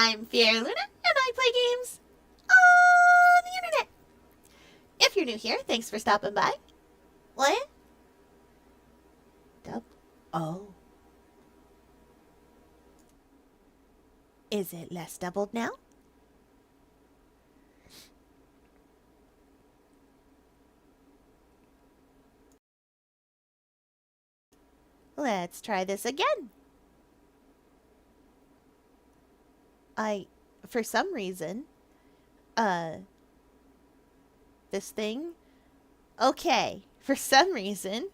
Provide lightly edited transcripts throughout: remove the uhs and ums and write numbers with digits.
I'm Luna, and I play games on the internet. If you're new here, thanks for stopping by. What? Oh. Is it less doubled now? Let's try this again. For some reason, this thing, okay, for some reason,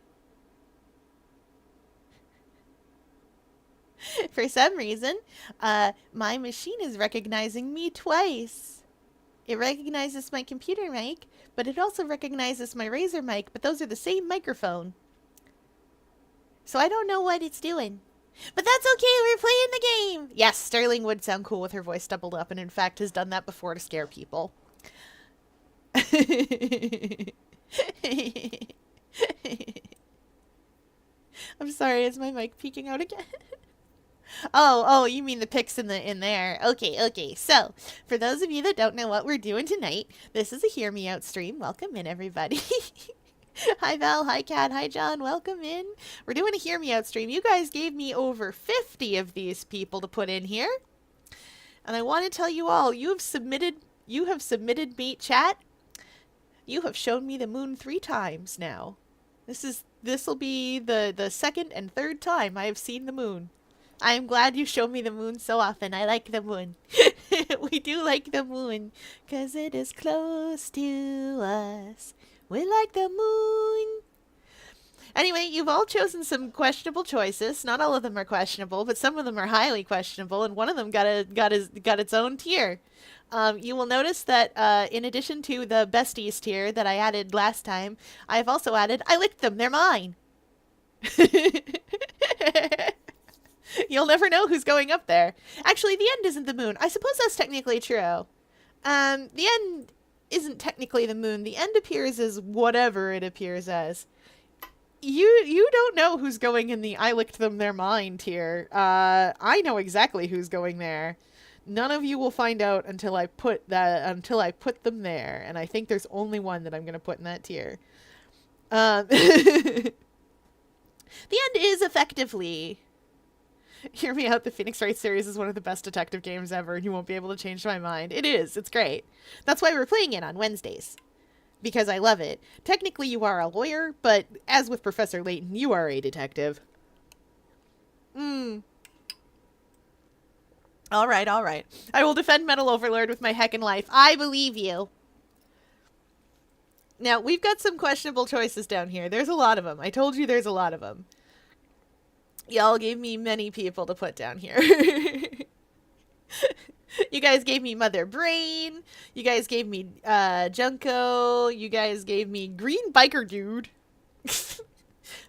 my machine is recognizing me twice. It recognizes my computer mic, but it also recognizes my Razer mic, but those are the same microphone. So I don't know what it's doing. But that's okay, we're playing the game! Yes, Sterling would sound cool with her voice doubled up, and in fact has done that before to scare people. I'm sorry, is my mic peeking out again? Oh, you mean the pics in there. Okay. So, for those of you that don't know what we're doing tonight, this is a Hear Me Out stream. Welcome in, everybody. Hi, Val. Hi, Kat. Hi, John. Welcome in. We're doing a Hear Me Out stream. You guys gave me over 50 of these people to put in here. And I want to tell you all, you have submitted me, chat. You have shown me the moon 3 times now. This will be the second and third time I have seen the moon. I am glad you show me the moon so often. I like the moon. We do like the moon, 'cause it is close to us. We like the moon. Anyway, you've all chosen some questionable choices. Not all of them are questionable, but some of them are highly questionable, and one of them got its own tier. You will notice that in addition to the besties tier that I added last time, I've also added, I licked them, they're mine. You'll never know who's going up there. Actually, the end isn't the moon. I suppose that's technically true. The end isn't technically the moon. The end appears as whatever it appears as. You don't know who's going in the I licked them, they're mine tier. I know exactly who's going there. None of you will find out until I put them there, and I think there's only one that I'm going to put in that tier. The end is effectively... Hear me out, the Phoenix Wright series is one of the best detective games ever, and you won't be able to change my mind. It is. It's great. That's why we're playing it on Wednesdays. Because I love it. Technically, you are a lawyer, but as with Professor Layton, you are a detective. Alright, alright. I will defend Metal Overlord with my heckin' life. I believe you. Now, we've got some questionable choices down here. There's a lot of them. I told you there's a lot of them. Y'all gave me many people to put down here. You guys gave me Mother Brain. You guys gave me Junko. You guys gave me Green Biker Dude.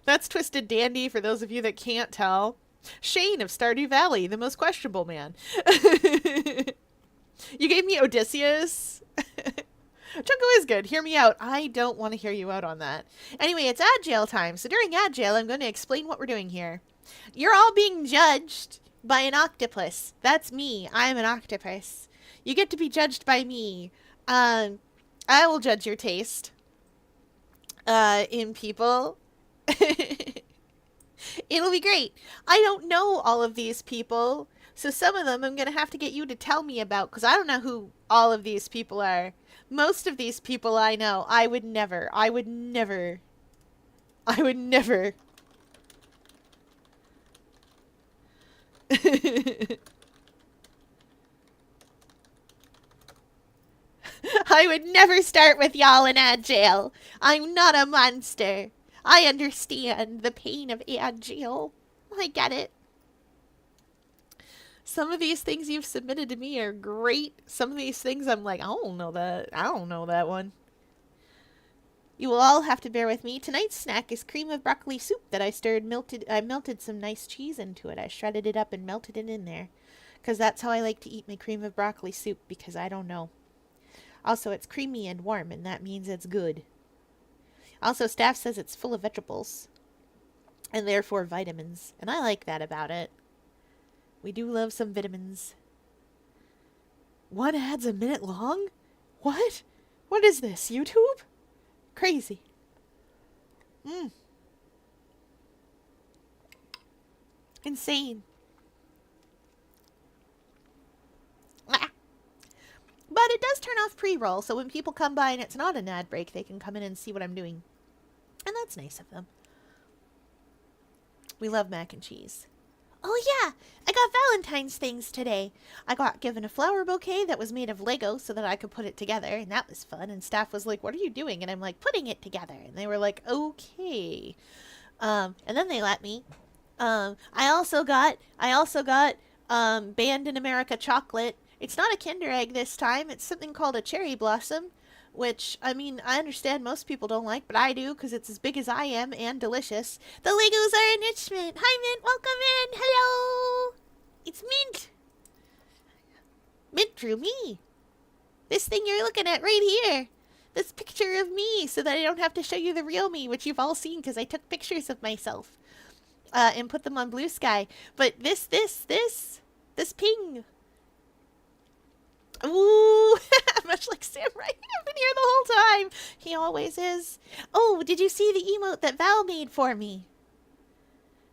That's Twisted Dandy for those of you that can't tell. Shane of Stardew Valley, the most questionable man. You gave me Odysseus. Junko is good. Hear me out. I don't want to hear you out on that. Anyway, it's ad jail time. So during ad jail, I'm going to explain what we're doing here. You're all being judged by an octopus. That's me. I'm an octopus. You get to be judged by me. I will judge your taste in people. It'll be great. I don't know all of these people, so some of them I'm going to have to get you to tell me about, because I don't know who all of these people are. Most of these people I know. I would never. I would never start with y'all in ad jail. I'm not a monster. I understand the pain of ad jail. I get it. Some of these things you've submitted to me are great. Some of these things I'm like, I don't know that. I don't know that one. You will all have to bear with me. Tonight's snack is cream of broccoli soup that I melted some nice cheese into it. I shredded it up and melted it in there. Because that's how I like to eat my cream of broccoli soup, because I don't know. Also, it's creamy and warm, and that means it's good. Also, staff says it's full of vegetables. And therefore vitamins. And I like that about it. We do love some vitamins. One ad's a minute long? What? What is this? YouTube? Crazy. Insane. Ah. But it does turn off pre-roll, so when people come by and it's not an ad break, they can come in and see what I'm doing. And that's nice of them. We love mac and cheese. Oh yeah, I got Valentine's things today. I got given a flower bouquet that was made of Lego so that I could put it together, and that was fun. And staff was like, "What are you doing?" And I'm like, "Putting it together." And they were like, "Okay." And then they let me. I also got Banned in America chocolate. It's not a Kinder Egg this time. It's something called a Cherry Blossom, which, I mean, I understand most people don't like, but I do because it's as big as I am and delicious. The Legos are enrichment. Hi, Mint. Welcome in. Hello. It's Mint. Mint drew me. This thing you're looking at right here. This picture of me so that I don't have to show you the real me, which you've all seen because I took pictures of myself and put them on Blue Sky. But this ping. Ooh, much like Sam, right? I've been here the whole time. He always is. Oh, did you see the emote that Val made for me?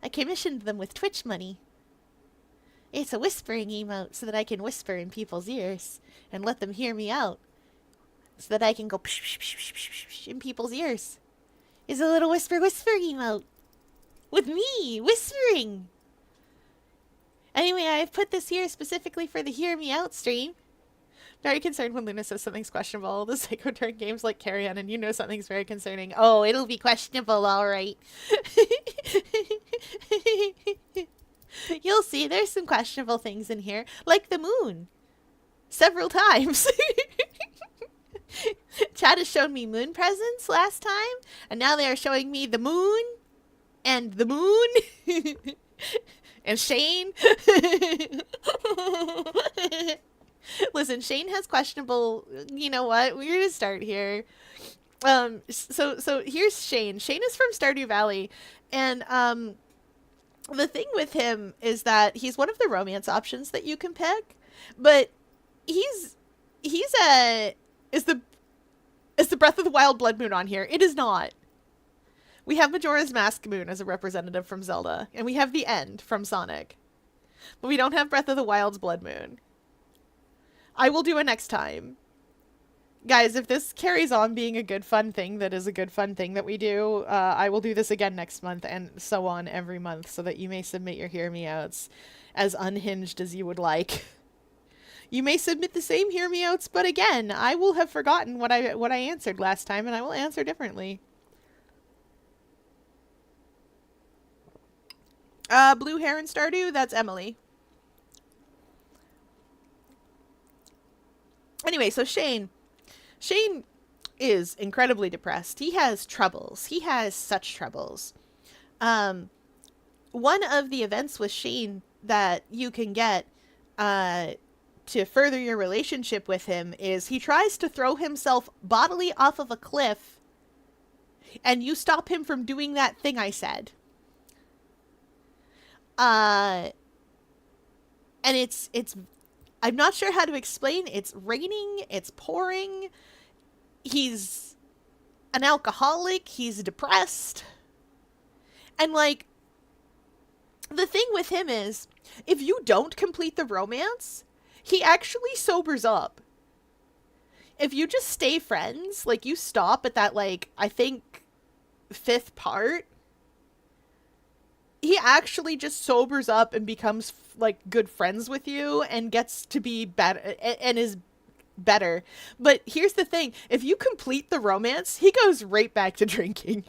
I commissioned them with Twitch money. It's a whispering emote so that I can whisper in people's ears and let them hear me out. So that I can go psh, psh, psh, psh, psh, psh, in people's ears. It's a little whisper emote. With me, whispering. Anyway, I've put this here specifically for the Hear Me Out stream. Very concerned when Luna says something's questionable. The psycho during games like Carry On, and you know something's very concerning. Oh, it'll be questionable, alright. You'll see, there's some questionable things in here. Like the moon. Several times. Chad has shown me moon presents last time, and now they are showing me the moon, and the moon, and Shane. Listen, Shane has questionable, you know what, we're gonna start here. So here's Shane. Shane is from Stardew Valley, and the thing with him is that he's one of the romance options that you can pick. But he's a is the Breath of the Wild Blood Moon on here? It is not. We have Majora's Mask Moon as a representative from Zelda, and we have the End from Sonic. But we don't have Breath of the Wild's Blood Moon. I will do it next time. Guys, if this carries on being a good fun thing that is a good fun thing that we do, I will do this again next month and so on every month so that you may submit your Hear Me Outs as unhinged as you would like. You may submit the same Hear Me Outs, but again, I will have forgotten what I answered last time and I will answer differently. Blue hair in Stardew? That's Emily. Anyway, so Shane is incredibly depressed. He has troubles. He has such troubles. One of the events with Shane that you can get to further your relationship with him is he tries to throw himself bodily off of a cliff, and you stop him from doing that thing I said. And it's I'm not sure how to explain. It's raining, it's pouring. He's an alcoholic, he's depressed. And like the thing with him is if you don't complete the romance, he actually sobers up. If you just stay friends, like you stop at that like I think 5th part, he actually just sobers up and becomes like good friends with you and gets to be better and is better. But here's the thing, if you complete the romance, he goes right back to drinking.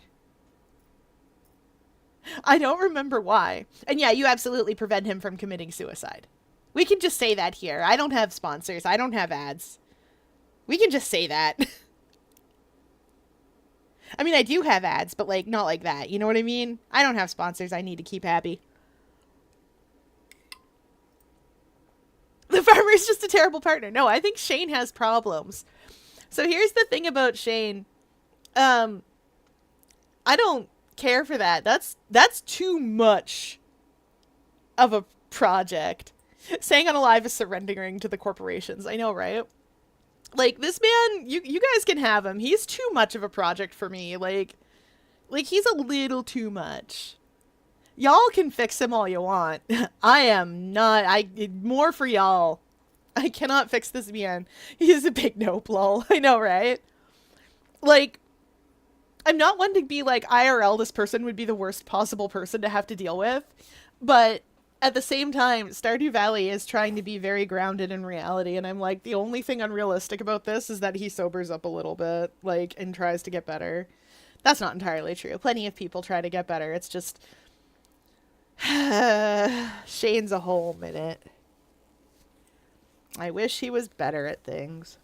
I don't remember why. And yeah, you absolutely prevent him from committing suicide. We can just say that here. I don't have sponsors. I don't have ads. We can just say that. I mean, I do have ads, but, like, not like that. You know what I mean? I don't have sponsors. I need to keep happy. The farmer's just a terrible partner. No, I think Shane has problems. So here's the thing about Shane. I don't care for that. That's too much of a project. Saying Unalive is surrendering to the corporations. I know, right? Like, this man, you guys can have him. He's too much of a project for me. Like he's a little too much. Y'all can fix him all you want. I am not. More for y'all. I cannot fix this man. He's a big nope, lol. I know, right? Like, I'm not one to be like, IRL, this person would be the worst possible person to have to deal with. But at the same time, Stardew Valley is trying to be very grounded in reality, and I'm like, the only thing unrealistic about this is that he sobers up a little bit, like, and tries to get better. That's not entirely true. Plenty of people try to get better. It's just Shane's a whole minute. I wish he was better at things.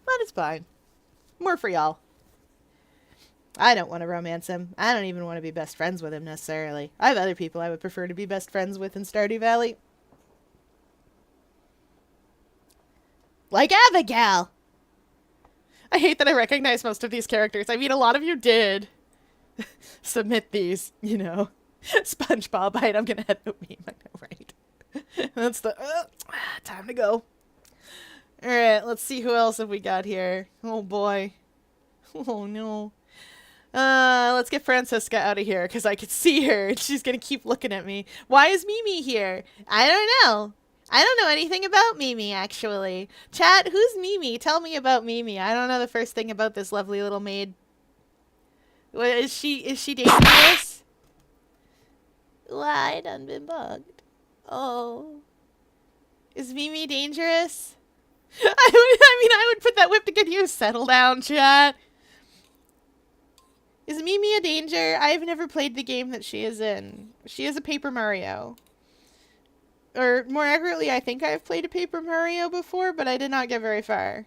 But it's fine. More for y'all. I don't want to romance him. I don't even want to be best friends with him necessarily. I have other people I would prefer to be best friends with in Stardew Valley. Like Abigail! I hate that I recognize most of these characters. I mean, a lot of you did submit these, you know. SpongeBob, I'm gonna head out meme. I know, right? That's the... time to go. Alright, let's see who else have we got here. Oh boy. Oh no. Let's get Francisca out of here, because I could see her, and she's gonna keep looking at me. Why is Mimi here? I don't know. I don't know anything about Mimi, actually. Chat, who's Mimi? Tell me about Mimi. I don't know the first thing about this lovely little maid. What, is she dangerous? Why, I done been bugged. Oh. Is Mimi dangerous? I would put that whip to good use. Settle down, chat. Is Mimi a danger? I've never played the game that she is in. She is a Paper Mario. Or, more accurately, I think I've played a Paper Mario before, but I did not get very far.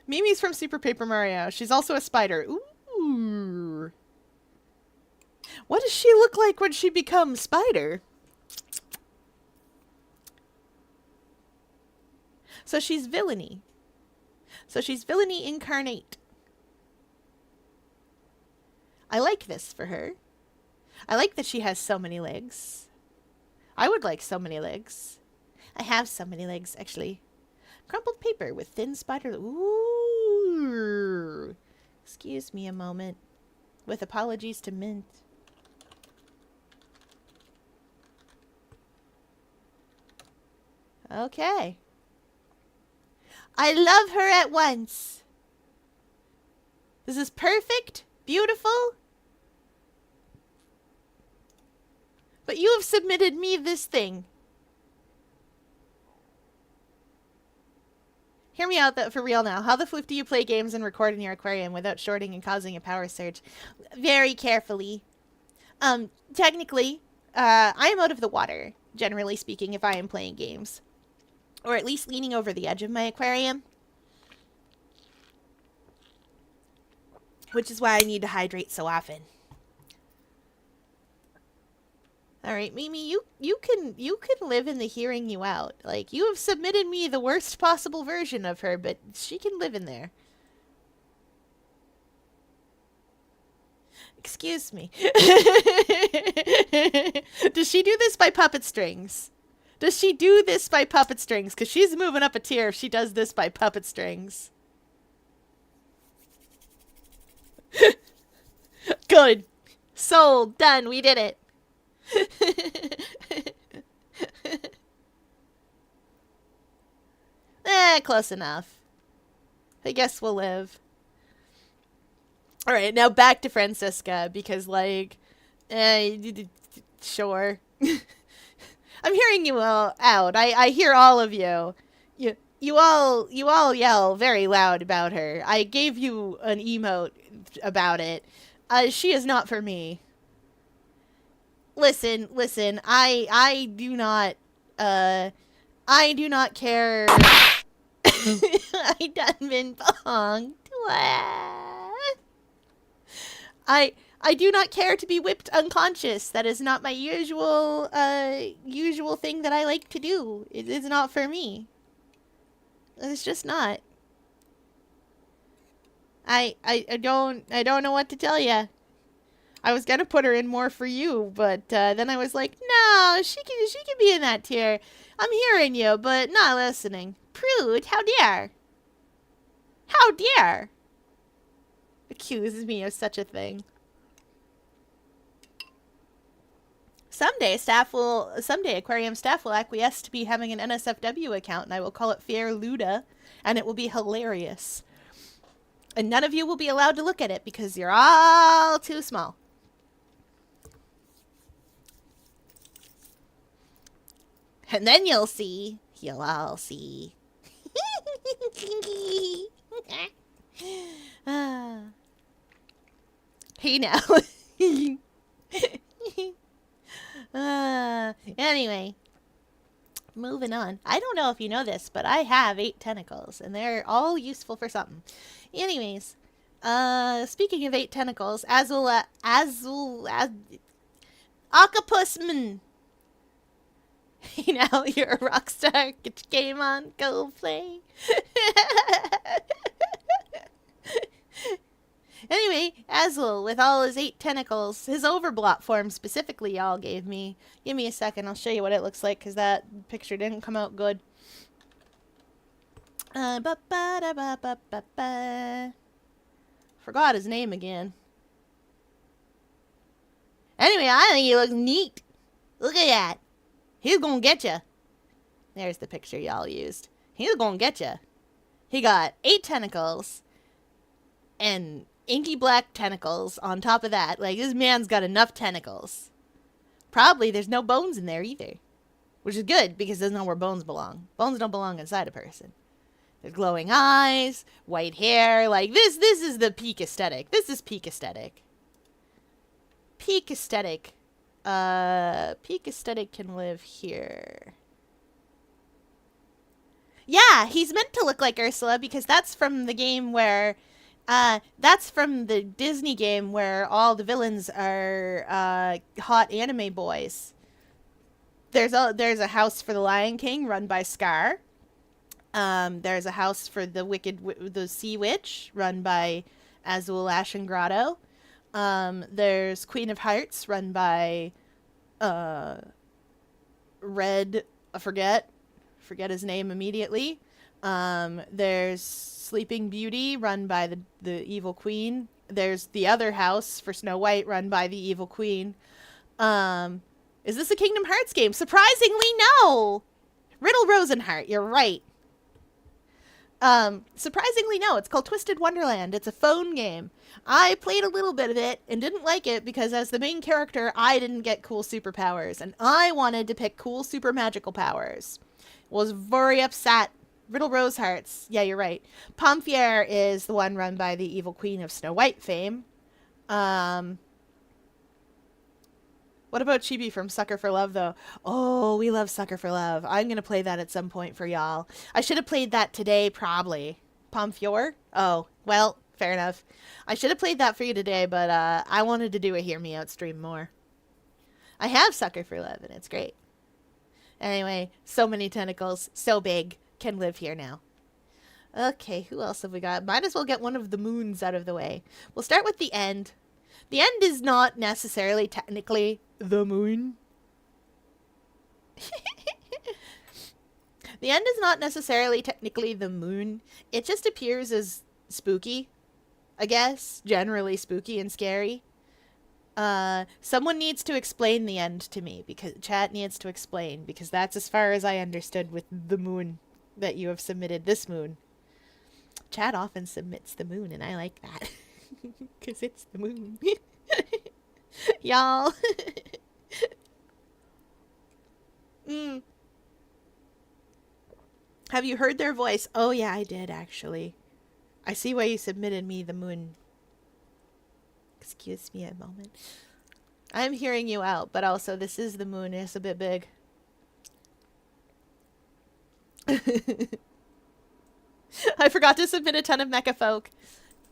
Mimi's from Super Paper Mario. She's also a spider. Ooh. What does she look like when she becomes spider? So she's villainy. So she's villainy incarnate. I like this for her. I like that she has so many legs. I would like so many legs. I have so many legs, actually. Crumpled paper with thin spider... Ooh. Excuse me a moment. With apologies to Mint. Okay. I love her at once. This is perfect, beautiful. But you have submitted me this thing. Hear me out for real now. How the flip do you play games and record in your aquarium without shorting and causing a power surge? Very carefully. Technically, I am out of the water, generally speaking, if I am playing games. Or at least leaning over the edge of my aquarium. Which is why I need to hydrate so often. Alright, Mimi, you can live in the hearing you out. Like, you have submitted me the worst possible version of her, but she can live in there. Excuse me. Does she do this by puppet strings? Does she do this by puppet strings? Because she's moving up a tier if she does this by puppet strings. Good. Sold. Done. We did it. Close enough. I guess we'll live. Alright, now back to Francisca, because, like, sure. I'm hearing you all out. I hear all of you. You all yell very loud about her. I gave you an emote about it. She is not for me. Listen, I do not care. I done been bonked. I do not care to be whipped unconscious. That is not my usual thing that I like to do. It is not for me. It's just not. I don't know what to tell you. I was gonna put her in more for you, but then I was like, no, she can be in that tier. I'm hearing you, but not listening. Prude, how dare? How dare? Accuses me of such a thing. Someday aquarium staff will acquiesce to be having an NSFW account, and I will call it Fair Luda, and it will be hilarious. And none of you will be allowed to look at it because you're all too small. And then you'll see. You'll all see. Hey now. Anyway. Moving on. I don't know if you know this, but I have 8 tentacles, and they're all useful for something. Anyways, speaking of 8 tentacles, Octopusman. Hey now, you're a rock star. Get your game on, go play. Anyway, Azul, with all his 8 tentacles, his overblot form specifically y'all gave me. Give me a second, I'll show you what it looks like, because that picture didn't come out good. Forgot his name again. Anyway, I think he looks neat. Look at that. He's gonna get ya. There's the picture y'all used. He's gonna get ya. He got 8 tentacles and inky black tentacles on top of that. Like, this man's got enough tentacles. Probably there's no bones in there either. Which is good, because there's nowhere bones belong. Bones don't belong inside a person. There's glowing eyes, white hair. Like, this is the peak aesthetic. This is peak aesthetic. Peak aesthetic. Peak aesthetic can live here. Yeah, he's meant to look like Ursula, because that's from the game where... that's from the Disney game where all the villains are hot anime boys. There's a house for the Lion King run by Scar. There's a house for the Sea Witch run by Azul Ashen Grotto. There's Queen of Hearts, run by uh, Red. Forget his name immediately. There's Sleeping Beauty, run by the evil queen. There's the other house for Snow White, run by the evil queen. Um, is this a Kingdom Hearts game? Surprisingly, no. Riddle Rosenheart, you're right. Surprisingly, no. It's called Twisted Wonderland. It's a phone game. I played a little bit of it and didn't like it because as the main character, I didn't get cool superpowers, and I wanted to pick cool super magical powers. Was very upset. Riddle Rose Hearts. Yeah, you're right. Pomfier is the one run by the evil queen of Snow White fame. Um, what about Chibi from Sucker for Love, though? Oh, we love Sucker for Love. I'm going to play that at some point for y'all. I should have played that today, probably. Pomfior? Oh, well, fair enough. I should have played that for you today, but I wanted to do a Hear Me Out stream more. I have Sucker for Love, and it's great. Anyway, so many tentacles, so big, can live here now. Okay, who else have we got? Might as well get one of the moons out of the way. We'll start with the end. The end is not necessarily technically the moon. The end is not necessarily technically the moon. It just appears as spooky, I guess. Generally spooky and scary. Someone needs to explain the end to me, because chat needs to explain, because that's as far as I understood with the moon that you have submitted this moon. Chat often submits the moon, and I like that. Because it's the moon. Y'all. Have you heard their voice? Oh, yeah, I did, actually. I see why you submitted me the moon. Excuse me a moment. I'm hearing you out, but also this is the moon. It's a bit big. I forgot to submit a ton of mecha folk.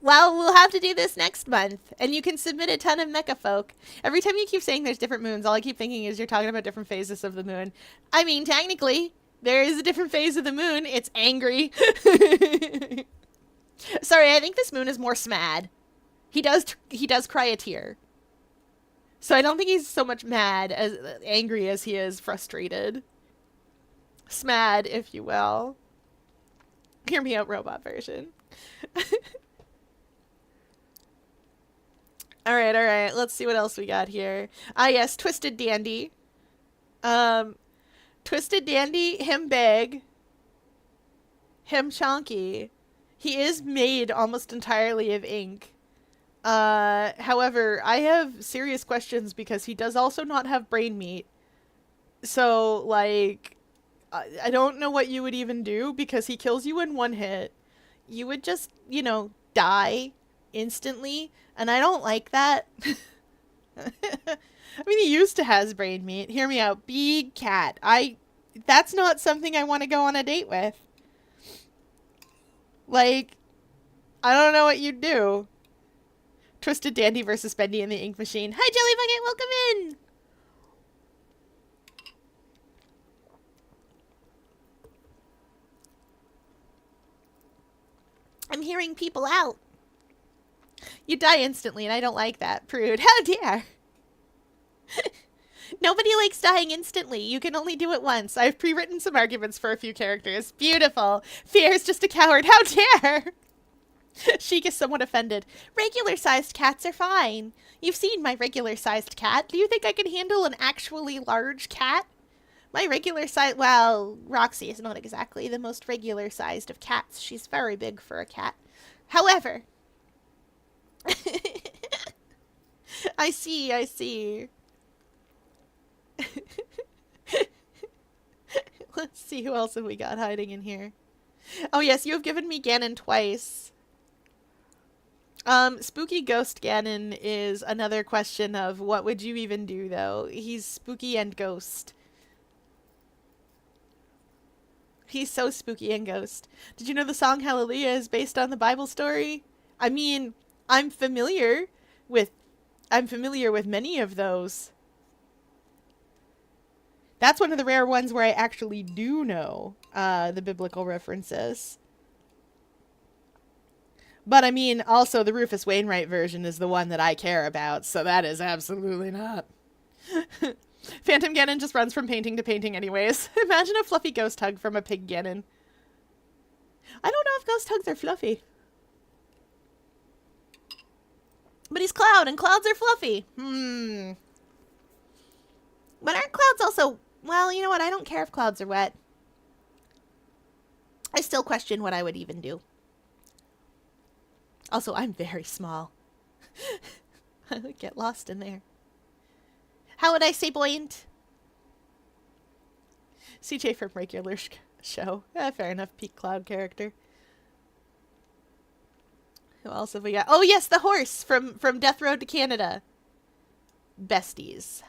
Well, we'll have to do this next month, and you can submit a ton of mecha folk. Every time you keep saying there's different moons, all I keep thinking is you're talking about different phases of the moon. I mean, technically, there is a different phase of the moon. It's angry. Sorry, I think this moon is more smad. He does cry a tear. So I don't think he's so much mad as angry as he is frustrated. Smad, if you will. Hear me out, robot version. All right. Let's see what else we got here. Ah, yes, Twisted Dandy. Twisted Dandy, him big, him chonky. He is made almost entirely of ink. However, I have serious questions because he does also not have brain meat. So, like, I don't know what you would even do because he kills you in one hit. You would just, die instantly, and I don't like that. I mean, he used to has brain meat. Hear me out. Big cat. That's not something I want to go on a date with. Like, I don't know what you'd do. Twisted Dandy versus Bendy in the Ink Machine. Hi, Jelly Bucket. Welcome in. I'm hearing people out. You die instantly, and I don't like that. Prude. How dare. Nobody likes dying instantly. You can only do it once. I've pre-written some arguments for a few characters. Beautiful. Fear is just a coward. How dare. Sheik is somewhat offended. Regular-sized cats are fine. You've seen my regular-sized cat. Do you think I can handle an actually large cat? My regular-sized... Well, Roxy is not exactly the most regular-sized of cats. She's very big for a cat. However... I see. Let's see, who else have we got hiding in here? Oh yes, you have given me Ganon twice. Spooky Ghost Ganon is another question of what would you even do, though? He's spooky and ghost. He's so spooky and ghost. Did you know the song Hallelujah is based on the Bible story? I mean, I'm familiar with many of those. That's one of the rare ones where I actually do know the biblical references. But I mean, also the Rufus Wainwright version is the one that I care about, so that is absolutely not. Phantom Ganon just runs from painting to painting anyways. Imagine a fluffy ghost hug from a pig Ganon. I don't know if ghost hugs are fluffy. But he's Cloud, and clouds are fluffy. But aren't clouds also... Well, you know what? I don't care if clouds are wet. I still question what I would even do. Also, I'm very small. I would get lost in there. How would I say buoyant? CJ from regular show. Fair enough. Peak cloud character. Who else have we got? Oh, yes, the horse from Death Road to Canada. Besties.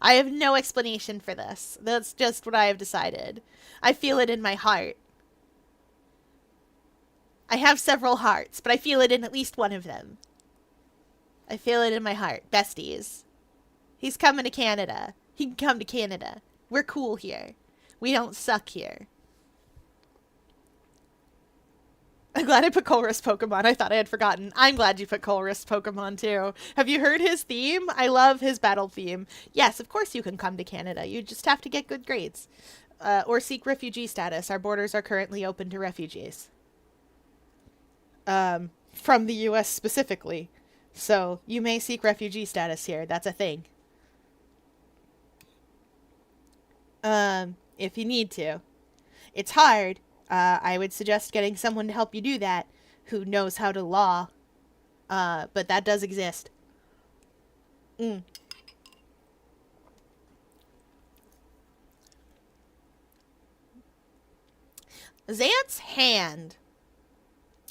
I have no explanation for this. That's just what I have decided. I feel it in my heart. I have several hearts, but I feel it in at least one of them. I feel it in my heart. Besties. He's coming to Canada. He can come to Canada. We're cool here. We don't suck here. I'm glad I put Colress Pokemon. I thought I had forgotten. I'm glad you put Colress Pokemon too. Have you heard his theme? I love his battle theme. Yes, of course you can come to Canada. You just have to get good grades. Or seek refugee status. Our borders are currently open to refugees. From the U.S. specifically. So, you may seek refugee status here. That's a thing. If you need to. It's hard. I would suggest getting someone to help you do that who knows how to law. But that does exist. Xant's hand.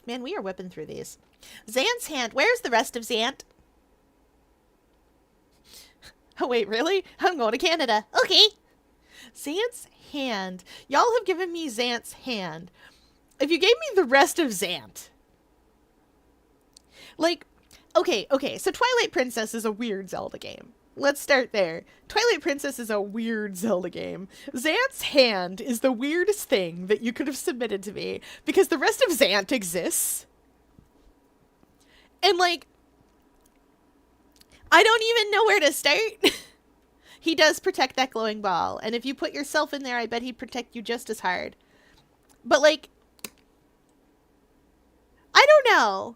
Man, we are whipping through these. Xant's hand. Where's the rest of Xant? Oh, wait, really? I'm going to Canada. Okay. Xant's hand. Y'all have given me Xant's hand. If you gave me the rest of Xant. Like, okay, so Twilight Princess is a weird Zelda game. Let's start there. Twilight Princess is a weird Zelda game. Xant's hand is the weirdest thing that you could have submitted to me because the rest of Xant exists. And, like, I don't even know where to start. He does protect that glowing ball. And if you put yourself in there, I bet he'd protect you just as hard. But, like, I don't know.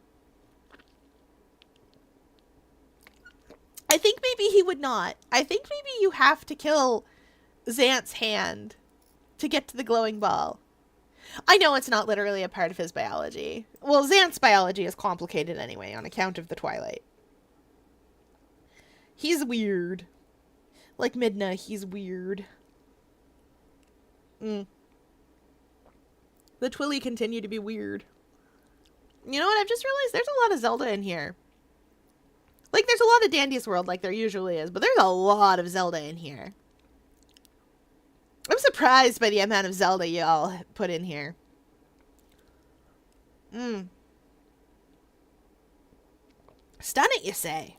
I think maybe he would not. I think maybe you have to kill Xant's hand to get to the glowing ball. I know it's not literally a part of his biology. Well, Xant's biology is complicated anyway on account of the Twilight. He's weird. Like Midna, he's weird. The Twilly continue to be weird. You know what? I've just realized there's a lot of Zelda in here. Like, there's a lot of Dandy's World like there usually is, but there's a lot of Zelda in here. I'm surprised by the amount of Zelda y'all put in here. Stun it, you say?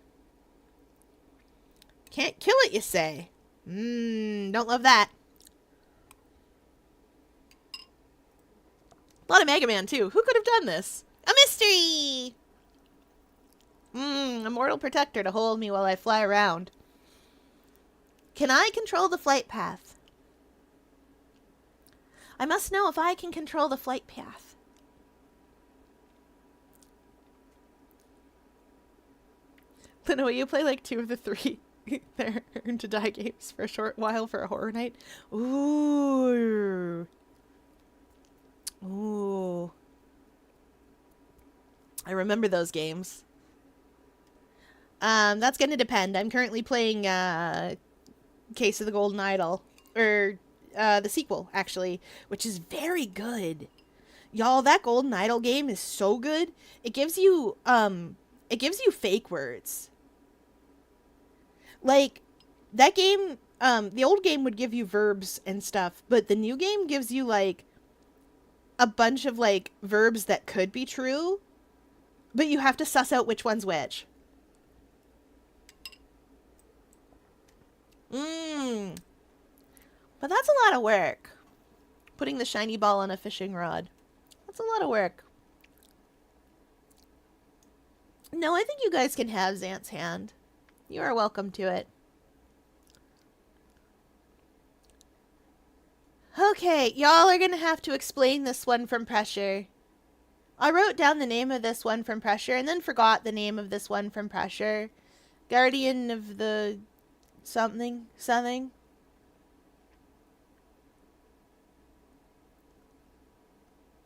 Can't kill it, you say? Don't love that. A lot of Mega Man, too. Who could have done this? A mystery! Immortal Protector to hold me while I fly around. Can I control the flight path? I must know if I can control the flight path. Lino, will you play like 2 of the 3 there Earn to Die games for a short while for a horror night? Ooh. Ooh. I remember those games. That's gonna depend. I'm currently playing, Case of the Golden Idol. Or, the sequel, actually. Which is very good. Y'all, that Golden Idol game is so good. It gives you fake words. Like, that game, the old game would give you verbs and stuff. But the new game gives you, like, a bunch of, like, verbs that could be true. But you have to suss out which one's which. But that's a lot of work. Putting the shiny ball on a fishing rod. That's a lot of work. No, I think you guys can have Xant's hand. You are welcome to it. Okay, y'all are gonna have to explain this one from Pressure. I wrote down the name of this one from Pressure and then forgot the name of this one from Pressure. Guardian of the something.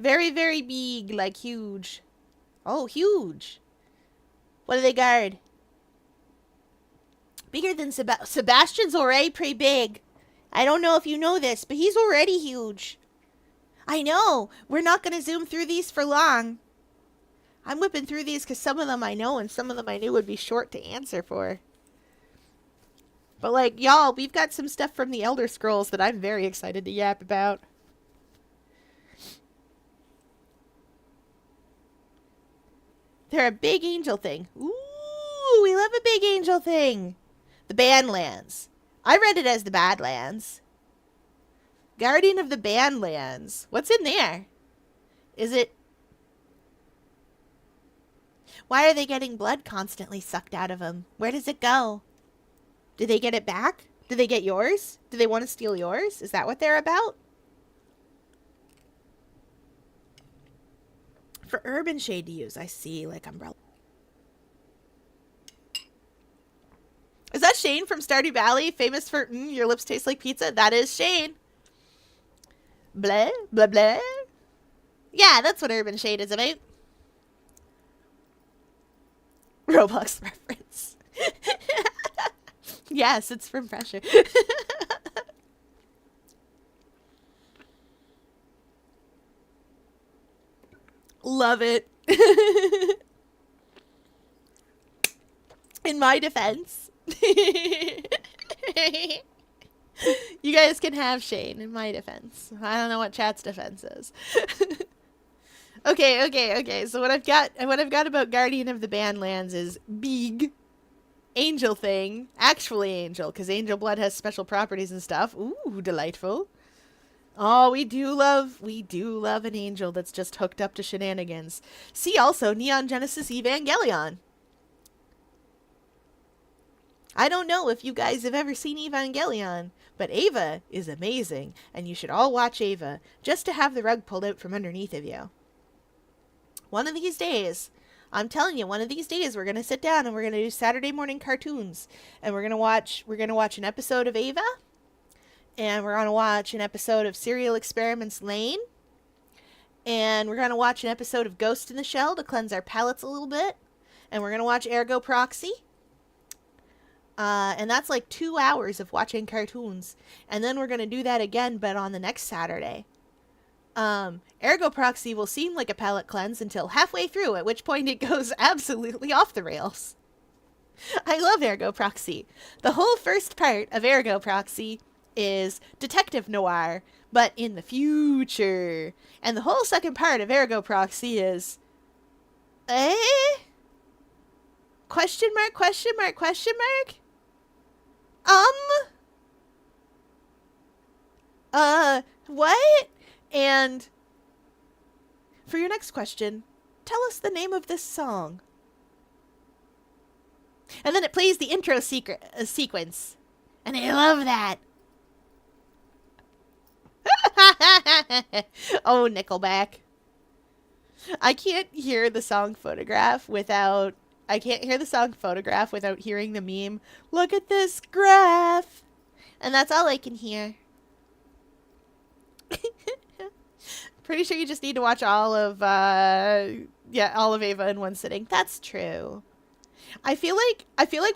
Very, very big, like huge. Oh, huge. What do they guard? Bigger than Sebastian's already pretty big. I don't know if you know this, but he's already huge. I know. We're not going to zoom through these for long. I'm whipping through these because some of them I know and some of them I knew would be short to answer for. But like, y'all, we've got some stuff from the Elder Scrolls that I'm very excited to yap about. They're a big angel thing. Ooh, we love a big angel thing. The Badlands. I read it as the Badlands. Guardian of the Badlands. What's in there? Is it... Why are they getting blood constantly sucked out of them? Where does it go? Do they get it back? Do they get yours? Do they want to steal yours? Is that what they're about? For urban shade to use, I see, like umbrella. Is that Shane from Stardew Valley, famous for your lips taste like pizza? That is Shane. Blah, blah, blah. Yeah, that's what urban shade is about. Roblox reference. Yes, it's from Pressure. Love it. In my defense. You guys can have Shane in my defense. I don't know what chat's defense is. Okay. So what I've got about Guardian of the Badlands is big angel thing. Actually angel, because angel blood has special properties and stuff. Ooh, delightful. Oh, we do love an angel that's just hooked up to shenanigans. See also Neon Genesis Evangelion. I don't know if you guys have ever seen Evangelion, but Ava is amazing, and you should all watch Ava, just to have the rug pulled out from underneath of you. One of these days, I'm telling you, one of these days we're going to sit down and we're going to do Saturday morning cartoons, and we're going to watch an episode of Ava, and we're going to watch an episode of Serial Experiments Lane, and we're going to watch an episode of Ghost in the Shell to cleanse our palates a little bit, and we're going to watch Ergo Proxy. And that's like 2 hours of watching cartoons. And then we're going to do that again, but on the next Saturday. Ergo Proxy will seem like a palate cleanse until halfway through, at which point it goes absolutely off the rails. I love Ergo Proxy. The whole first part of Ergo Proxy is detective noir, but in the future. And the whole second part of Ergo Proxy is... Question mark, question mark, question mark? What? And for your next question, tell us the name of this song. And then it plays the intro sequence. And I love that. Oh, Nickelback. I can't hear the song Photograph without hearing the meme, look at this graph. And that's all I can hear. Pretty sure you just need to watch all of Ava in one sitting. That's true. I feel like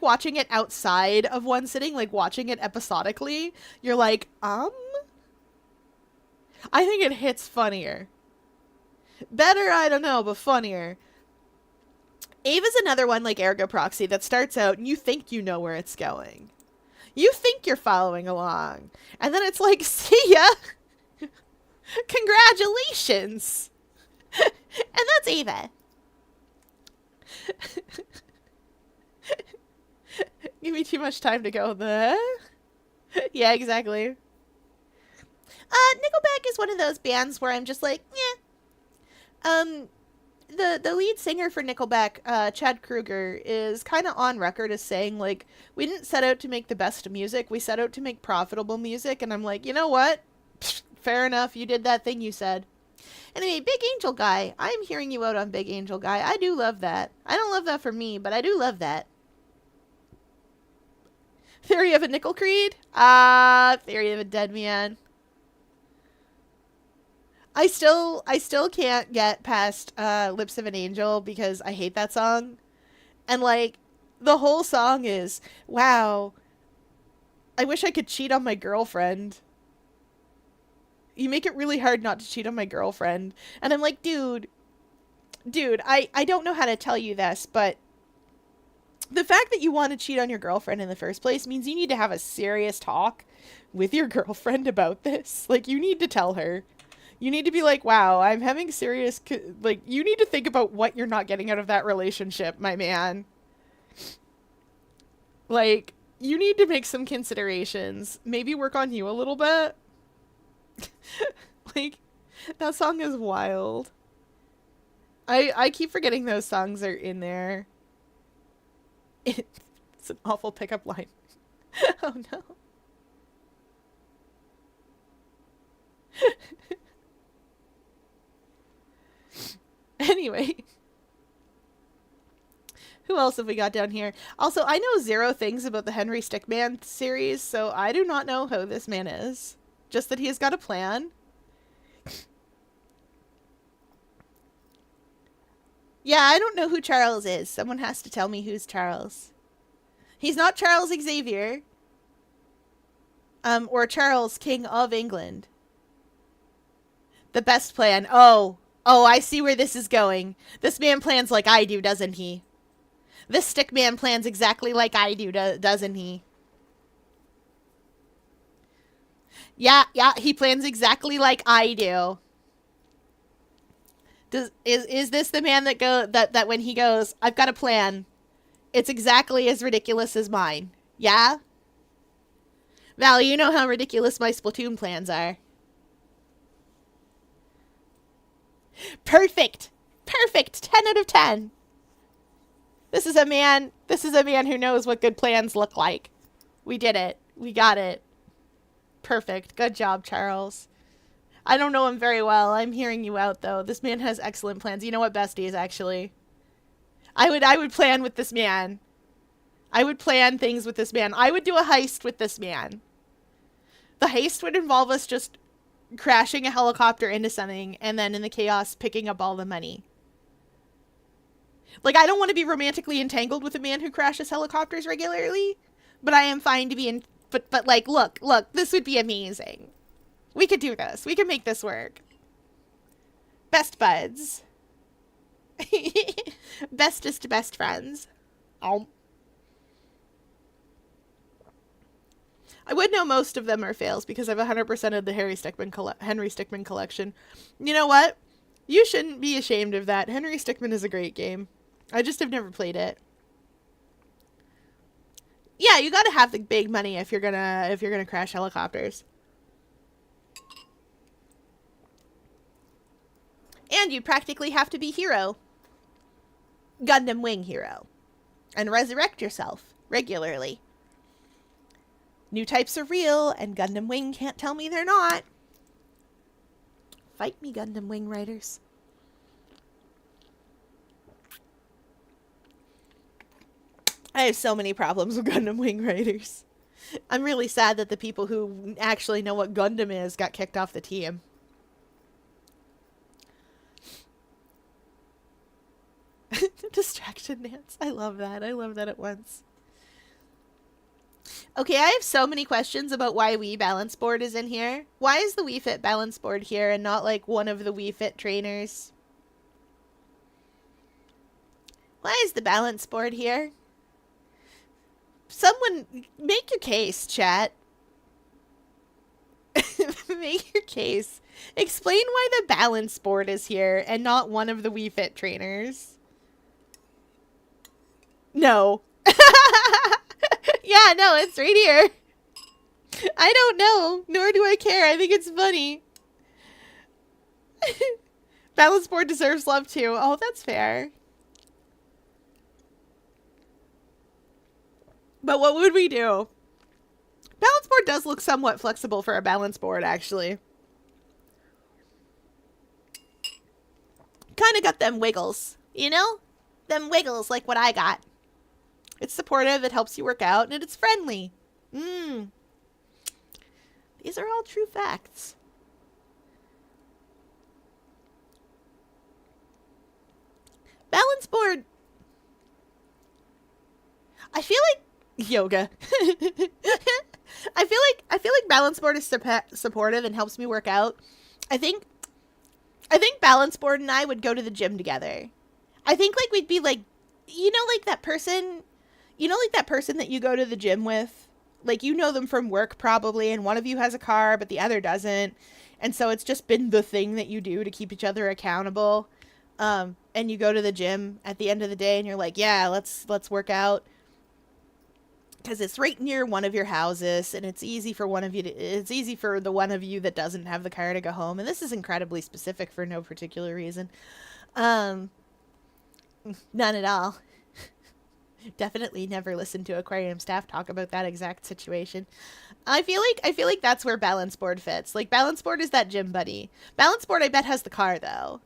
watching it outside of one sitting, like watching it episodically, you're like, I think it hits funnier. Better, I don't know, but funnier. Ava's another one like Ergo Proxy that starts out and you think you know where it's going. You think you're following along. And then it's like, see ya! Congratulations! And that's Ava. Give me too much time to go there. Yeah, exactly. Nickelback is one of those bands where I'm just like, yeah. the lead singer for Nickelback, Chad Kroeger, is kind of on record as saying, like, we didn't set out to make the best music, we set out to make profitable music. And I'm like, you know what? Pfft, fair enough, you did that thing you said. Anyway, Big Angel Guy. I'm hearing you out on Big Angel Guy. I do love that. I don't love that for me, but I do love that. Theory of a Nickel Creed? Theory of a Dead Man. I still can't get past Lips of an Angel because I hate that song. And like the whole song is, wow, I wish I could cheat on my girlfriend. You make it really hard not to cheat on my girlfriend. And I'm like, dude, I don't know how to tell you this, but the fact that you want to cheat on your girlfriend in the first place means you need to have a serious talk with your girlfriend about this. Like, you need to tell her. You need to be like, wow, I'm having serious... Like, you need to think about what you're not getting out of that relationship, my man. Like, you need to make some considerations. Maybe work on you a little bit. Like, that song is wild. I keep forgetting those songs are in there. It's an awful pickup line. Oh, no. Anyway. Who else have we got down here? Also, I know 0 things about the Henry Stickman series, so I do not know who this man is. Just that he has got a plan. Yeah, I don't know who Charles is. Someone has to tell me who's Charles. He's not Charles Xavier. Or Charles, King of England. The best plan. Oh, I see where this is going. This man plans like I do, doesn't he? This stick man plans exactly like I do, doesn't he? Yeah, he plans exactly like I do. Is this the man that when he goes, I've got a plan, it's exactly as ridiculous as mine? Yeah? Val, you know how ridiculous my Splatoon plans are. Perfect! Perfect! 10 out of 10! This is a man who knows what good plans look like. We did it. We got it. Perfect. Good job, Charles. I don't know him very well. I'm hearing you out, though. This man has excellent plans. You know what, besties, actually? I would plan with this man. I would plan things with this man. I would do a heist with this man. The heist would involve us just crashing a helicopter into something and then in the chaos picking up all the money. Like, I don't want to be romantically entangled with a man who crashes helicopters regularly, but I am fine to be in... But like, look, this would be amazing. We could do this. We could make this work. Best buds. Bestest best friends. Oh. I would know most of them are fails because I've 100% of the Henry Stickmin collection. You know what? You shouldn't be ashamed of that. Henry Stickmin is a great game. I just have never played it. Yeah, you gotta have the big money if you're gonna crash helicopters. And you practically have to be hero. Gundam Wing hero. And resurrect yourself regularly. New types are real, and Gundam Wing can't tell me they're not. Fight me, Gundam Wing writers. I have so many problems with Gundam Wing writers. I'm really sad that the people who actually know what Gundam is got kicked off the team. Distraction dance. I love that. I love that at once. Okay, I have so many questions about why Wii Balance Board is in here. Why is the Wii Fit Balance Board here and not like one of the Wii Fit trainers? Why is the balance board here? Someone, make your case, chat. Make your case. Explain why the balance board is here and not one of the Wii Fit trainers. No. Yeah, no, it's right here. I don't know, nor do I care. I think it's funny. Balance board deserves love too. Oh, that's fair. But what would we do? Balance board does look somewhat flexible for a balance board, actually. Kind of got them wiggles, you know? Them wiggles like what I got. It's supportive, it helps you work out, and it's friendly. These are all true facts. Balance board. I feel like yoga. I feel like balance board is supportive and helps me work out. I think balance board and I would go to the gym together. I think like we'd be like, like that person, that you go to the gym with, like you know them from work probably, and one of you has a car but the other doesn't, and so it's just been the thing that you do to keep each other accountable. And you go to the gym at the end of the day and you're like, yeah, let's work out. Because it's right near one of your houses and it's easy for the one of you that doesn't have the car to go home. And this is incredibly specific for no particular reason. None at all. Definitely never listened to aquarium staff talk about that exact situation. I feel like that's where balance board fits. Like balance board is that gym buddy. Balance board I bet has the car though.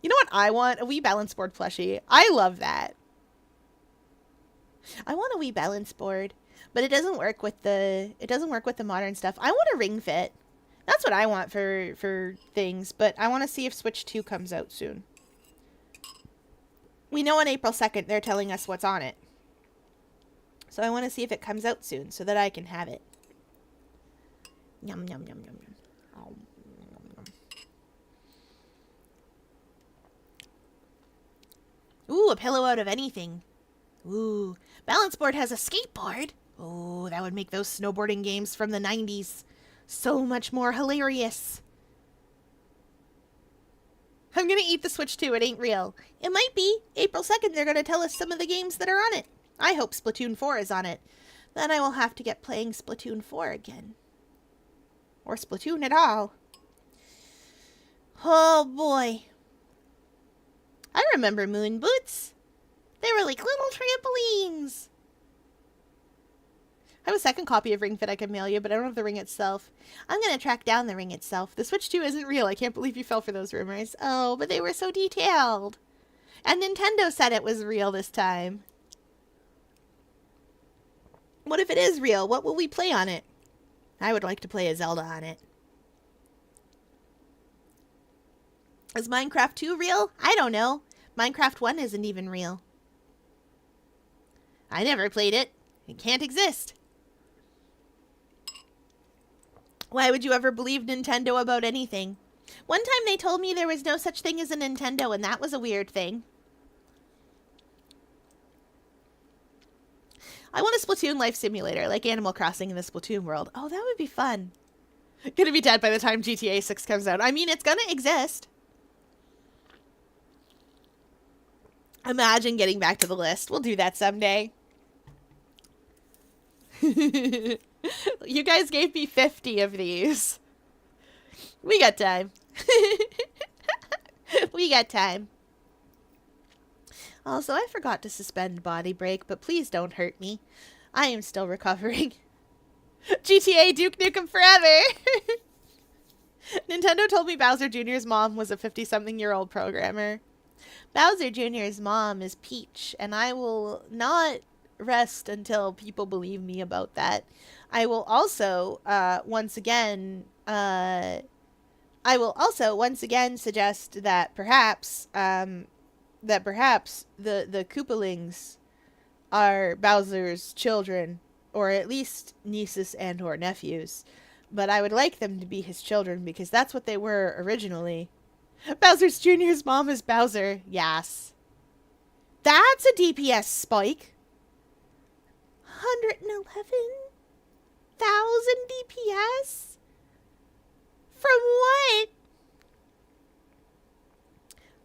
You know what I want? A wee balance board plushie. I love that. I want a wee balance board, but it doesn't work with the modern stuff. I want a ring fit. That's what I want for things, but I want to see if Switch 2 comes out soon. We know on April 2nd they're telling us what's on it. So I want to see if it comes out soon so that I can have it. Yum yum yum yum yum. Oh. Ooh, a pillow out of anything. Ooh, balance board has a skateboard. Oh, that would make those snowboarding games from the 90s so much more hilarious. I'm gonna eat the Switch 2. It ain't real. It might be. April 2nd, they're gonna tell us some of the games that are on it. I hope Splatoon 4 is on it. Then I will have to get playing Splatoon 4 again. Or Splatoon at all. Oh, boy. I remember moon boots. They were like little trampolines. I have a second copy of Ring Fit I can mail you, but I don't have the ring itself. I'm going to track down the ring itself. The Switch 2 isn't real. I can't believe you fell for those rumors. Oh, but they were so detailed. And Nintendo said it was real this time. What if it is real? What will we play on it? I would like to play a Zelda on it. Is Minecraft 2 real? I don't know. Minecraft 1 isn't even real. I never played it. It can't exist. Why would you ever believe Nintendo about anything? One time they told me there was no such thing as a Nintendo, and that was a weird thing. I want a Splatoon life simulator, like Animal Crossing in the Splatoon world. Oh, that would be fun. Gonna be dead by the time GTA 6 comes out. I mean, it's gonna exist. Imagine getting back to the list. We'll do that someday. You guys gave me 50 of these. We got time. We got time. Also, I forgot to suspend body break, but please don't hurt me. I am still recovering. GTA Duke Nukem Forever! Nintendo told me Bowser Jr.'s mom was a 50-something-year-old programmer. Bowser Jr.'s mom is Peach, and I will not rest until people believe me about that. I will also, once again suggest that perhaps, the Koopalings are Bowser's children, or at least nieces and or nephews. But I would like them to be his children because that's what they were originally. Bowser's Jr.'s mom is Bowser. Yes. That's a DPS spike. 111,000 DPS? From what?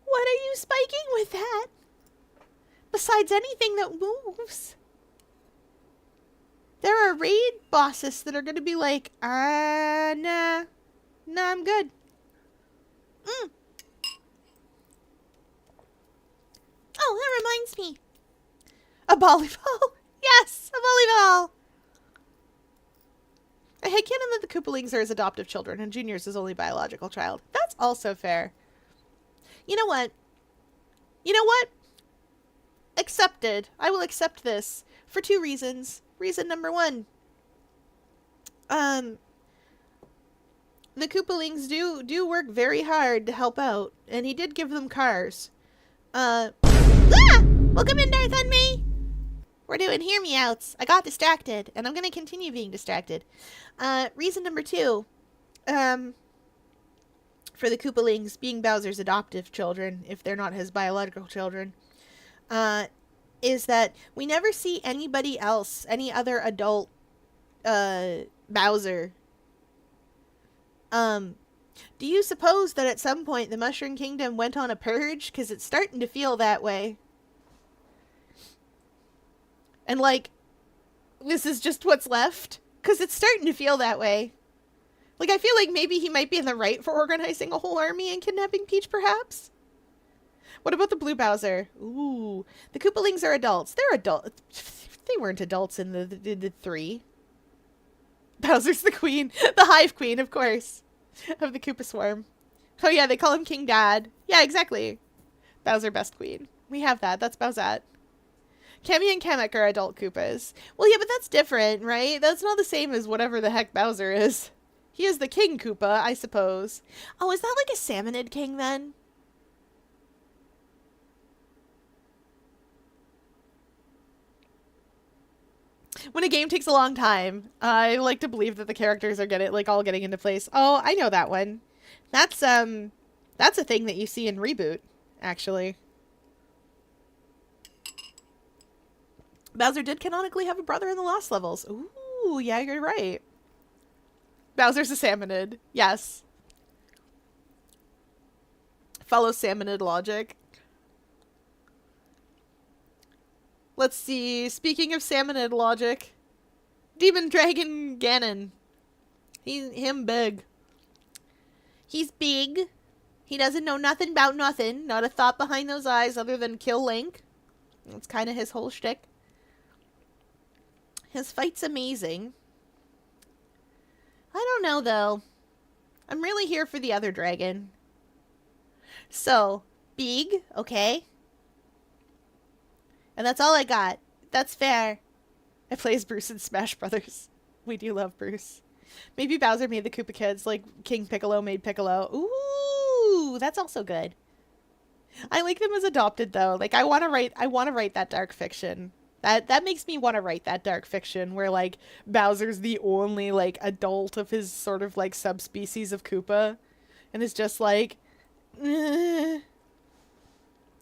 What are you spiking with that? Besides anything that moves. There are raid bosses that are going to be like, nah, I'm good. Mm. Oh, that reminds me. A volleyball. Yes, a volleyball. I headcanon that the Koopalings are his adoptive children and Junior's his only biological child. That's also fair. You know what? You know what? Accepted. I will accept this for 2 reasons. Reason number 1. The Koopalings do work very hard to help out, and he did give them cars. Welcome in, Darth on me! We're doing hear me outs. I got distracted, and I'm gonna continue being distracted. Reason number 2, for the Koopalings being Bowser's adoptive children, if they're not his biological children, is that we never see anybody else, any other adult, Bowser. Do you suppose that at some point the Mushroom Kingdom went on a purge? Because it's starting to feel that way. And, like, this is just what's left? Because it's starting to feel that way. Like, I feel like maybe he might be in the right for organizing a whole army and kidnapping Peach, perhaps? What about the Blue Bowser? Ooh. The Koopalings are adults. They're adults. They weren't adults in the 3. Bowser's the queen. The Hive Queen, of course. Of the Koopa Swarm. Oh yeah, they call him King Dad. Yeah, exactly. Bowser Best Queen. We have that. That's Bowsette. Kemi and Kamek are adult Koopas. Well, yeah, but that's different, right? That's not the same as whatever the heck Bowser is. He is the King Koopa, I suppose. Oh, is that like a Salmonid King, then? When a game takes a long time, I like to believe that the characters are all getting into place. Oh, I know that one. That's a thing that you see in Reboot, actually. Bowser did canonically have a brother in the Lost Levels. Ooh, yeah, you're right. Bowser's a Salmonid. Yes. Follow Salmonid logic. Let's see. Speaking of Salmonid logic, Demon Dragon Ganon. Him big. He's big. He doesn't know nothing about nothing. Not a thought behind those eyes other than kill Link. That's kind of his whole shtick. His fight's amazing. I don't know, though. I'm really here for the other dragon. So, big, okay? And that's all I got. That's fair. I play as Bruce in Smash Brothers. We do love Bruce. Maybe Bowser made the Koopa Kids like King Piccolo made Piccolo. Ooh, that's also good. I like them as adopted though. Like I want to write that dark fiction. That makes me want to write that dark fiction where like Bowser's the only like adult of his sort of like subspecies of Koopa and is just like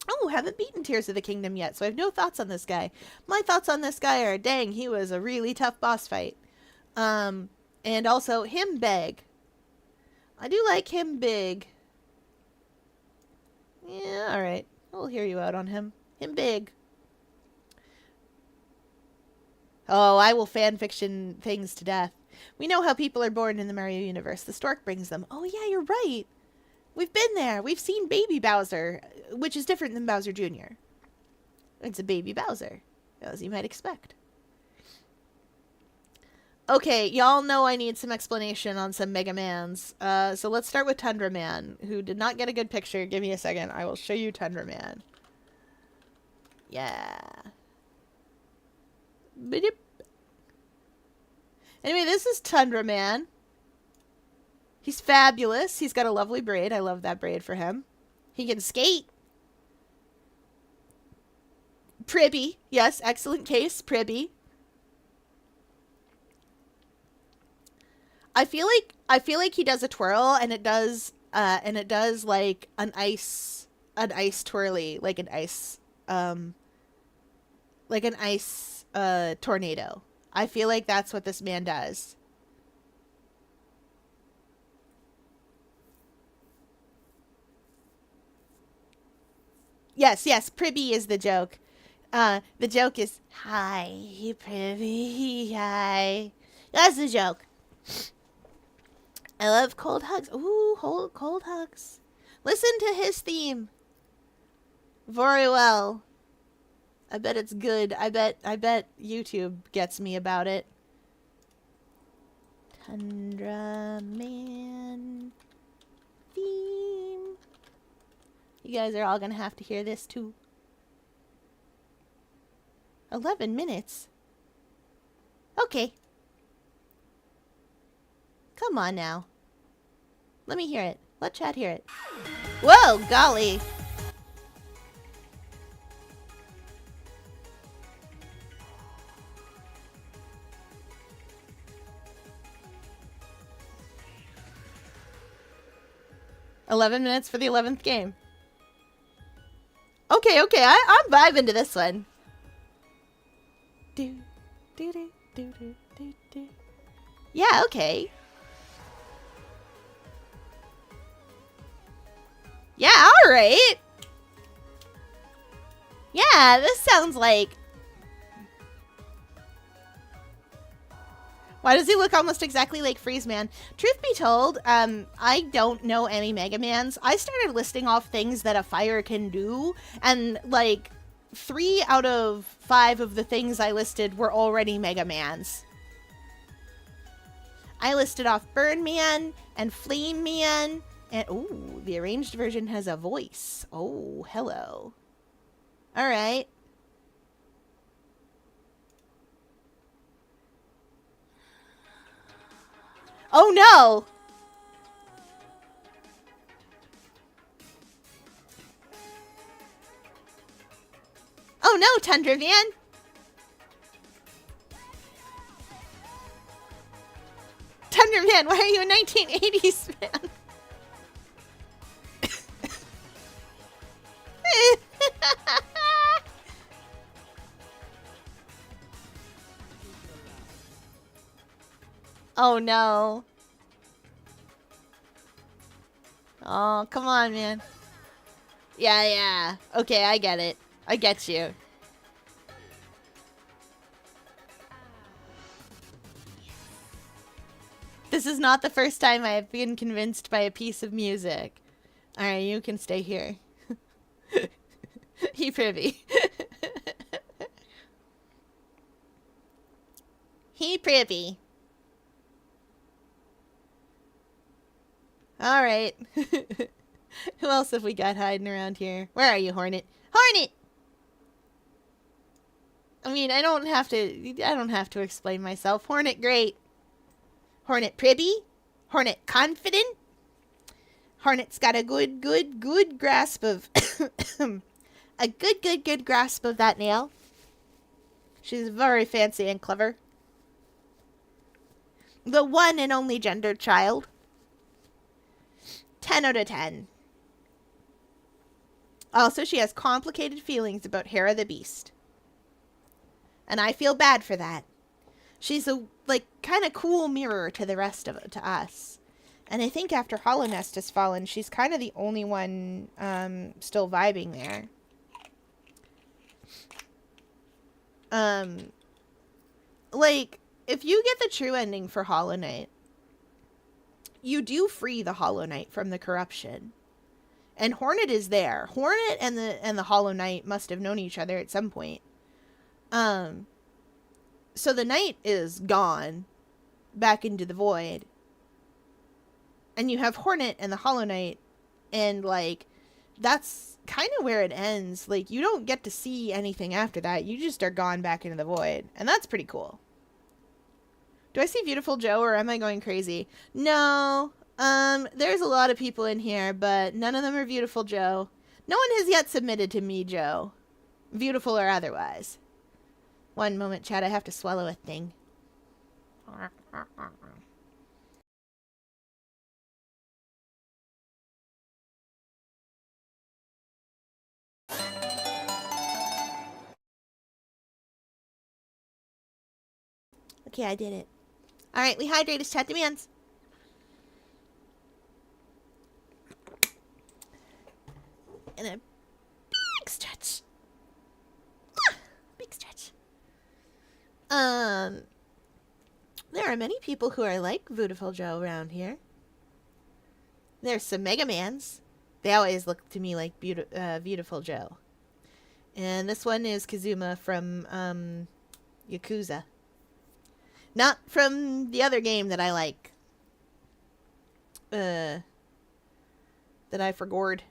Oh, haven't beaten Tears of the Kingdom yet, so I have no thoughts on this guy. My thoughts on this guy are, dang, he was a really tough boss fight. And also, him big. I do like him big. Yeah, alright. I'll hear you out on him. Him big. Oh, I will fanfiction things to death. We know how people are born in the Mario universe. The stork brings them. Oh, yeah, you're right. We've been there. We've seen baby Bowser, which is different than Bowser Jr. It's a baby Bowser, as you might expect. Okay, y'all know I need some explanation on some Mega Mans. So let's start with Tundra Man, who did not get a good picture. Give me a second. I will show you Tundra Man. Yeah. Ba-dip. Anyway, this is Tundra Man. He's fabulous. He's got a lovely braid. I love that braid for him. He can skate. Pribby. Yes, excellent case. Pribby. I feel like he does a twirl and it does like an ice twirly, like an ice tornado. I feel like that's what this man does. Yes, Pribby is the joke. The joke is, hi, Pribby, hi. That's the joke. I love cold hugs. Ooh, cold hugs. Listen to his theme. Very well. I bet it's good. I bet YouTube gets me about it. Tundra Man theme. You guys are all gonna have to hear this too. 11 minutes? Okay. Come on now. Let me hear it. Let chat hear it. Whoa, golly. $11 for the 11th game. Okay, I'm vibing to this one. Do, do, do, do, do, do, do. Yeah, okay. Yeah, alright. Yeah, this sounds like... Why does he look almost exactly like Freeze Man? Truth be told, I don't know any Mega Mans. I started listing off things that a fire can do, and like 3 out of 5 of the things I listed were already Mega Mans. I listed off Burn Man and Flame Man, and ooh, the arranged version has a voice. Oh, hello. All right. Oh no! Oh no, Tundra Man! Tundra Man, why are you a 1980s fan? Oh no. Oh, come on, man. Yeah. Okay, I get it. I get you. This is not the first time I have been convinced by a piece of music. Alright, you can stay here. He privy. He privy. Alright. Who else have we got hiding around here? Where are you, Hornet? Hornet! I mean, I don't have to explain myself. Hornet great. Hornet privy. Hornet confident. Hornet's got a good grasp of a good grasp of that nail. She's very fancy and clever. The one and only gendered child. 10 out of 10. Also, she has complicated feelings about Hera the Beast. And I feel bad for that. She's a, like, kind of cool mirror to the rest of it, to us. And I think after Hollow Nest has fallen, she's kind of the only one still vibing there. Like, if you get the true ending for Hollow Knight, you do free the Hollow Knight from the corruption. And Hornet is there. Hornet and the Hollow Knight must have known each other at some point. So the Knight is gone back into the void. And you have Hornet and the Hollow Knight, and like that's kind of where it ends. Like, you don't get to see anything after that. You just are gone back into the void. And that's pretty cool. Do I see Beautiful Joe, or am I going crazy? No. There's a lot of people in here, but none of them are Beautiful Joe. No one has yet submitted to me, Joe. Beautiful or otherwise. One moment, chat. I have to swallow a thing. Okay, I did it. Alright, we hydrate as chat demands. And a big stretch. Big stretch. There are many people who are like Beautiful Joe around here. There's some Mega Mans. They always look to me like Beautiful Joe. And this one is Kazuma from Yakuza. Not from the other game that I like. That I forgot.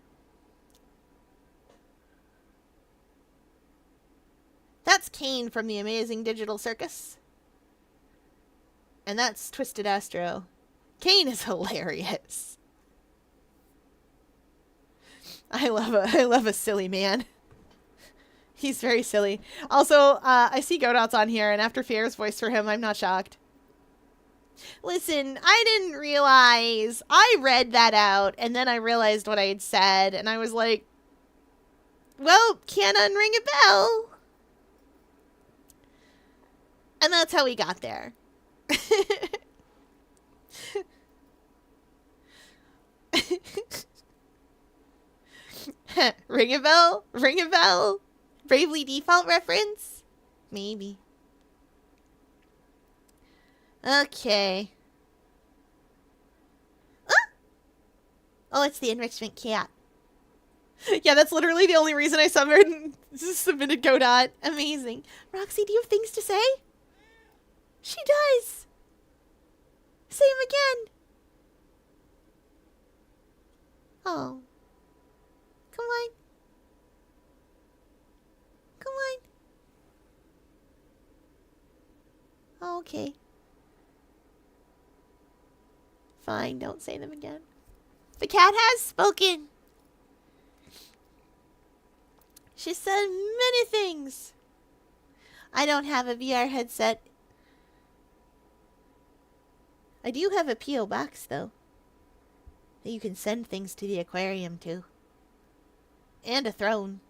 That's Kane from the Amazing Digital Circus. And that's Twisted Astro. Kane is hilarious. I love a silly man. He's very silly. Also, I see Godot's on here, and after Fierre's voice for him, I'm not shocked. Listen, I didn't realize. I read that out, and then I realized what I had said, and I was like, well, can't unring a bell. And that's how we got there. Ring a bell? Ring a bell? Bravely Default reference? Maybe. Okay. Oh, it's the enrichment cat. Yeah, that's literally the only reason I submitted Godot. Amazing. Roxy, do you have things to say? She does. Say him again. Oh. Come on. Come on. Okay. Fine, don't say them again. The cat has spoken. She said many things. I don't have a VR headset. I do have a P.O. box, though, that you can send things to the aquarium to. And a throne.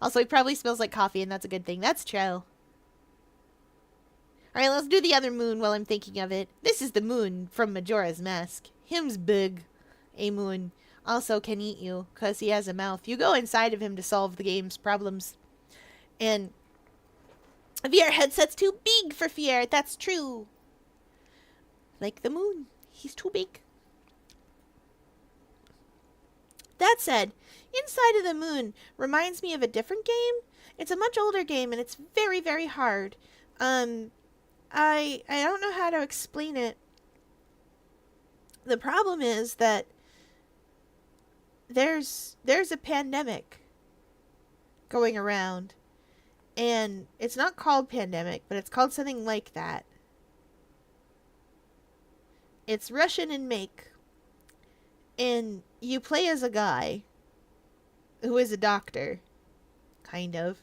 Also, it probably smells like coffee, and that's a good thing. That's true. Alright, let's do the other moon while I'm thinking of it. This is the moon from Majora's Mask. Him's big. A moon. Also can eat you, because he has a mouth. You go inside of him to solve the game's problems. And a VR headset's too big for Fierre. That's true. Like the moon. He's too big. That said, Inside of the Moon reminds me of a different game. It's a much older game, and it's very, very hard. I don't know how to explain it. The problem is that there's a pandemic going around, and it's not called pandemic, but it's called something like that. It's Russian in make, and you play as a guy who is a doctor, kind of.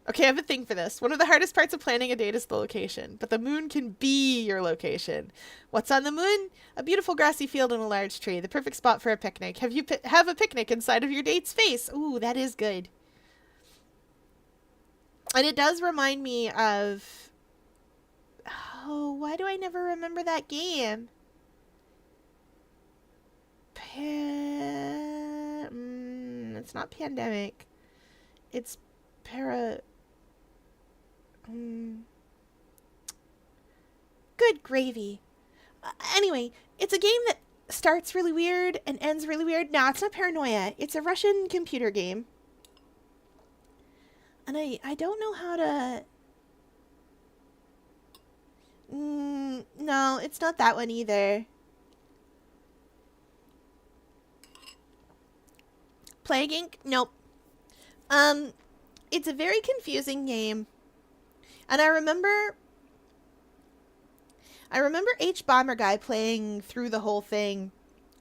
Okay, I have a thing for this. One of the hardest parts of planning a date is the location, but the moon can be your location. What's on the moon? A beautiful grassy field and a large tree. The perfect spot for a picnic. Have a picnic inside of your date's face. Ooh, that is good. And it does remind me of... Oh, why do I never remember that game? It's not Pandemic. It's Good gravy. Anyway, it's a game that starts really weird and ends really weird. No, it's not Paranoia. It's a Russian computer game. And I don't know how to... no, it's not that one either. Plague Inc? Nope. It's a very confusing game. And I remember H Bomber Guy playing through the whole thing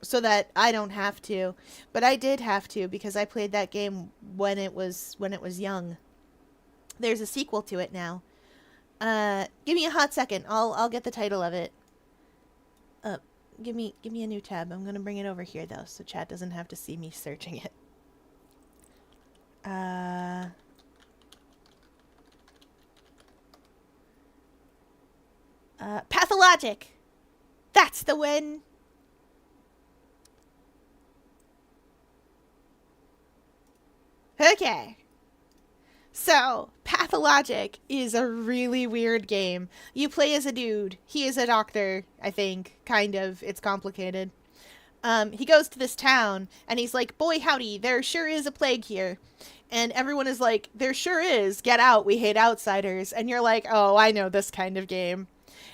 so that I don't have to. But I did have to because I played that game when it was young. There's a sequel to it now. Give me a hot second. I'll get the title of it. Give me a new tab. I'm gonna bring it over here though, so chat doesn't have to see me searching it. Pathologic. That's the one. Okay. So, Pathologic is a really weird game. You play as a dude. He is a doctor, I think. Kind of. It's complicated. He goes to this town and he's like, boy, howdy, there sure is a plague here. And everyone is like, there sure is. Get out. We hate outsiders. And you're like, oh, I know this kind of game.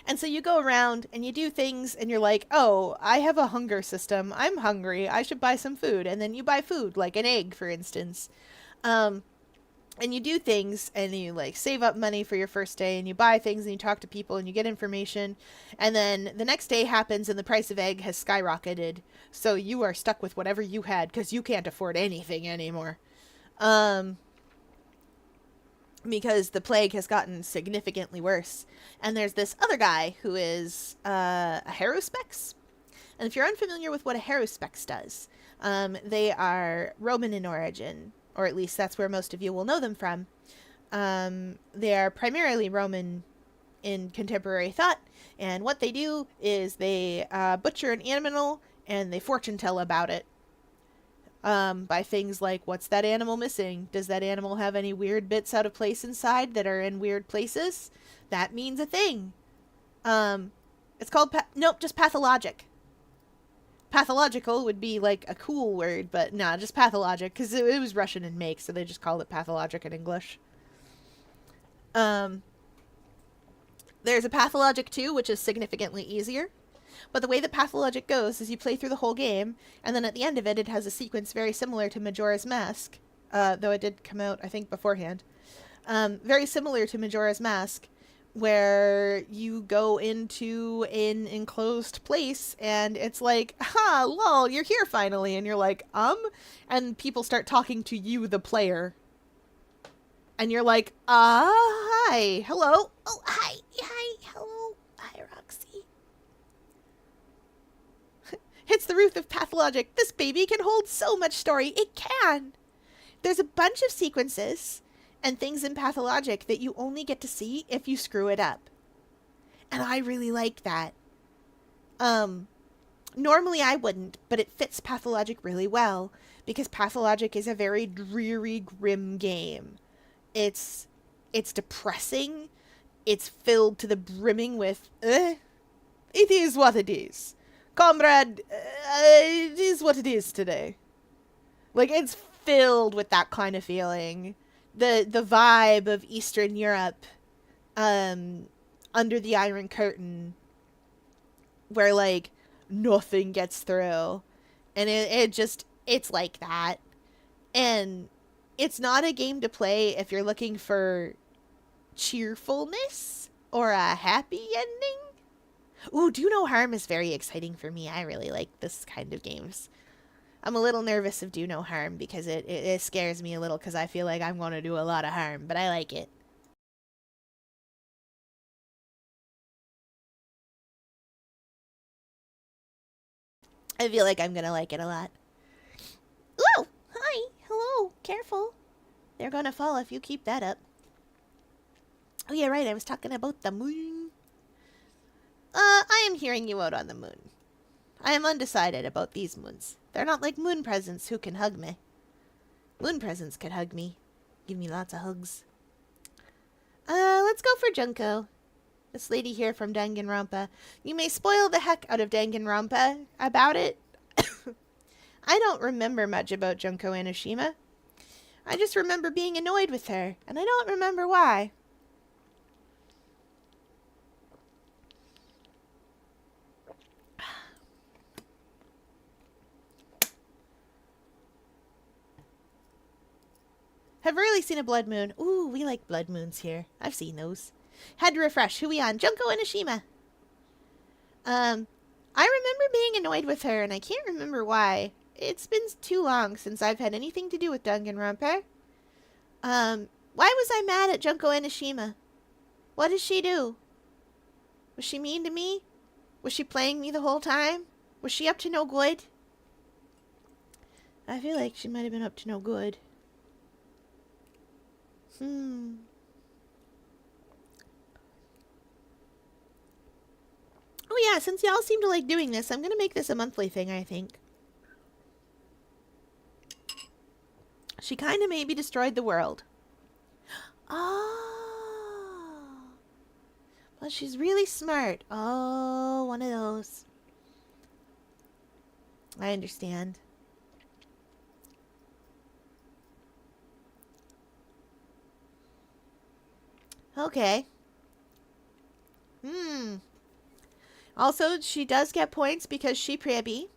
And so you go around and you do things and you're like, oh, I have a hunger system. I'm hungry. I should buy some food. And then you buy food, like an egg, for instance. And you do things and you like save up money for your first day and you buy things and you talk to people and you get information. And then the next day happens and the price of egg has skyrocketed. So you are stuck with whatever you had because you can't afford anything anymore. Because the plague has gotten significantly worse. And there's this other guy who is a Haruspex. And if you're unfamiliar with what a Haruspex does, they are Roman in origin, or at least that's where most of you will know them from. They are primarily Roman in contemporary thought, and what they do is they butcher an animal and they fortune tell about it. By things like, what's that animal missing? Does that animal have any weird bits out of place inside that are in weird places? That means a thing. It's called, nope, just pathologic. Pathological would be like a cool word, but nah, just pathologic, because it was Russian in make, so they just called it pathologic in English. There's a pathologic 2, which is significantly easier. But the way that pathologic goes is you play through the whole game, and then at the end of it, it has a sequence very similar to Majora's Mask, though it did come out, I think, beforehand. Very similar to Majora's Mask, where you go into an enclosed place, and it's like, ha, lol, you're here finally, and you're like, and people start talking to you, the player. And you're like, hi, hello, oh, hi, hello, hi, Roxy. It's the Ruth of Pathologic. This baby can hold so much story. It can. There's a bunch of sequences and things in Pathologic that you only get to see if you screw it up. And I really like that. Normally I wouldn't, but it fits Pathologic really well because Pathologic is a very dreary, grim game. It's depressing. It's filled to the brimming with, it is what it is. Comrade, it is what it is today. Like, it's filled with that kind of feeling. The vibe of Eastern Europe, under the Iron Curtain, where, like, nothing gets through. And it's like that. And it's not a game to play if you're looking for cheerfulness or a happy ending. Ooh, Do No Harm is very exciting for me. I really like this kind of games. I'm a little nervous of Do No Harm because it scares me a little because I feel like I'm going to do a lot of harm, but I like it. I feel like I'm going to like it a lot. Ooh, hi, hello, careful. They're going to fall if you keep that up. Oh, yeah, right, I was talking about the moon. I am hearing you out on the moon. I am undecided about these moons. They're not like moon presents who can hug me. Moon presents could hug me. Give me lots of hugs. Let's go for Junko. This lady here from Danganronpa. You may spoil the heck out of Danganronpa about it. I don't remember much about Junko Enoshima. I just remember being annoyed with her, and I don't remember why. Have rarely seen a blood moon. Ooh, we like blood moons here. I've seen those. Had to refresh. Who we on? Junko Enoshima. I remember being annoyed with her, and I can't remember why. It's been too long since I've had anything to do with Danganronpa. Why was I mad at Junko Enoshima? What did she do? Was she mean to me? Was she playing me the whole time? Was she up to no good? I feel like she might have been up to no good. Oh yeah, since y'all seem to like doing this, I'm gonna make this a monthly thing, I think. She kinda maybe destroyed the world. Oh. Oh, she's really smart. Oh, one of those. I understand. Okay. Hmm. Also, she does get points because she pribby.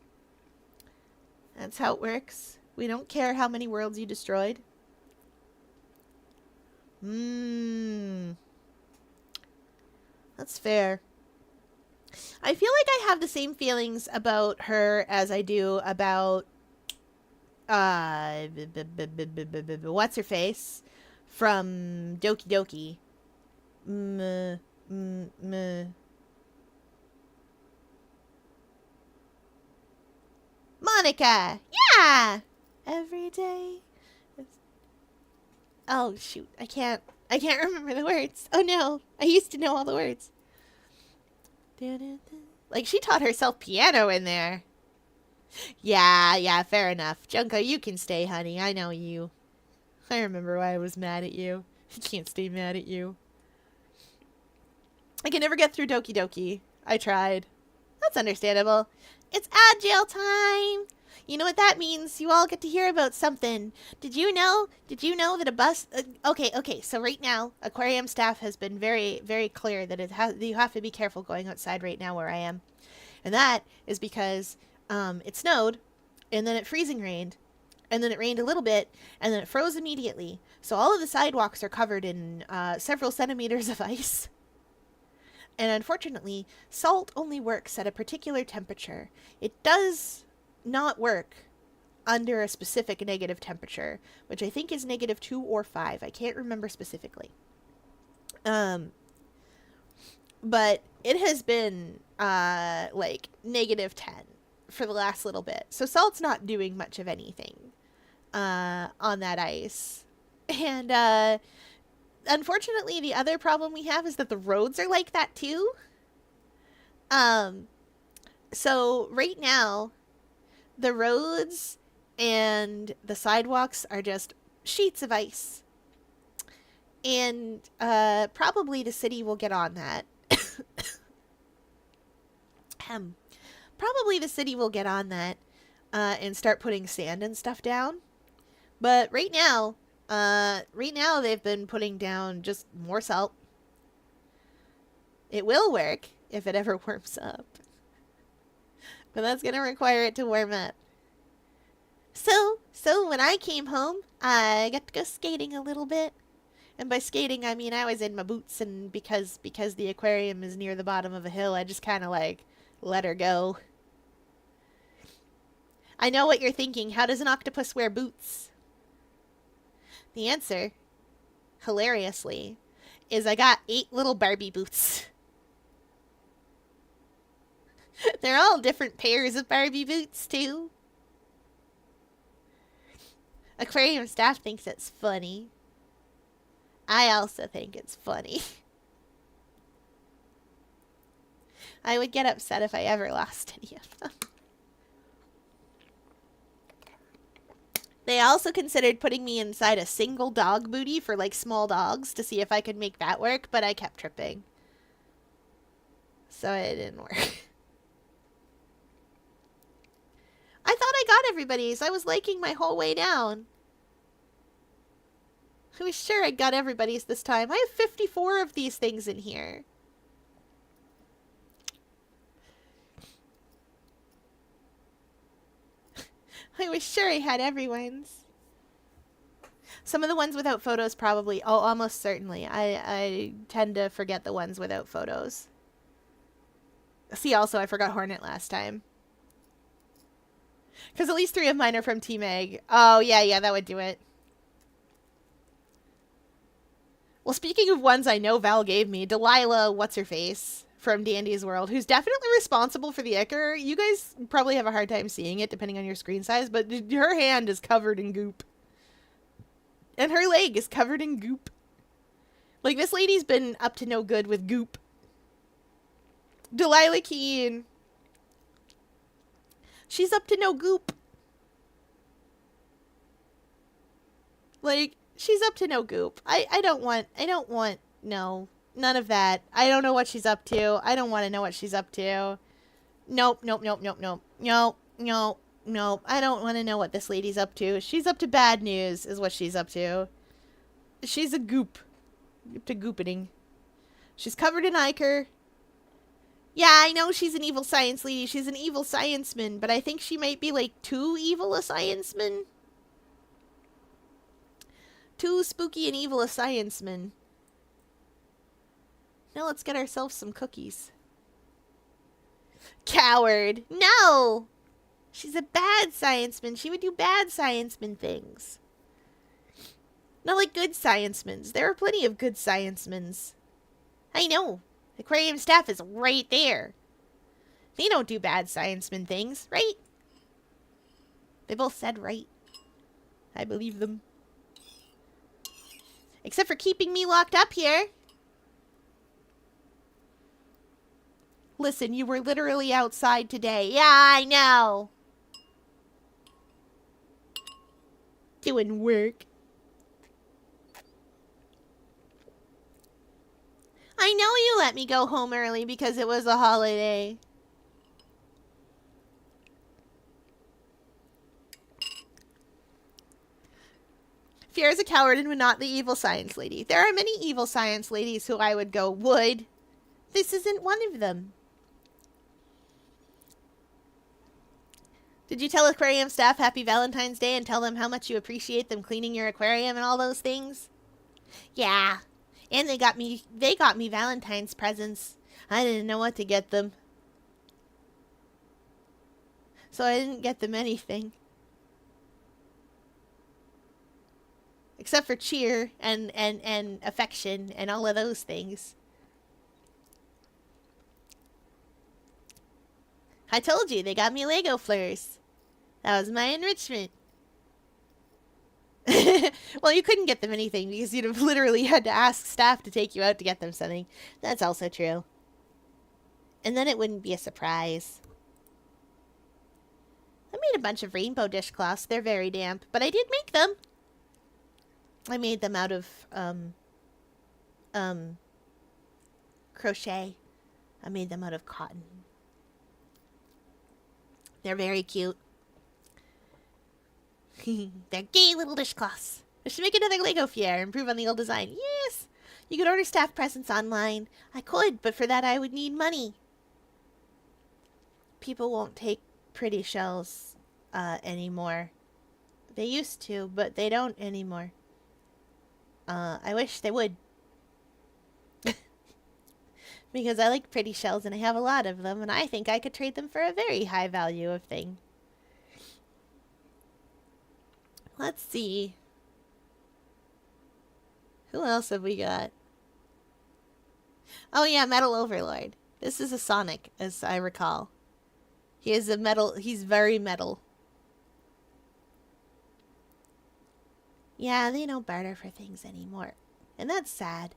That's how it works. We don't care how many worlds you destroyed. Hmm. That's fair. I feel like I have the same feelings about her as I do about what's her face from Doki Doki. M m m Monica. Yeah. Every day. Oh shoot, I can't remember the words. Oh no. I used to know all the words. Like she taught herself piano in there. Yeah, fair enough. Junko, you can stay, honey. I know you. I remember why I was mad at you. I can't stay mad at you. I can never get through Doki Doki. I tried. That's understandable. It's agile time. You know what that means? You all get to hear about something. Did you know? Did you know that a bus? Okay. So right now, aquarium staff has been very, very clear that you have to be careful going outside right now where I am, and that is because it snowed, and then it freezing rained, and then it rained a little bit, and then it froze immediately. So all of the sidewalks are covered in several centimeters of ice. And unfortunately, salt only works at a particular temperature. It does not work under a specific negative temperature, which I think is -2 or 5. I can't remember specifically. But it has been like -10 for the last little bit. So salt's not doing much of anything on that ice. And unfortunately, the other problem we have is that the roads are like that too. So right now, the roads and the sidewalks are just sheets of ice. And probably the city will get on that. Probably the city will get on that and start putting sand and stuff down. But right now they've been putting down just more salt. It will work if it ever warms up. But that's going to require it to warm up. So when I came home, I got to go skating a little bit. And by skating, I mean I was in my boots, and because the aquarium is near the bottom of a hill, I just kind of like let her go. I know what you're thinking. How does an octopus wear boots? The answer, hilariously, is I got 8 little Barbie boots. They're all different pairs of Barbie boots, too. Aquarium staff thinks it's funny. I also think it's funny. I would get upset if I ever lost any of them. They also considered putting me inside a single dog booty for like small dogs to see if I could make that work, but I kept tripping. So it didn't work. I thought I got everybody's. I was liking my whole way down. I was sure I got everybody's this time. I have 54 of these things in here. I was sure I had everyone's. Some of the ones without photos probably. Oh, almost certainly. I tend to forget the ones without photos. See, also, I forgot Hornet last time. Because at least 3 of mine are from Team Egg. Oh, yeah, that would do it. Well, speaking of ones I know Val gave me, Delilah, what's-her-face, from Dandy's World, who's definitely responsible for the ichor. You guys probably have a hard time seeing it, depending on your screen size, but her hand is covered in goop. And her leg is covered in goop. Like, this lady's been up to no good with goop. Delilah Keane. She's up to no goop. Like, she's up to no goop. I don't want, no. None of that. I don't know what she's up to. I don't want to know what she's up to. Nope, nope, nope, nope, nope. Nope, nope, nope. I don't want to know what this lady's up to. She's up to bad news, is what she's up to. She's a goop. Up to goopening. She's covered in ichor. Yeah, I know she's an evil science lady. She's an evil scienceman, but I think she might be like too evil a scienceman. Too spooky and evil a scienceman. Now let's get ourselves some cookies. Coward. No! She's a bad scienceman. She would do bad scienceman things. Not like good sciencemen. There are plenty of good sciencemen. I know. The aquarium staff is right there. They don't do bad scienceman things, right? They both said right. I believe them. Except for keeping me locked up here. Listen, you were literally outside today. Yeah, I know. Doing work. I know you let me go home early because it was a holiday. Fiera's a coward and would not the evil science lady. There are many evil science ladies who I would go, would. This isn't one of them. Did you tell aquarium staff Happy Valentine's Day and tell them how much you appreciate them cleaning your aquarium and all those things? Yeah. And they got me Valentine's presents. I didn't know what to get them. So I didn't get them anything. Except for cheer and affection and all of those things. I told you, they got me Lego flowers. That was my enrichment. Well, you couldn't get them anything because you'd have literally had to ask staff to take you out to get them something. That's also true. And then it wouldn't be a surprise. I made a bunch of rainbow dishcloths. They're very damp, but I did make them. I made them out of, crochet. I made them out of cotton. They're very cute. They're gay little dishcloths. I should make another Lego Fier, improve on the old design. Yes! You could order staff presents online. I could, but for that I would need money. People won't take pretty shells anymore. They used to, but they don't anymore. I wish they would. Because I like pretty shells and I have a lot of them, and I think I could trade them for a very high value of thing. Let's see. Who else have we got? Oh yeah, Metal Overlord. This is a Sonic, as I recall. He is a metal, he's very metal. Yeah, they don't barter for things anymore. And that's sad.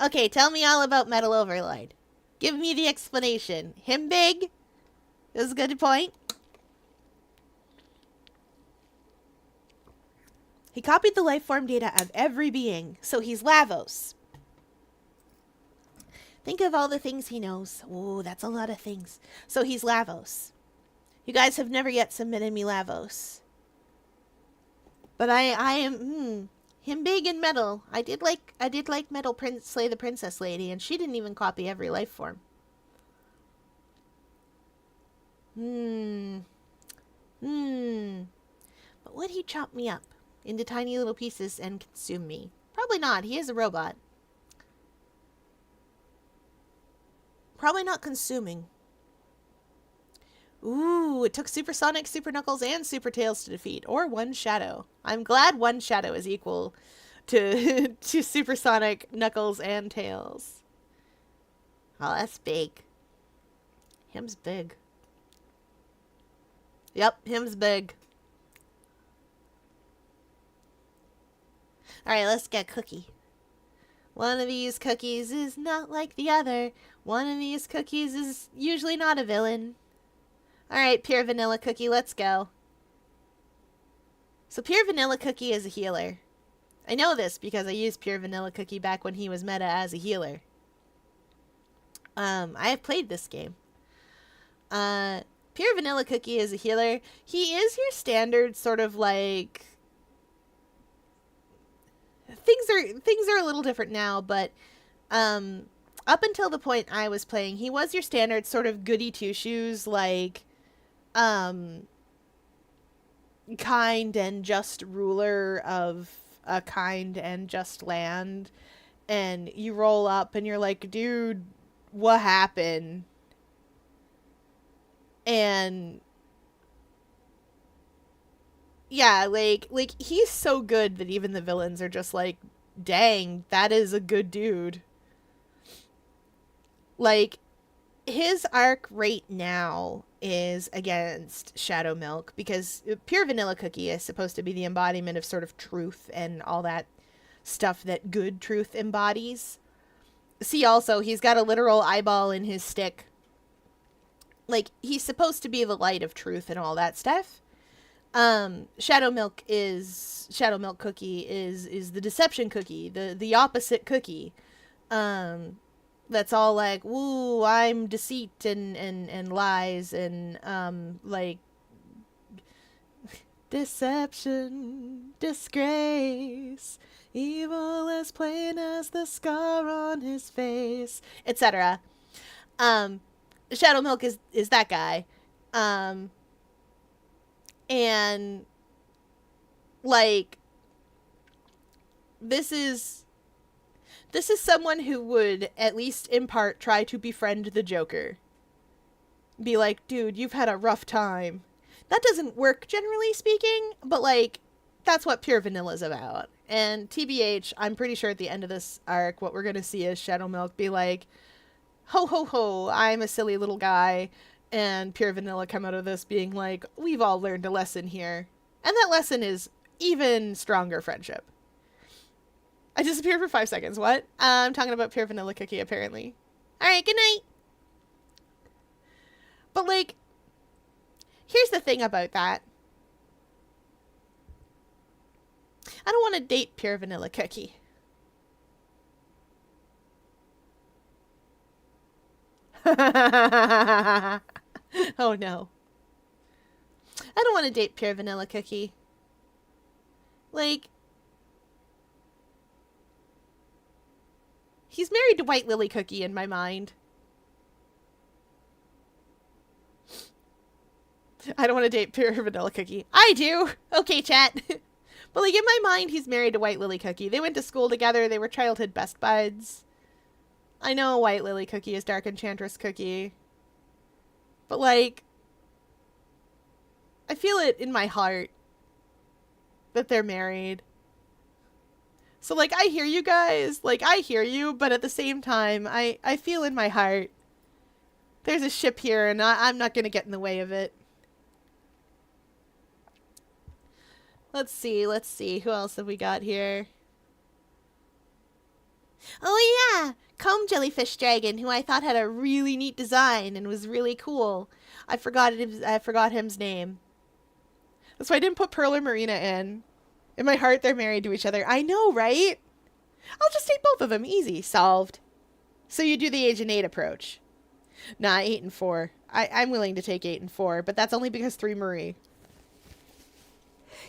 Okay, tell me all about Metal Overlord. Give me the explanation. Him big? This is a good point. He copied the life form data of every being, so he's Lavos. Think of all the things he knows. Oh, that's a lot of things. So he's Lavos. You guys have never yet submitted me Lavos. But I am, him big and metal. I did like Metal Slay the Princess Lady, and she didn't even copy every life form. But would he chop me up into tiny little pieces and consume me? Probably not. He is a robot. Probably not consuming. Ooh, it took Supersonic, Super Knuckles, and Super Tails to defeat. Or one Shadow. I'm glad one Shadow is equal to, to Supersonic, Knuckles, and Tails. Oh, that's big. Him's big. Yep, him's big. Alright, let's get a cookie. One of these cookies is not like the other. One of these cookies is usually not a villain. Alright, Pure Vanilla Cookie, let's go. So Pure Vanilla Cookie is a healer. I know this because I used Pure Vanilla Cookie back when he was meta as a healer. I have played this game. Pure Vanilla Cookie is a healer. He is your standard sort of like things are a little different now, but up until the point I was playing, he was your standard sort of goody two shoes, like kind and just ruler of a kind and just land. And you roll up and you're like, dude, what happened? And yeah, like he's so good that even the villains are just like, dang, that is a good dude. Like his arc right now is against Shadow Milk because Pure Vanilla Cookie is supposed to be the embodiment of sort of truth and all that stuff that good truth embodies. See, also, he's got a literal eyeball in his stick. Like, he's supposed to be the light of truth and all that stuff. Shadow Milk Cookie is the deception cookie, the opposite cookie. That's all like, woo, I'm deceit and lies and like deception, disgrace, evil as plain as the scar on his face, etc. Shadow Milk is that guy. And like this is someone who would at least in part try to befriend the Joker. Be like, dude, you've had a rough time. That doesn't work generally speaking, but like that's what Pure Vanilla's about. And TBH, I'm pretty sure at the end of this arc what we're going to see is Shadow Milk be like, ho ho ho, I'm a silly little guy. And Pure Vanilla come out of this being like, we've all learned a lesson here. And that lesson is even stronger friendship. I disappeared for 5 seconds. What? I'm talking about Pure Vanilla Cookie, apparently. Alright, good night. But, like, here's the thing about that. I don't want to date Pure Vanilla Cookie. Oh no. I don't want to date Pure Vanilla Cookie. Like, he's married to White Lily Cookie in my mind. I don't want to date Pure Vanilla Cookie. I do! Okay, chat. But, like, in my mind, he's married to White Lily Cookie. They went to school together. They were childhood best buds. I know White Lily Cookie is Dark Enchantress Cookie. But, like, I feel it in my heart that they're married. So, like, I hear you guys. Like, I hear you, but at the same time, I feel in my heart there's a ship here, and I'm not going to get in the way of it. Let's see. Who else have we got here? Oh, yeah! Comb Jellyfish Dragon, who I thought had a really neat design and was really cool. I forgot him's name. That's why I didn't put Pearl or Marina in. In my heart, they're married to each other. I know, right? I'll just take both of them. Easy. Solved. So you do the Agent 8 approach. Nah, 8 and 4. I'm willing to take 8 and 4, but that's only because 3 Marie.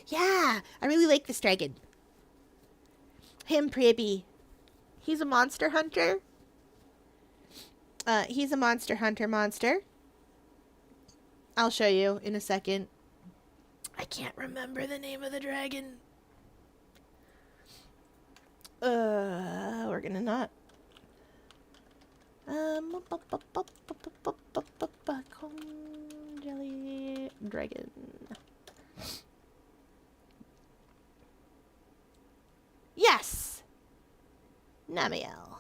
Yeah, I really like this dragon. Him, Pribby. He's a monster hunter. He's a monster hunter monster. I'll show you in a second. I can't remember the name of the dragon. We're gonna not. Jelly dragon. Yes! Namiel.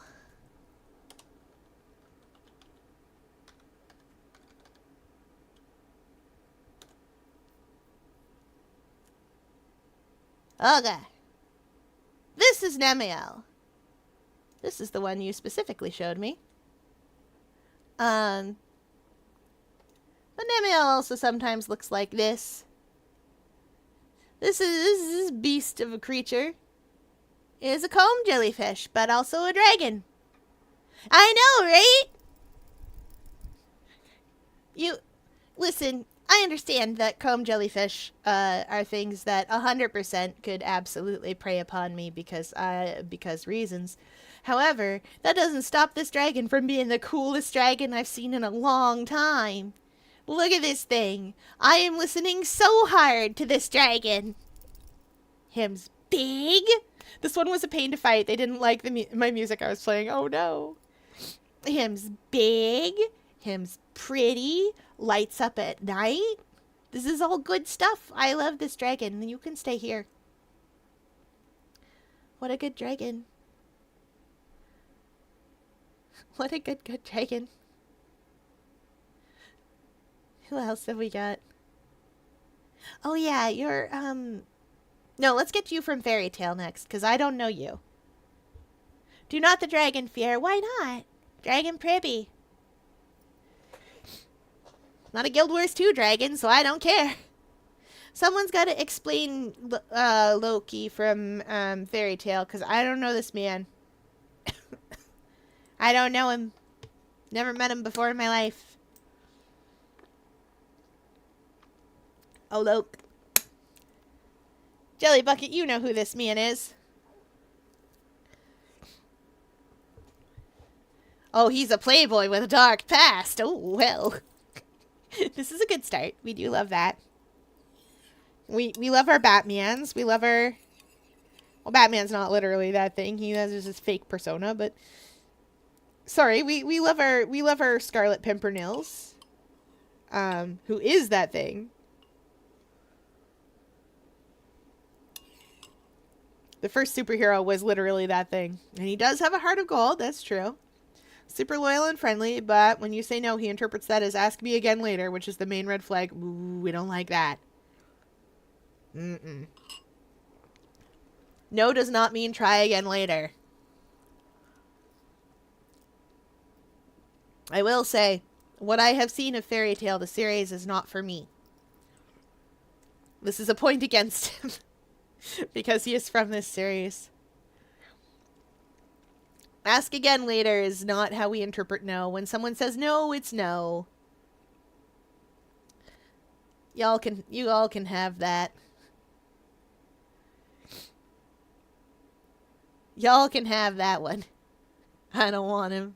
Okay. This is Namiel. This is the one you specifically showed me. But Namiel also sometimes looks like this. This is beast of a creature. is a comb jellyfish, but also a dragon. I know, right? You listen. I understand that comb jellyfish are things that 100% could absolutely prey upon me because reasons. However, that doesn't stop this dragon from being the coolest dragon I've seen in a long time. Look at this thing. I am listening so hard to this dragon. Him's big. This one was a pain to fight. They didn't like my music I was playing. Oh no. Him's big. Him's pretty. Lights up at night. This is all good stuff. I love this dragon. You can stay here. What a good dragon. What a good dragon. Who else have we got? Oh yeah, you're, no, let's get you from Fairy Tale next, because I don't know you. Do not the dragon fear. Why not? Dragon Pribby. Not a Guild Wars 2 dragon, so I don't care. Someone's got to explain Loki from Fairy Tale, because I don't know this man. I don't know him. Never met him before in my life. Oh, Loki. Jelly Bucket, you know who this man is. Oh, he's a playboy with a dark past. Oh, well. This is a good start. We do love that. We love our Batmans. We love our... Well, Batman's not literally that thing. He has his fake persona, but... Sorry, we love our Scarlet Pimpernels. Who is that thing. The first superhero was literally that thing. And he does have a heart of gold, that's true. Super loyal and friendly, but when you say no, he interprets that as ask me again later, which is the main red flag. Ooh, we don't like that. Mm-mm. No does not mean try again later. I will say, what I have seen of Fairy Tale, the series, is not for me. This is a point against him. Because he is from this series. Ask again later is not how we interpret no. When someone says no, it's no. You all can have that. Y'all can have that one. I don't want him.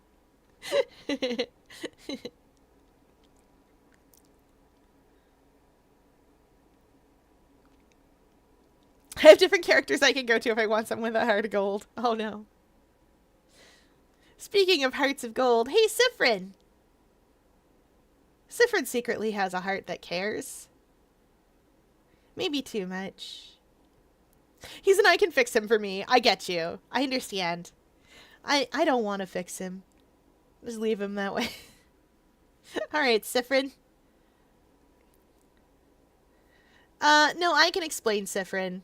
I have different characters I can go to if I want someone with a heart of gold. Oh no. Speaking of hearts of gold, hey Sifrin! Sifrin secretly has a heart that cares. Maybe too much. He's an I can fix him for me. I get you. I understand. I don't want to fix him. Just leave him that way. Alright, Sifrin. No, I can explain Sifrin.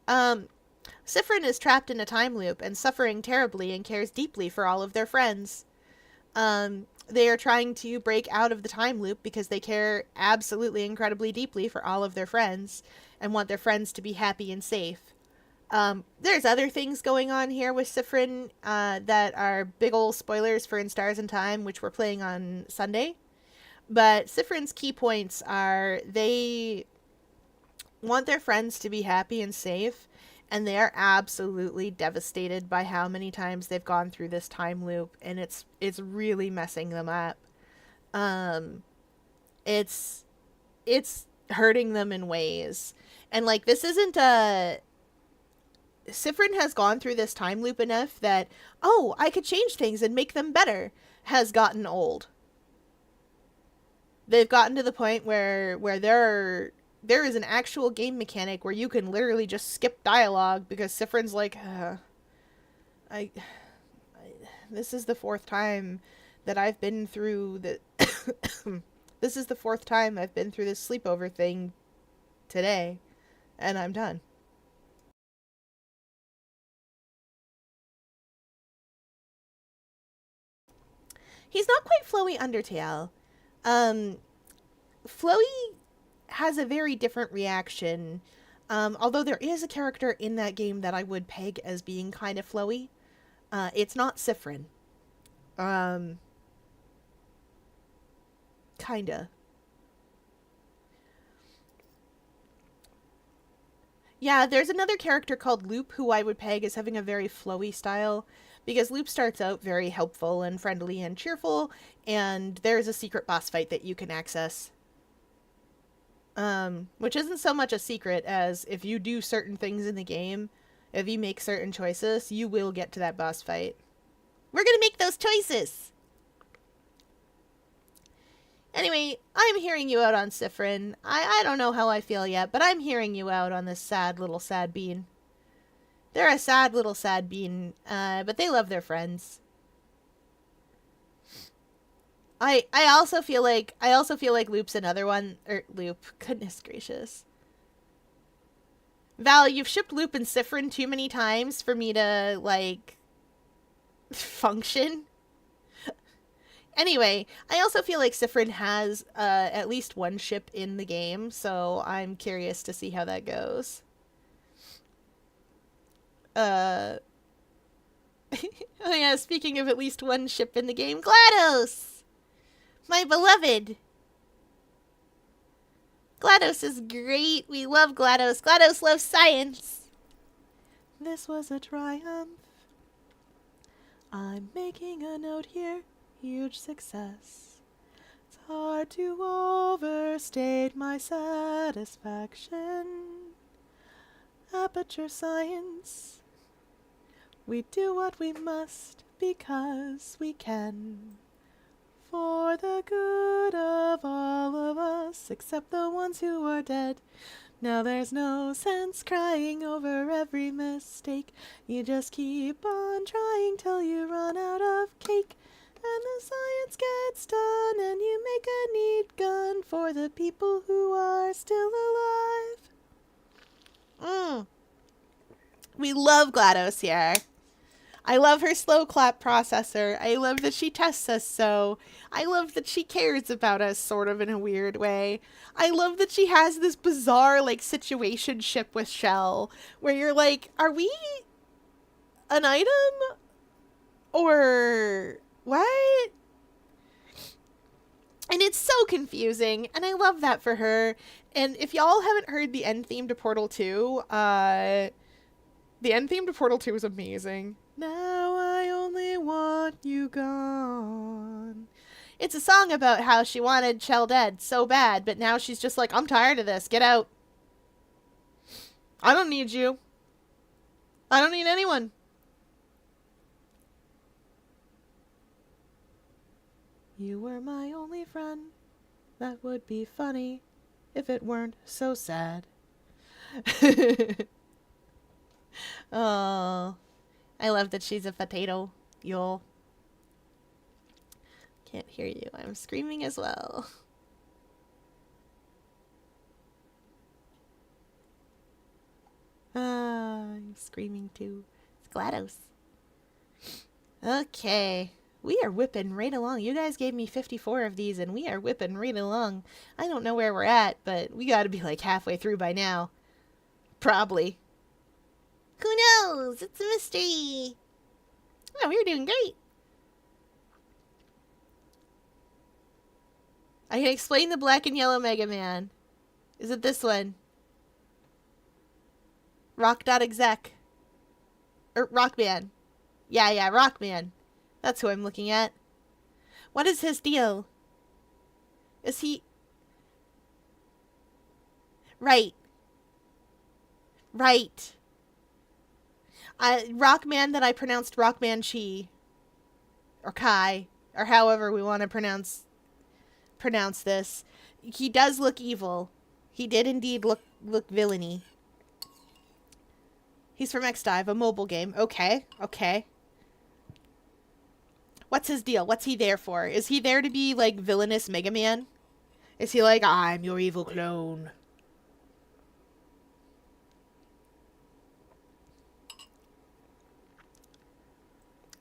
Sifrin is trapped in a time loop and suffering terribly and cares deeply for all of their friends. They are trying to break out of the time loop because they care absolutely incredibly deeply for all of their friends and want their friends to be happy and safe. There's other things going on here with Sifrin that are big ol' spoilers for In Stars and Time, which we're playing on Sunday. But Sifrin's key points are they want their friends to be happy and safe, and they are absolutely devastated by how many times they've gone through this time loop, and it's really messing them up. It's hurting them in ways. And like, this isn't a... Sifrin has gone through this time loop enough that, oh, I could change things and make them better, has gotten old. They've gotten to the point where there is an actual game mechanic where you can literally just skip dialogue because Sifrin's like, this is the fourth time that I've been through the, this is the fourth time I've been through this sleepover thing today, and I'm done. He's not quite Flowy Undertale. Flowy has a very different reaction Although there is a character in that game that I would peg as being kind of flowy. It's not Cyphren. Kinda. Yeah, there's another character called Loop who I would peg as having a very flowy style, because Loop starts out very helpful and friendly and cheerful, and there's a secret boss fight that you can access. Which isn't so much a secret as if you do certain things in the game, if you make certain choices, you will get to that boss fight. We're gonna make those choices! Anyway, I'm hearing you out on Cyphren. I don't know how I feel yet, but I'm hearing you out on this sad little sad bean. They're a sad little sad bean, but they love their friends. I also feel like Loop's another one, or Loop, goodness gracious. Val, you've shipped Loop and Cyphren too many times for me to, like, function. Anyway, I also feel like Cyphren has at least one ship in the game, so I'm curious to see how that goes. Oh yeah, speaking of at least one ship in the game, GLaDOS! My beloved! GLaDOS is great. We love GLaDOS. GLaDOS loves science. This was a triumph. I'm making a note here. Huge success. It's hard to overstate my satisfaction. Aperture science. We do what we must because we can. For the good of all of us, except the ones who are dead. Now there's no sense crying over every mistake. You just keep on trying till you run out of cake. And the science gets done and you make a neat gun for the people who are still alive. We love GLaDOS here. I love her slow clap processor. I love that she tests us so. I love that she cares about us sort of in a weird way. I love that she has this bizarre like situationship with Shell where you're like, are we an item? Or what? And it's so confusing, and I love that for her. And if y'all haven't heard the end theme to Portal 2, the end theme to Portal 2 is amazing. Now I only want you gone. It's a song about how she wanted Shell dead so bad, but now she's just like, I'm tired of this. Get out. I don't need you. I don't need anyone. You were my only friend. That would be funny if it weren't so sad. Oh, I love that she's a potato, y'all. Can't hear you. I'm screaming as well. I'm screaming too. It's GLaDOS. Okay. We are whipping right along. You guys gave me 54 of these, and we are whipping right along. I don't know where we're at, but we gotta be like halfway through by now. Probably. Who knows? It's a mystery. Oh, we're doing great. I can explain the black and yellow Mega Man. Is it this one? Rock.exec. Or Rockman. Yeah, Rockman. That's who I'm looking at. What is his deal? Is he... Right. Rockman that I pronounced Rockman Chi. Or Kai. Or however we want to pronounce this. He does look evil. He did indeed look villainy. He's from X-Dive, a mobile game. Okay. What's his deal? What's he there for? Is he there to be, like, villainous Mega Man? Is he like, I'm your evil clone?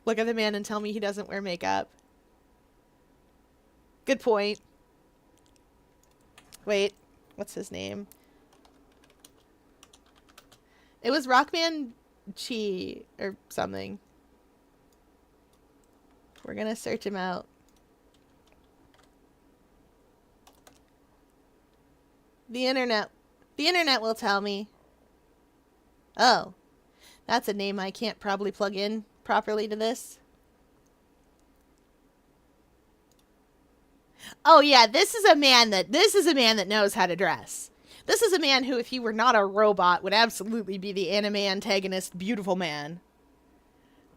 Look at the man and tell me he doesn't wear makeup. Good point. Wait, what's his name? It was Rockman Chi or something. We're gonna search him out. The internet. The internet will tell me. Oh. That's a name I can't probably plug in properly to this. Oh yeah, this is a man that knows how to dress. This is a man who, if he were not a robot, would absolutely be the anime antagonist beautiful man.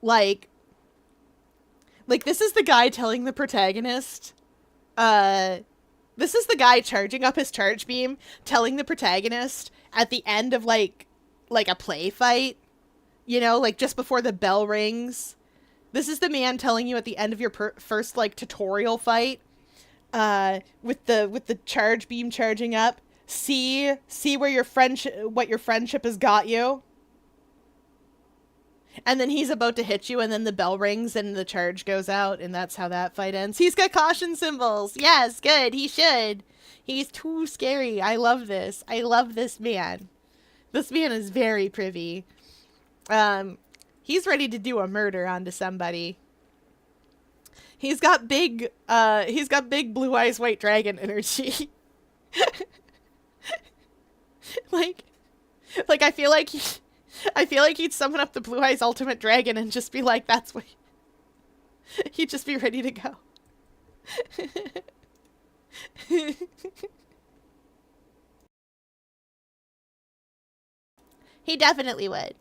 Like this is the guy telling the protagonist, this is the guy charging up his charge beam, telling the protagonist at the end of like a play fight, you know, like just before the bell rings. This is the man telling you at the end of your first like tutorial fight, with the charge beam charging up, see where what your friendship has got you. And then he's about to hit you, and then the bell rings and the charge goes out, and that's how that fight ends. He's got caution symbols. Yes, good. He should. He's too scary. I love this. I love this man. This man is very privy. He's ready to do a murder onto somebody. He's got big blue eyes white dragon energy. like I feel like he'd summon up the Blue Eyes Ultimate Dragon and just be like, that's what... He'd just be ready to go. He definitely would.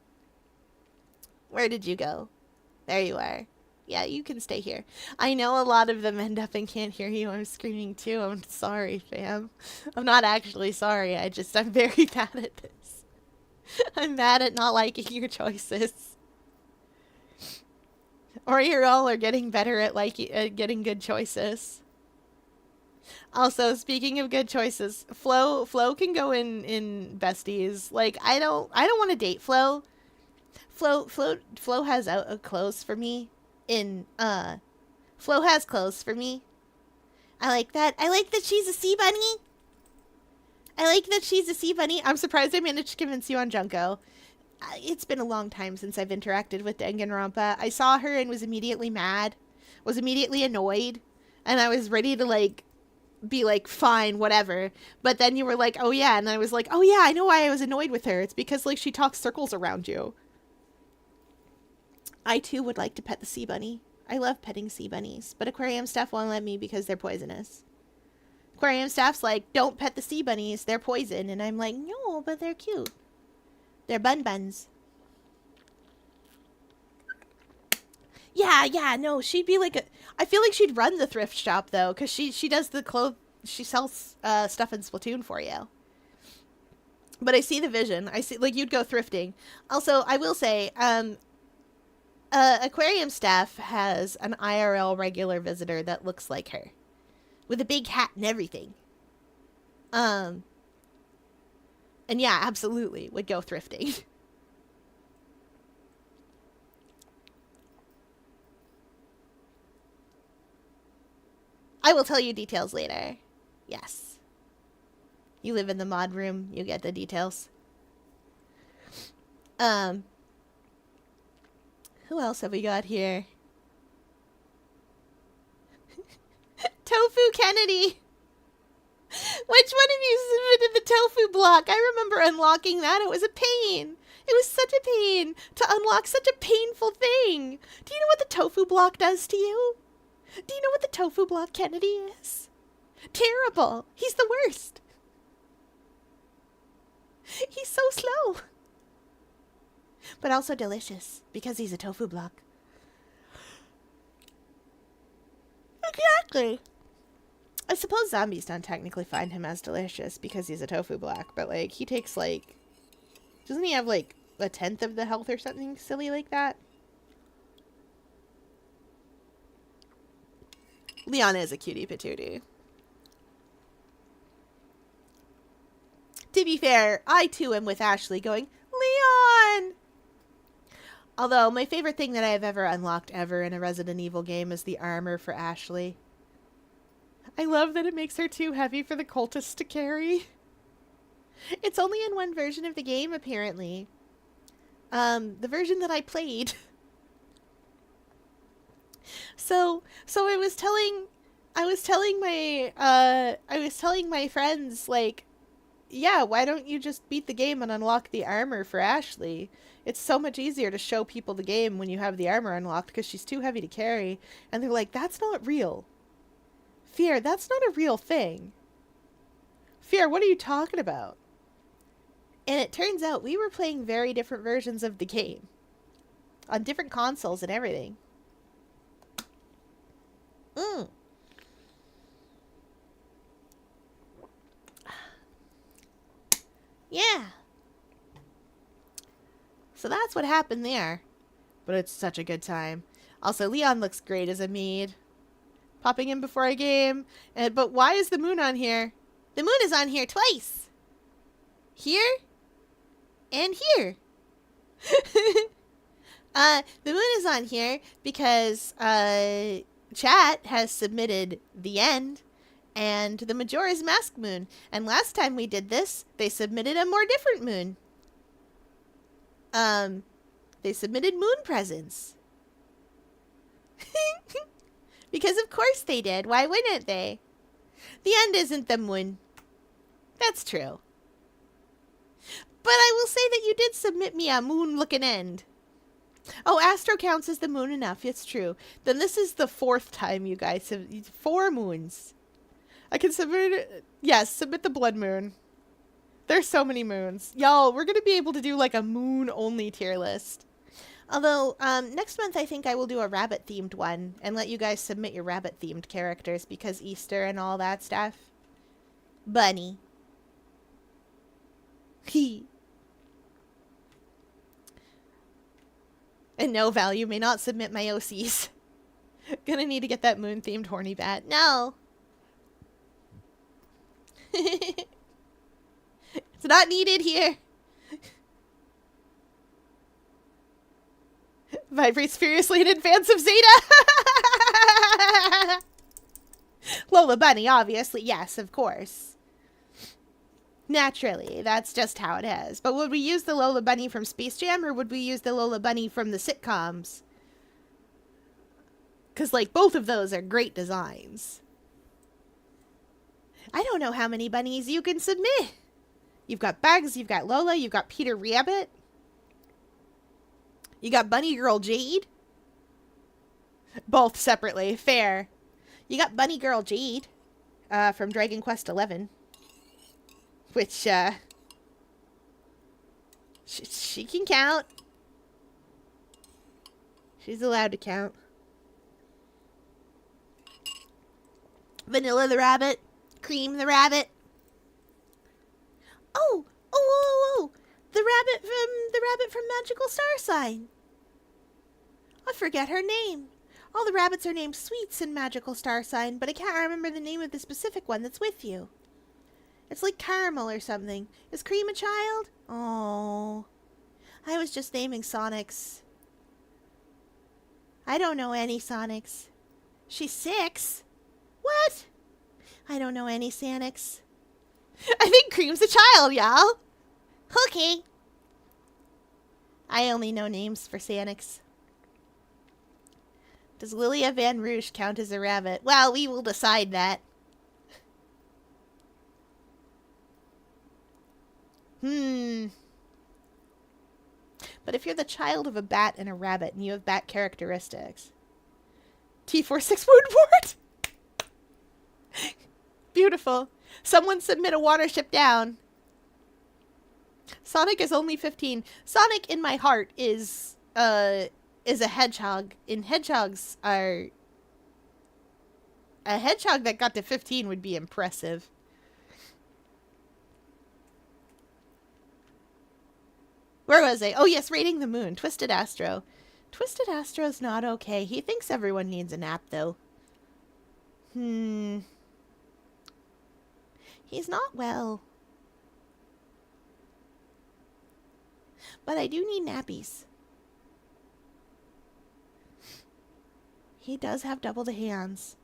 Where did you go? There you are. Yeah, you can stay here. I know a lot of them end up and can't hear you. I'm screaming too. I'm sorry, fam. I'm not actually sorry. I'm very bad at this. I'm mad at not liking your choices. Or you all are getting better at getting good choices. Also, speaking of good choices, Flo can go in besties. Like, I don't want to date Flo. Flo has clothes for me. Flo has clothes for me. I like that. I like that she's a sea bunny. I'm surprised I managed to convince you on Junko. It's been a long time since I've interacted with Danganronpa. I saw her and was immediately mad. Was immediately annoyed. And I was ready to, like, be like, fine, whatever. But then you were like, oh yeah. And I was like, oh yeah, I know why I was annoyed with her. It's because, like, she talks circles around you. I, too, would like to pet the sea bunny. I love petting sea bunnies. But aquarium staff won't let me because they're poisonous. Aquarium staff's like, don't pet the sea bunnies, they're poison. And I'm like, no, but they're cute. They're buns. Yeah, no, she'd be like I feel like she'd run the thrift shop, though, because she does she sells stuff in Splatoon for you. But I see the vision. I see, like, you'd go thrifting. Also, I will say, aquarium staff has an IRL regular visitor that looks like her. With a big hat and everything. And yeah, absolutely, would go thrifting. I will tell you details later. Yes. You live in the mod room, you get the details. Who else have we got here? Tofu Kennedy! Which one of you submitted the tofu block? I remember unlocking that. It was a pain. It was such a pain to unlock such a painful thing. Do you know what the tofu block does to you? Do you know what the tofu block Kennedy is? Terrible. He's the worst. He's so slow. But also delicious, because he's a tofu block. Exactly. I suppose zombies don't technically find him as delicious because he's a tofu block, but, like, he takes, like... Doesn't he have, like, 1/10 of the health or something silly like that? Leon is a cutie patootie. To be fair, I too am with Ashley going, Leon! Although, my favorite thing that I have ever unlocked ever in a Resident Evil game is the armor for Ashley. I love that it makes her too heavy for the cultists to carry. It's only in one version of the game, apparently. The version that I played. So I was telling my friends, like, yeah, why don't you just beat the game and unlock the armor for Ashley? It's so much easier to show people the game when you have the armor unlocked because she's too heavy to carry. And they're like, that's not real. Fear, that's not a real thing. Fear, what are you talking about? And it turns out we were playing very different versions of the game on different consoles and everything. Yeah. So that's what happened there. But it's such a good time. Also, Leon looks great as a mead. Popping in before a game. But why is the moon on here? The moon is on here twice. Here. And here. The moon is on here because chat has submitted the end and the Majora's Mask moon. And last time we did this, they submitted a more different moon. They submitted moon presents. Because of course they did. Why wouldn't they? The end isn't the moon. That's true. But I will say that you did submit me a moon-looking end. Oh, Astro counts as the moon enough. It's true. Then this is the 4th time you guys have... 4 moons. I can submit it. Yes, submit the blood moon. There's so many moons. Y'all, we're going to be able to do like a moon-only tier list. Although, next month I think I will do a rabbit-themed one and let you guys submit your rabbit-themed characters because Easter and all that stuff. Bunny. He. And no, Val, you may not submit my OCs. Gonna need to get that moon-themed horny bat. No. It's not needed here. Vibrates furiously in advance of Zeta. Lola Bunny, obviously. Yes, of course. Naturally, that's just how it is. But would we use the Lola Bunny from Space Jam or would we use the Lola Bunny from the sitcoms? Because, like, both of those are great designs. I don't know how many bunnies you can submit. You've got Bugs, you've got Lola, you've got Peter Rabbit. You got Bunny Girl Jade. Both separately, fair. You got Bunny Girl Jade from Dragon Quest XI. Which, she can count. She's allowed to count. Vanilla the Rabbit. Cream the Rabbit. Oh! The rabbit from Magical Star Sign. I forget her name. All the rabbits are named Sweets in Magical Star Sign, but I can't remember the name of the specific one that's with you. It's like Caramel or something. Is Cream a child? Oh. I was just naming Sonics. I don't know any Sonics. She's 6? What? I don't know any Sonics. I think Cream's a child, y'all. Okay. I only know names for Sonics. Does Lilia Van Rouge count as a rabbit? Well, we will decide that. But if you're the child of a bat and a rabbit and you have bat characteristics. T46 Woodward! Beautiful. Someone submit a Watership Down. Sonic is only 15. Sonic in my heart is a hedgehog. And hedgehogs are... A hedgehog that got to 15 would be impressive. Where was I? Oh yes, rating the moon. Twisted Astro. Twisted Astro's not okay. He thinks everyone needs a nap, though. He's not well. But I do need nappies. He does have double the hands.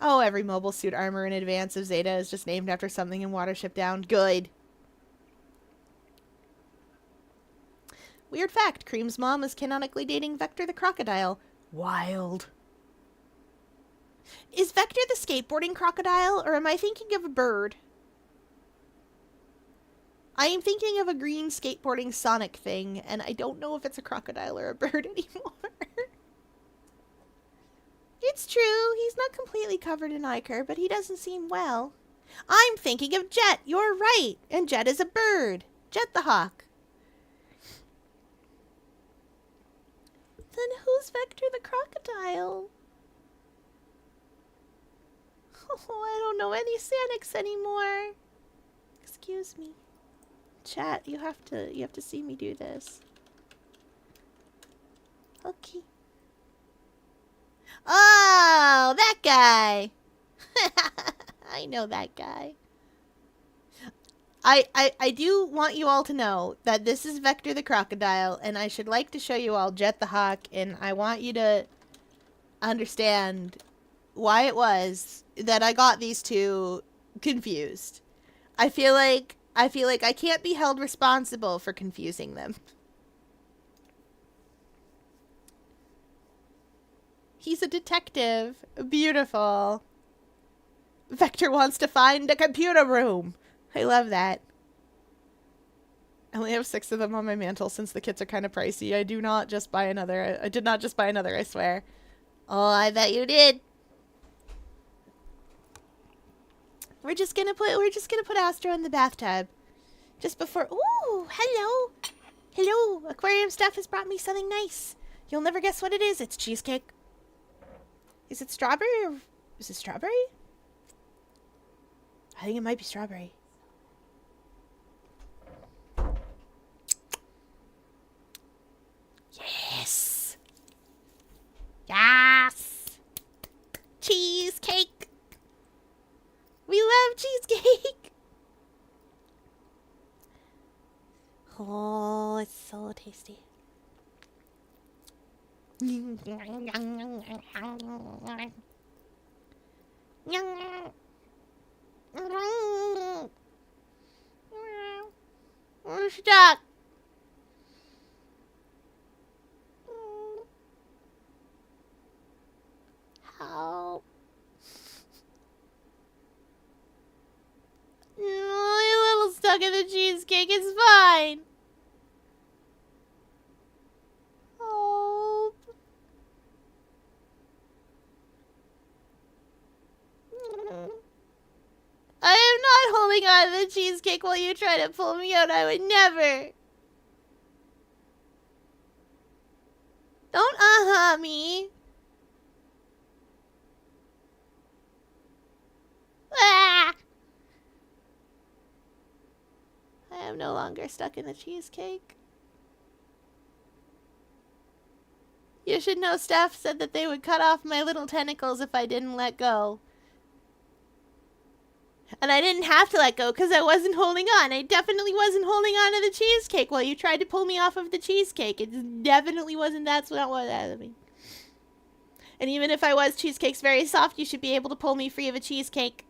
Oh, every mobile suit armor in advance of Zeta is just named after something in Watership Down. Good. Weird fact, Cream's mom is canonically dating Vector the crocodile. Wild. Is Vector the skateboarding crocodile, or am I thinking of a bird? I am thinking of a green skateboarding Sonic thing, and I don't know if it's a crocodile or a bird anymore. It's true, he's not completely covered in ichor, but he doesn't seem well. I'm thinking of Jet, you're right, and Jet is a bird. Jet the hawk. Then who's Vector the crocodile? Oh, I don't know any Sonics anymore. Excuse me. Chat, you have to see me do this. Okay. Oh, that guy. I know that guy. I do want you all to know that this is Vector the crocodile, and I should like to show you all Jet the hawk, and I want you to understand why it was that I got these two confused. I feel like I can't be held responsible for confusing them. He's a detective. Beautiful. Vector wants to find a computer room. I love that. I only have 6 of them on my mantle since the kits are kind of pricey. I did not just buy another, I swear. Oh, I bet you did. We're just gonna put Astro in the bathtub. Just before. Ooh, hello. Hello. Aquarium Stuff has brought me something nice. You'll never guess what it is. It's cheesecake. Is it strawberry or is it strawberry? I think it might be strawberry. Yes. Yes. Cheesecake. We love cheesecake. Oh, it's so tasty. We're stuck. Help. I'm a little stuck in the cheesecake. It's fine. Help. I am not holding on to the cheesecake while you try to pull me out. I would never. Don't me. Ah! I am no longer stuck in the cheesecake. You should know Steph said that they would cut off my little tentacles if I didn't let go. And I didn't have to let go because I wasn't holding on. I definitely wasn't holding on to the cheesecake while you tried to pull me off of the cheesecake. It definitely wasn't. That's not what I mean. And even if I was, cheesecake's very soft. You should be able to pull me free of a cheesecake.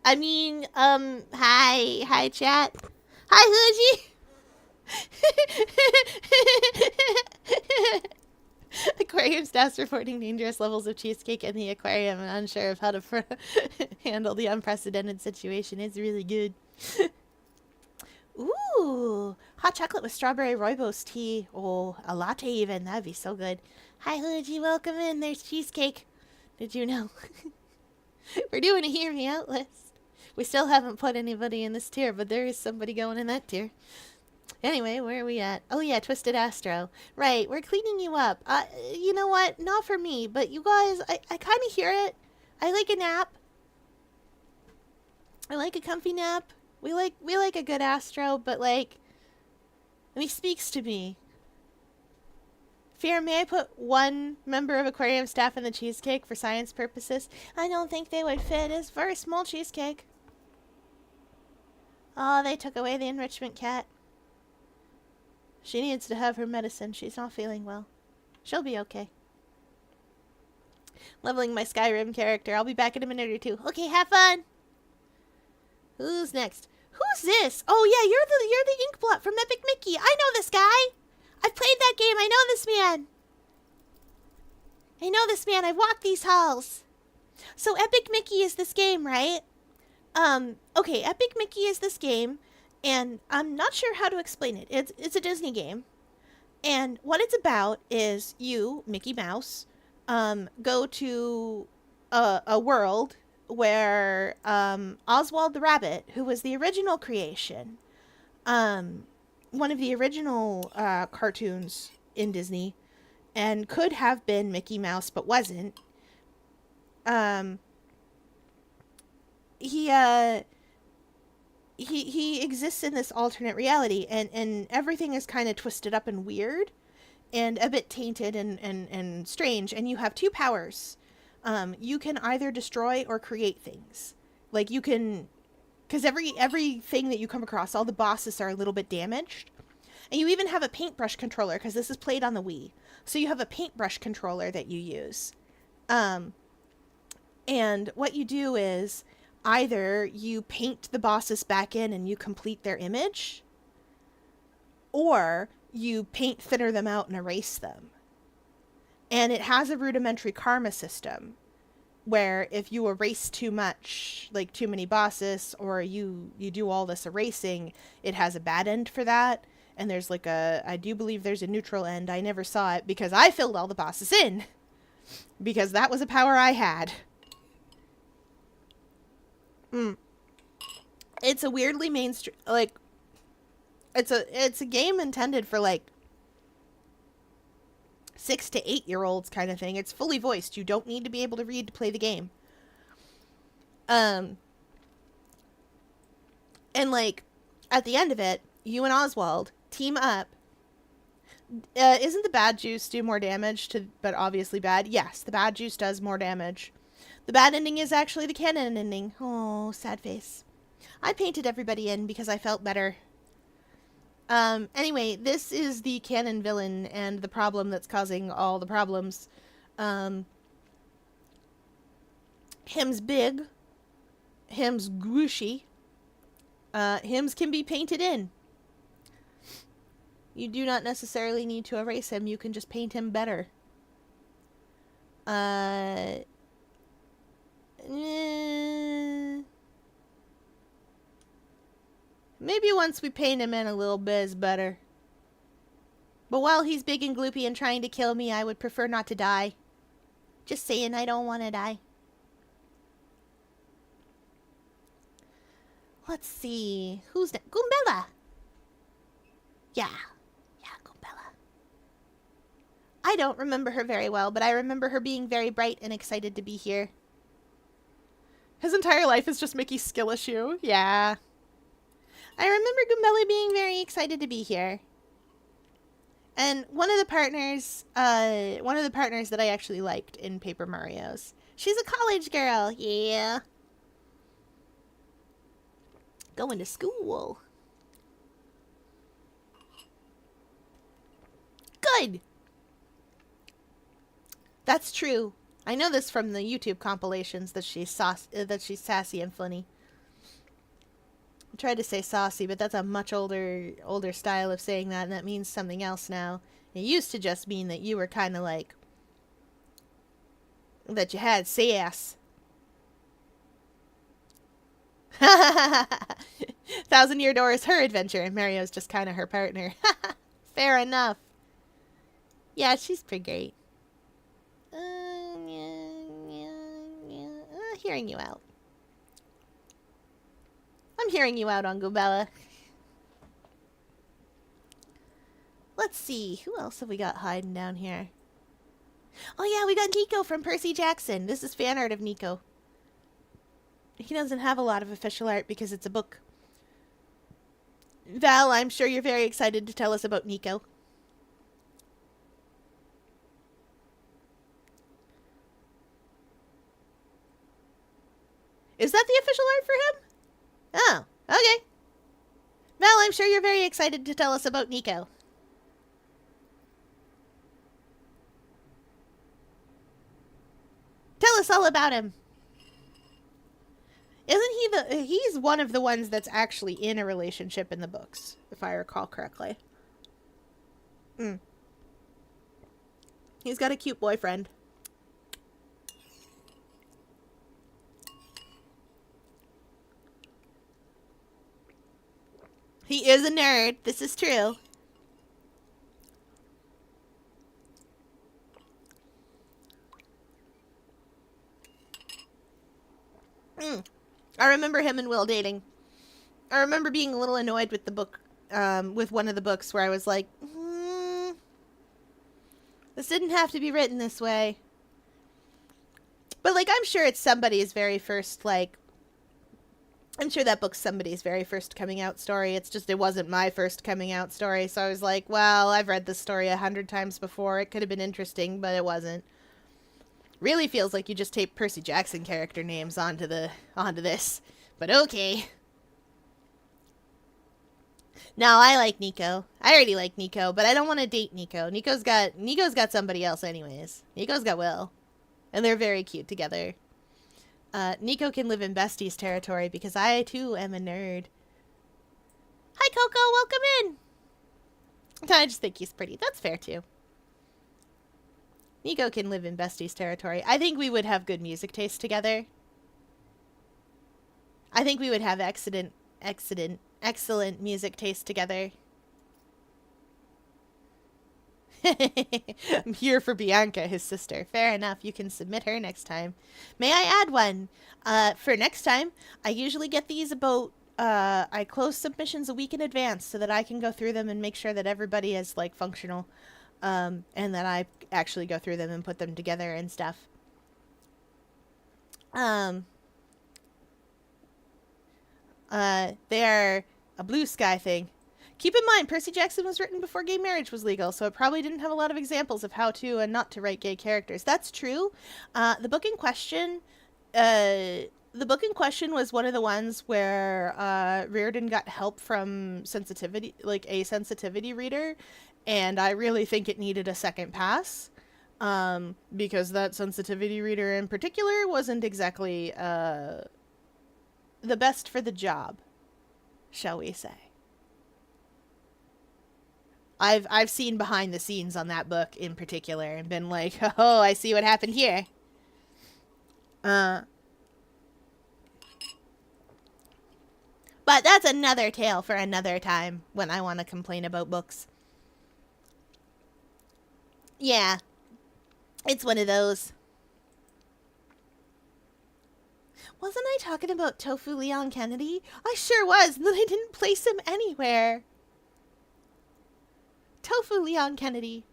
I mean, hi chat. Hi, Hooji. Aquarium staff's reporting dangerous levels of cheesecake in the aquarium and unsure of how to handle the unprecedented situation. It's really good. Ooh, hot chocolate with strawberry rooibos tea. Oh, a latte even. That'd be so good. Hi, Hooji. Welcome in. There's cheesecake. Did you know? We're doing a Hear Me Out list. We still haven't put anybody in this tier, but there is somebody going in that tier. Anyway, where are we at? Oh yeah, Twisted Astro. Right, we're cleaning you up. You know what? Not for me, but you guys, I kind of hear it. I like a nap. I like a comfy nap. We like a good Astro, but like, he speaks to me. Fear, may I put one member of aquarium staff in the cheesecake for science purposes? I don't think they would fit. It's a very small cheesecake. Oh, they took away the enrichment cat. She needs to have her medicine. She's not feeling well. She'll be okay. Leveling my Skyrim character. I'll be back in a minute or two. Okay, have fun! Who's next? Who's this? Oh yeah, you're the ink blot from Epic Mickey. I know this guy. I've played that game. I know this man. I know this man. I've walked these halls. So Epic Mickey is this game, right? Okay, Epic Mickey is this game, and I'm not sure how to explain it. It's a Disney game. And what it's about is you, Mickey Mouse, go to a world where Oswald the Rabbit, who was the original creation, one of the original cartoons in Disney, and could have been Mickey Mouse but wasn't. He exists in this alternate reality, and everything is kind of twisted up and weird and a bit tainted and strange, and you have two powers. You can either destroy or create things. Like you can, because everything that you come across, all the bosses are a little bit damaged. And you even have a paintbrush controller, because this is played on the Wii. So you have a paintbrush controller that you use. And what you do is either you paint the bosses back in and you complete their image, or you paint thinner them out and erase them. And it has a rudimentary karma system where if you erase too much, like too many bosses, or you do all this erasing, it has a bad end for that. And there's like I do believe there's a neutral end. I never saw it because I filled all the bosses in. Because that was a power I had. It's a weirdly mainstream, like, it's a game intended for like 6 to 8 year olds kind of thing. It's fully voiced. You don't need to be able to read to play the game. And like at the end of it, you and Oswald team up. Isn't the bad juice do more damage but obviously bad? Yes, the bad juice does more damage. The bad ending is actually the canon ending. Oh, sad face. I painted everybody in because I felt better. Anyway, this is the canon villain and the problem that's causing all the problems. Him's big. Him's squishy. Hims can be painted in. You do not necessarily need to erase him. You can just paint him better. Maybe once we paint him in a little bit is better. But while he's big and gloopy and trying to kill me, I would prefer not to die. Just saying, I don't want to die. Let's see. Who's that? Goombella! Yeah. Yeah, Goombella. I don't remember her very well, but I remember her being very bright and excited to be here. His entire life is just Mickey's skill issue. Yeah. I remember Goombella being very excited to be here. And one of the partners that I actually liked in Paper Mario's. She's a college girl. Yeah. Going to school. Good. That's true. I know this from the YouTube compilations that she's sassy and funny. I tried to say saucy, but that's a much older style of saying that, and that means something else now. It used to just mean that you were kind of like that you had sass. Thousand Year Door is her adventure, and Mario's just kind of her partner. Fair enough. Yeah, she's pretty great. Hearing you out. I'm hearing you out on Goombella. Let's see. Who else have we got hiding down here? Oh yeah, we got Nico from Percy Jackson. This is fan art of Nico. He doesn't have a lot of official art because it's a book. Val, I'm sure you're very excited to tell us about Nico. Is that the official art for him? Oh, okay. Val, I'm sure you're very excited to tell us about Nico. Tell us all about him. Isn't he he's one of the ones that's actually in a relationship in the books, if I recall correctly. Mm. He's got a cute boyfriend. He is a nerd. This is true. Mm. I remember him and Will dating. I remember being a little annoyed with the book, with one of the books where I was like, this didn't have to be written this way. But, like, I'm sure it's somebody's very first, like, I'm sure that book's somebody's very first coming out story. It's just, it wasn't my first coming out story. So I was like, well, I've read this story 100 times before. It could have been interesting, but it wasn't. Really feels like you just taped Percy Jackson character names onto this. But okay. No, I like Nico. I already like Nico, but I don't want to date Nico. Nico's got somebody else anyways. Nico's got Will. And they're very cute together. Nico can live in besties territory because I, too, am a nerd. Hi, Coco. Welcome in. I just think he's pretty. That's fair, too. Nico can live in besties territory. I think we would have good music taste together. I think we would have excellent music taste together. I'm here for Bianca, his sister. Fair enough. You can submit her next time. May I add one? For next time, I usually get these about, I close submissions a week in advance so that I can go through them and make sure that everybody is, like, functional. And that I actually go through them and put them together and stuff. They're a blue sky thing. Keep in mind, Percy Jackson was written before gay marriage was legal, so it probably didn't have a lot of examples of how to and not to write gay characters. That's true. The book in question was one of the ones where Reardon got help from sensitivity, like a sensitivity reader, and I really think it needed a second pass, because that sensitivity reader in particular wasn't exactly the best for the job, shall we say. I've seen behind the scenes on that book in particular and been like, oh, I see what happened here. But that's another tale for another time when I want to complain about books. Yeah. It's one of those. Wasn't I talking about Tofu Leon Kennedy? I sure was, and then I didn't place him anywhere. Tofu Leon Kennedy.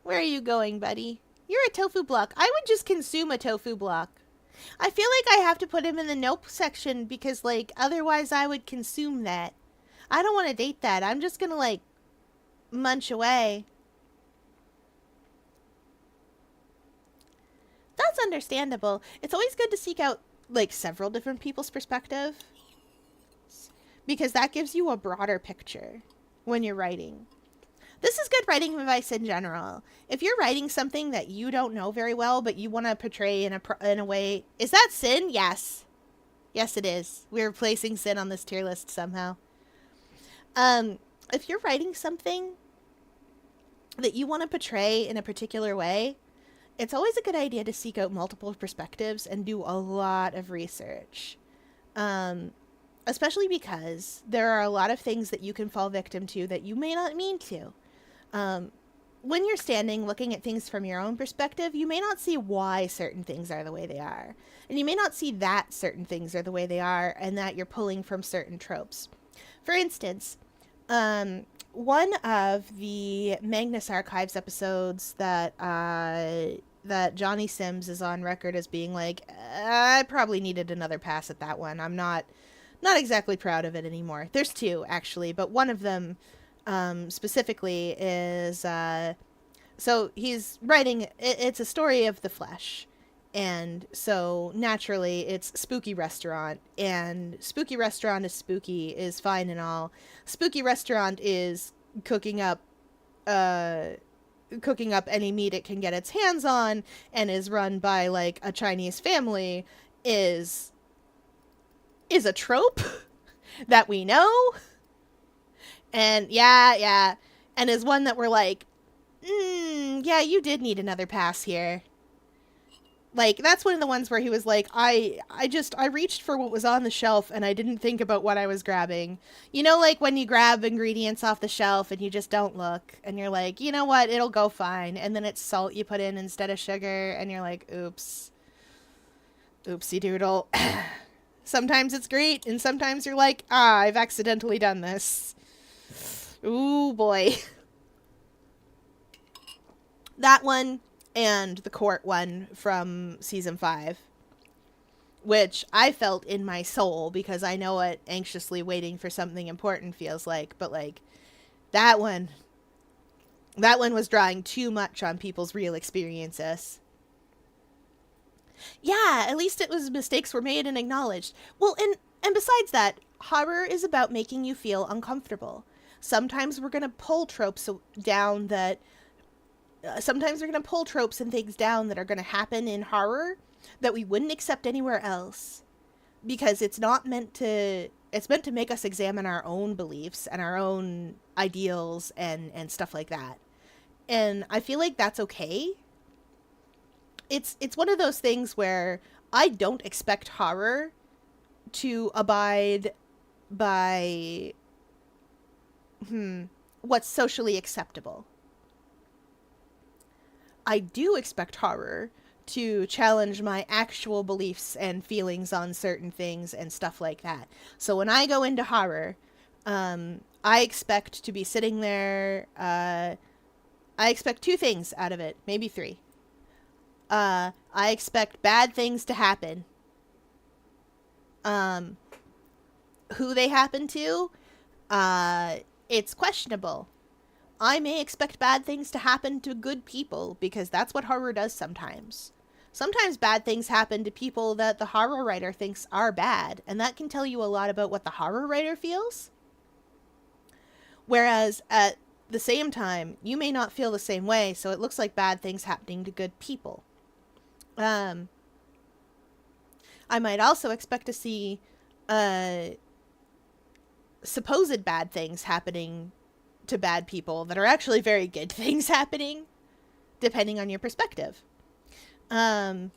Where are you going, buddy? You're a tofu block. I would just consume a tofu block. I feel like I have to put him in the nope section because, like, otherwise I would consume that. I don't want to date that. I'm just gonna, like, munch away. That's understandable. It's always good to seek out, like, several different people's perspective, because that gives you a broader picture when you're writing. This is good writing advice in general. If you're writing something that you don't know very well, but you want to portray in a way... Is that Sin? Yes. Yes, it is. We're placing Sin on this tier list somehow. If you're writing something that you want to portray in a particular way, it's always a good idea to seek out multiple perspectives and do a lot of research. Especially because there are a lot of things that you can fall victim to that you may not mean to. When you're standing looking at things from your own perspective, you may not see why certain things are the way they are. And you may not see that certain things are the way they are and that you're pulling from certain tropes. For instance, one of the Magnus Archives episodes that Johnny Sims is on record as being like, I probably needed another pass at that one. I'm not exactly proud of it anymore. There's two, actually, but one of them specifically is, so he's writing, it's a story of the flesh, and so naturally it's Spooky Restaurant, and Spooky Restaurant is spooky, is fine and all. Spooky Restaurant is cooking up any meat it can get its hands on, and is run by, like, a Chinese family, is a trope that we know, and yeah, and is one that we're like, yeah, you did need another pass here. Like, that's one of the ones where he was like, I reached for what was on the shelf and I didn't think about what I was grabbing. You know, like when you grab ingredients off the shelf and you just don't look and you're like, you know what, it'll go fine. And then it's salt you put in instead of sugar and you're like, oops. Oopsie doodle. Sometimes it's great and sometimes you're like, I've accidentally done this. Ooh, boy. That one and the court one from season 5, which I felt in my soul because I know what anxiously waiting for something important feels like, but like that one was drawing too much on people's real experiences. Yeah, at least it was mistakes were made and acknowledged. Well, and besides that, horror is about making you feel uncomfortable. Sometimes we're going to pull tropes down that sometimes we're going to pull tropes and things down that are going to happen in horror that we wouldn't accept anywhere else, because it's meant to make us examine our own beliefs and our own ideals and stuff like that. And I feel like that's okay. It's one of those things where I don't expect horror to abide by what's socially acceptable. I do expect horror to challenge my actual beliefs and feelings on certain things and stuff like that. So when I go into horror, I expect to be sitting there. I expect 2 things out of it, maybe 3. I expect bad things to happen. Who they happen to, it's questionable. I may expect bad things to happen to good people because that's what horror does sometimes. Sometimes bad things happen to people that the horror writer thinks are bad, and that can tell you a lot about what the horror writer feels. Whereas at the same time, you may not feel the same way, so it looks like bad things happening to good people. I might also expect to see supposed bad things happening to bad people that are actually very good things happening, depending on your perspective. That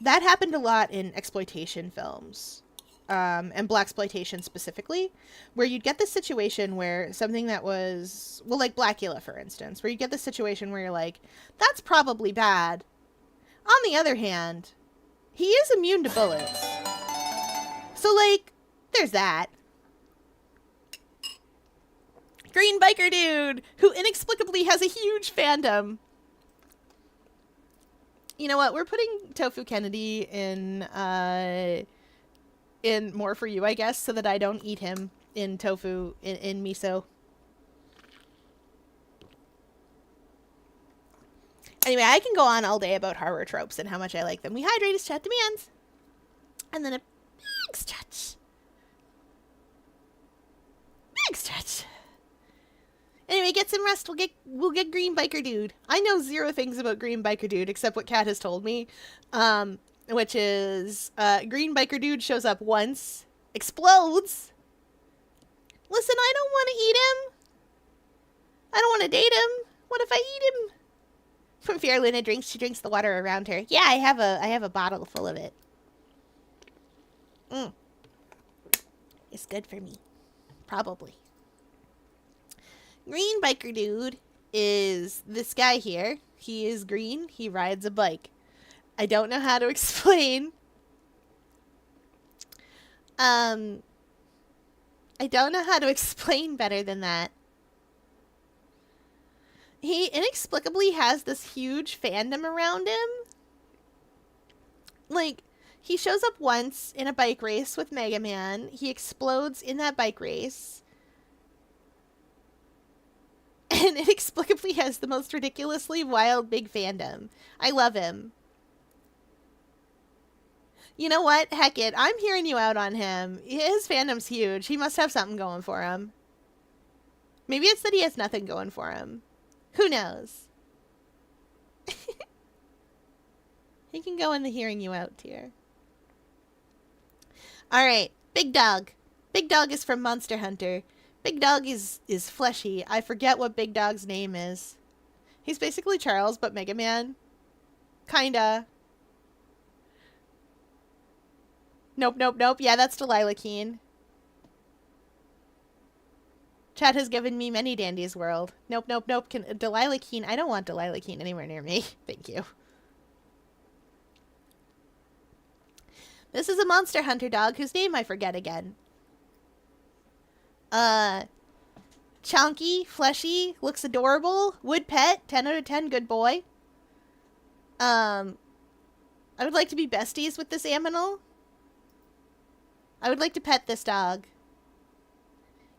happened a lot in exploitation films, and blaxploitation specifically, where you'd get this situation where something that was, well, like Blackula, for instance, where you get this situation where you're like, that's probably bad. On the other hand, he is immune to bullets. So, like, there's that. Green Biker Dude, who inexplicably has a huge fandom. You know what? We're putting Tofu Kennedy in More For You, I guess, so that I don't eat him in tofu, in miso. Anyway, I can go on all day about horror tropes and how much I like them. We hydrate as chat demands. And then a big stretch. Big stretch. Anyway, get some rest. We'll get Green Biker Dude. I know 0 things about Green Biker Dude except what Kat has told me, which is Green Biker Dude shows up once, explodes. Listen, I don't want to eat him. I don't want to date him. What if I eat him? From Fear Luna drinks. She drinks the water around her. Yeah, I have a bottle full of it. It's good for me, probably. Green Biker Dude is this guy here. He is green. He rides a bike. I don't know how to explain. I don't know how to explain better than that. He inexplicably has this huge fandom around him. Like, he shows up once in a bike race with Mega Man. He explodes in that bike race. And inexplicably has the most ridiculously wild big fandom. I love him. You know what? Heck it. I'm hearing you out on him. His fandom's huge. He must have something going for him. Maybe it's that he has nothing going for him. Who knows? He can go in the hearing you out tier. Alright, Big Dog. Big Dog is from Monster Hunter. Big Dog is fleshy. I forget what Big Dog's name is. He's basically Charles, but Mega Man. Kinda. Nope, nope, nope. Yeah, that's Delilah Keene. Chat has given me many Dandy's World. Nope, nope, nope. Delilah Keene. I don't want Delilah Keene anywhere near me. Thank you. This is a Monster Hunter dog whose name I forget again. Chunky, fleshy, looks adorable. Would pet. 10 out of 10. Good boy. I would like to be besties with this aminal. I would like to pet this dog.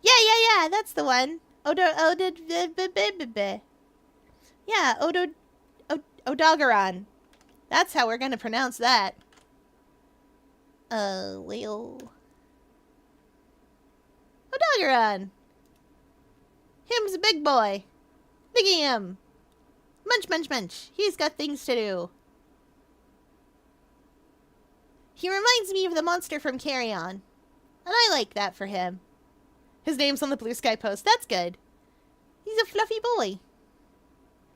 Yeah, that's the one. Yeah, Odogaron. That's how we're gonna pronounce that. Well. Odogaron. Him's a big boy. Biggie him. Munch, munch, munch. He's got things to do. He reminds me of the monster from Carry On. And I like that for him. His name's on the Blue Sky post. That's good. He's a fluffy boy.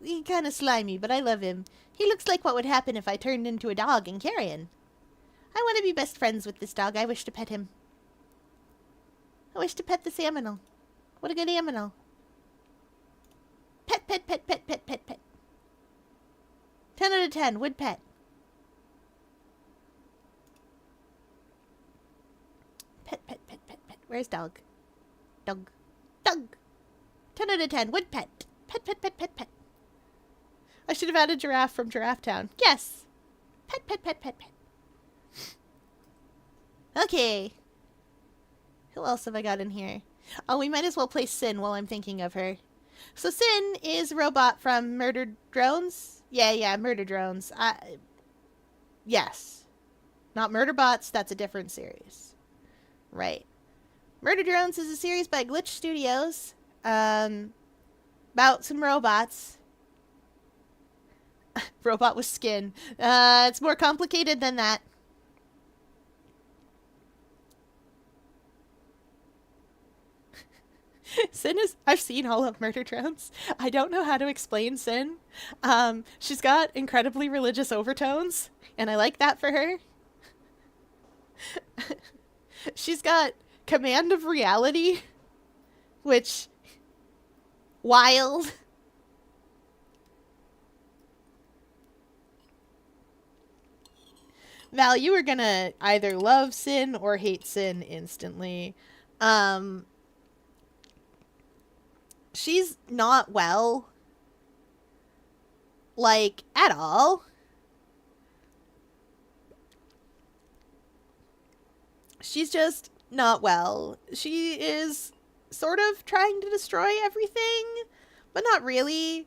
He's kind of slimy, but I love him. He looks like what would happen if I turned into a dog in Carrion. I want to be best friends with this dog. I wish to pet him. I wish to pet this aminal. What a good aminal. Pet, pet, pet, pet, pet, pet, pet. 10 out of 10. Would pet. Pet, pet, pet, pet, pet. Where's dog? Dog. Dog. 10 out of 10. Would pet. Pet, pet, pet, pet, pet. I should have added giraffe from Giraffe Town. Yes. Pet, pet, pet, pet, pet. Okay. Who else have I got in here? Oh, we might as well play Sin while I'm thinking of her. So Sin is a robot from Murdered Drones. Yeah, Murder Drones. Yes. Not Murder Bots. That's a different series. Right. Murder Drones is a series by Glitch Studios. About some robots. Robot with skin. It's more complicated than that. Sin is... I've seen all of Murder Drones. I don't know how to explain Sin. She's got incredibly religious overtones, and I like that for her. She's got command of reality, which... wild. Val, you are gonna either love Sin or hate Sin instantly. She's not well. Like, at all. She's just not well. She is sort of trying to destroy everything, but not really.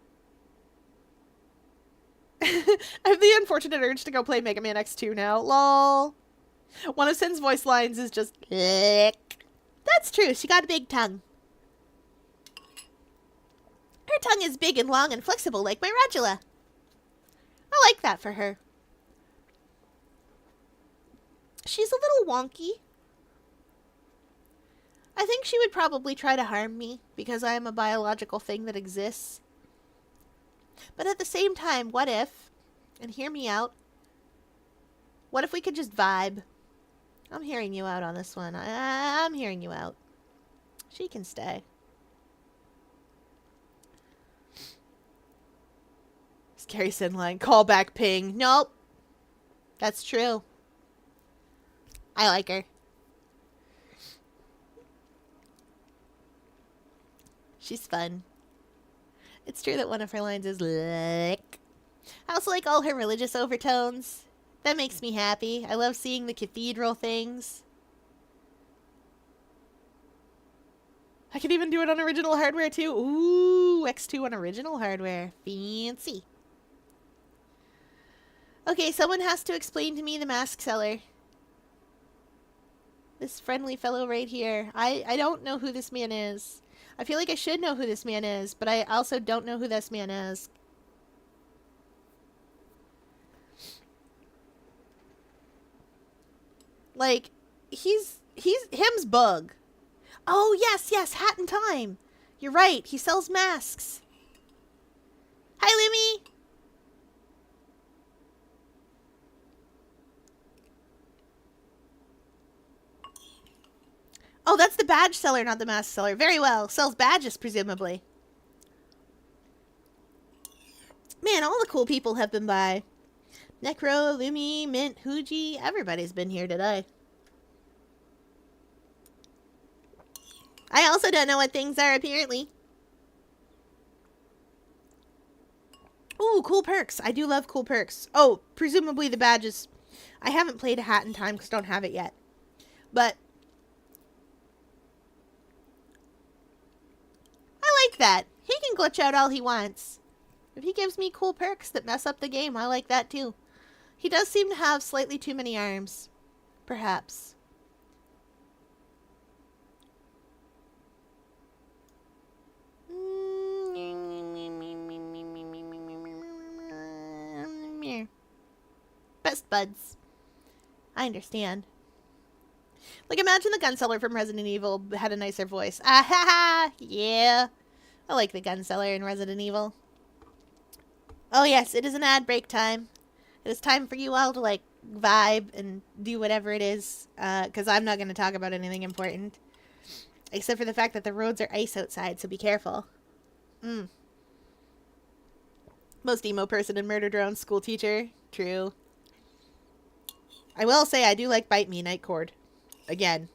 I have the unfortunate urge to go play Mega Man X2 now. Lol. One of Sin's voice lines is just... lick. That's true. She got a big tongue. Her tongue is big and long and flexible like my radula. I like that for her. She's a little wonky. I think she would probably try to harm me because I am a biological thing that exists. But at the same time, what if, and hear me out, what if we could just vibe? I'm hearing you out on this one. I'm hearing you out. She can stay. Scary Sin line. Callback ping. Nope. That's true. I like her. She's fun. It's true that one of her lines is lick. I also like all her religious overtones. That makes me happy. I love seeing the cathedral things. I can even do it on original hardware too. Ooh, X2 on original hardware. Fancy. Okay, someone has to explain to me the mask seller. This friendly fellow right here. I don't know who this man is. I feel like I should know who this man is, but I also don't know who this man is. Like, him's Bug. Oh, yes, Hat in Time. You're right. He sells masks. Hi, Lemmy. Oh, that's the badge seller, not the mask seller. Very well. Sells badges, presumably. Man, all the cool people have been by. Necro, Lumi, Mint, Hooji. Everybody's been here today. I also don't know what things are, apparently. Ooh, cool perks. I do love cool perks. Oh, presumably the badges. I haven't played a Hat in Time because I don't have it yet. But I like that. He can glitch out all he wants. If he gives me cool perks that mess up the game, I like that too. He does seem to have slightly too many arms. Perhaps. Best buds. I understand. Like, imagine the gun seller from Resident Evil had a nicer voice. Ah ha ha! Yeah. I like the gun seller in Resident Evil. Oh yes, it is an ad break time. It is time for you all to, like, vibe and do whatever it is. Because I'm not going to talk about anything important. Except for the fact that the roads are ice outside, so be careful. Most emo person in Murder Drone, school teacher. True. I will say I do like Bite Me Nightcord. Again.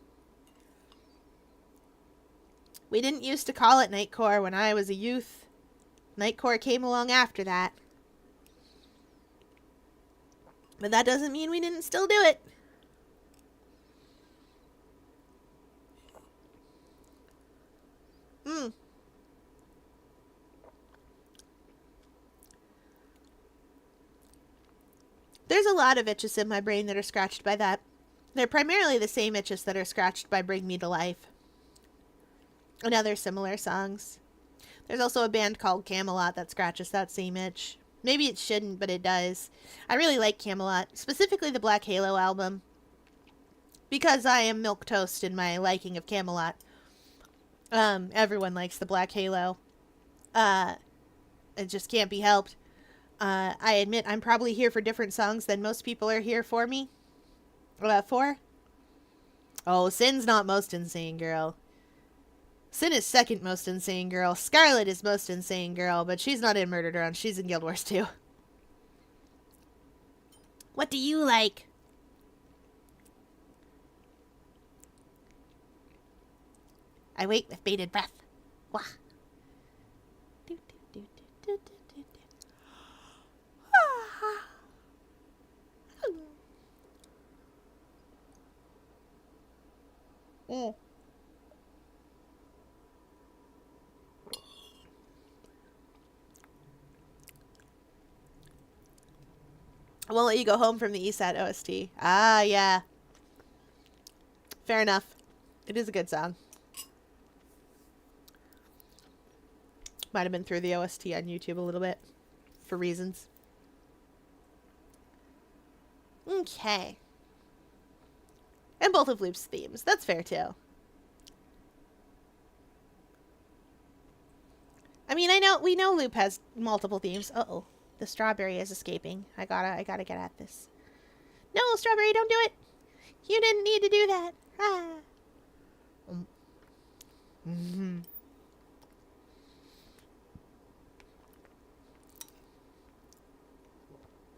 We didn't used to call it Nightcore when I was a youth. Nightcore came along after that. But that doesn't mean we didn't still do it. There's a lot of itches in my brain that are scratched by that. They're primarily the same itches that are scratched by Bring Me to Life. And other similar songs. There's also a band called Camelot that scratches that same itch. Maybe it shouldn't, but it does. I really like Camelot, specifically the Black Halo album. Because I am milquetoast in my liking of Camelot. Everyone likes the Black Halo. It just can't be helped. I admit I'm probably here for different songs than most people are here for me. For? Oh, Sin's not most insane girl. Sin is second most insane girl. Scarlet is most insane girl, but she's not in Murder Drone. She's in Guild Wars 2. What do you like? I wait with bated breath. Wah. I won't let you go home from the ESAT OST. Ah, yeah. Fair enough. It is a good song. Might have been through the OST on YouTube a little bit. For reasons. Okay. And both of Loop's themes. That's fair, too. I mean, we know Loop has multiple themes. Uh-oh. The strawberry is escaping. I gotta get at this. No, strawberry, don't do it. You didn't need to do that. Ah.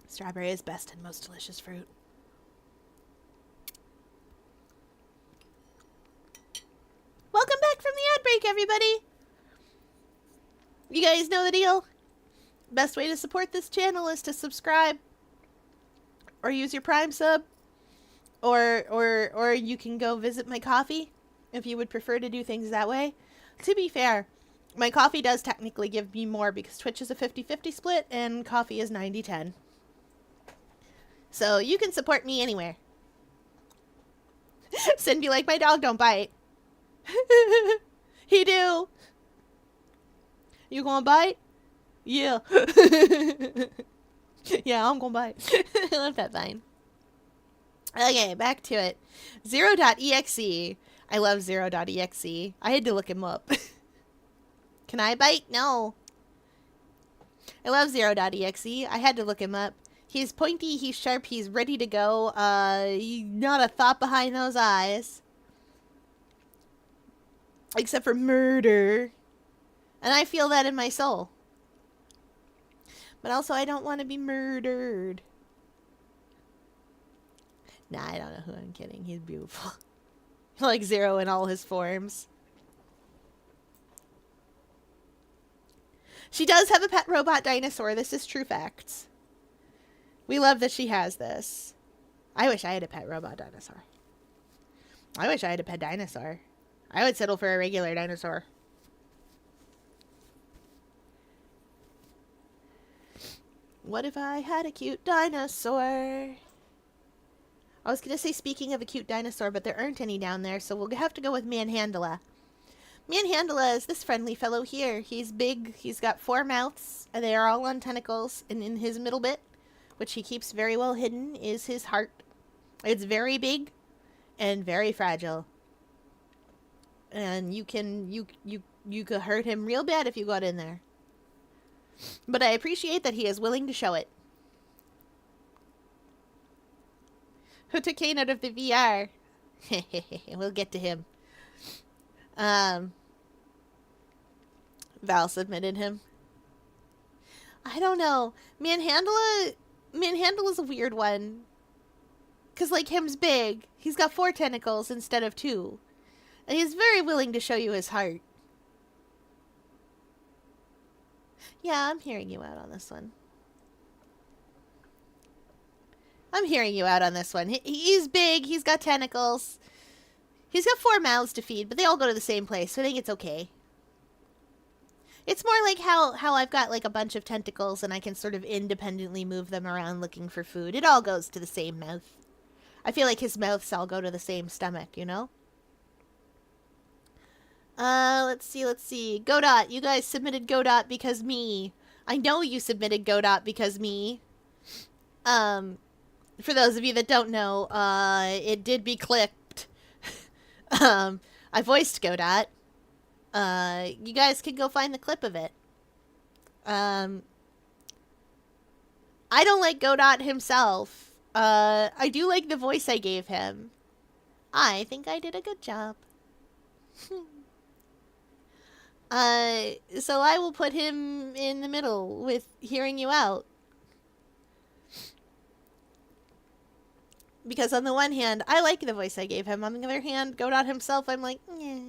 Strawberry is best and most delicious fruit. Welcome back from the ad break, everybody. You guys know the deal. Best way to support this channel is to subscribe or use your Prime sub, or you can go visit my coffee if you would prefer to do things that way. To be fair, my coffee does technically give me more because Twitch is a 50-50 split and coffee is 90-10. So you can support me anywhere. Sin be like, my dog don't bite. He do. You gonna bite? Yeah. Yeah, I'm gonna bite. I love that vine. Okay, back to it. Zero.exe. I love Zero.exe. I had to look him up. Can I bite? No. I love Zero.exe. I had to look him up. He's pointy, he's sharp, he's ready to go. Not a thought behind those eyes. Except for murder. And I feel that in my soul. But also, I don't want to be murdered. Nah, I don't know who I'm kidding. He's beautiful. Like Zero in all his forms. She does have a pet robot dinosaur. This is true facts. We love that she has this. I wish I had a pet robot dinosaur. I wish I had a pet dinosaur. I would settle for a regular dinosaur. What if I had a cute dinosaur? I was going to say speaking of a cute dinosaur, but there aren't any down there, so we'll have to go with Manhandla. Manhandla is this friendly fellow here. He's big, he's got 4 mouths, and they are all on tentacles, and in his middle bit, which he keeps very well hidden, is his heart. It's very big and very fragile. And you could hurt him real bad if you got in there. But I appreciate that he is willing to show it. Who took Kane out of the VR? We'll get to him. Val submitted him. I don't know. Manhandla is a weird one. Because, like, him's big. He's got 4 tentacles instead of 2. And he's very willing to show you his heart. Yeah, I'm hearing you out on this one. I'm hearing you out on this one. He's big. He's got tentacles. He's got 4 mouths to feed, but they all go to the same place, so I think it's okay. It's more like how I've got like a bunch of tentacles and I can sort of independently move them around looking for food. It all goes to the same mouth. I feel like his mouths all go to the same stomach, you know? Let's see. Godot, you guys submitted Godot because me. I know you submitted Godot because me. For those of you that don't know, it did be clipped. I voiced Godot. You guys can go find the clip of it. I don't like Godot himself. I do like the voice I gave him. I think I did a good job. So I will put him in the middle with hearing you out. Because on the one hand, I like the voice I gave him. On the other hand, Godot himself, I'm like, yeah.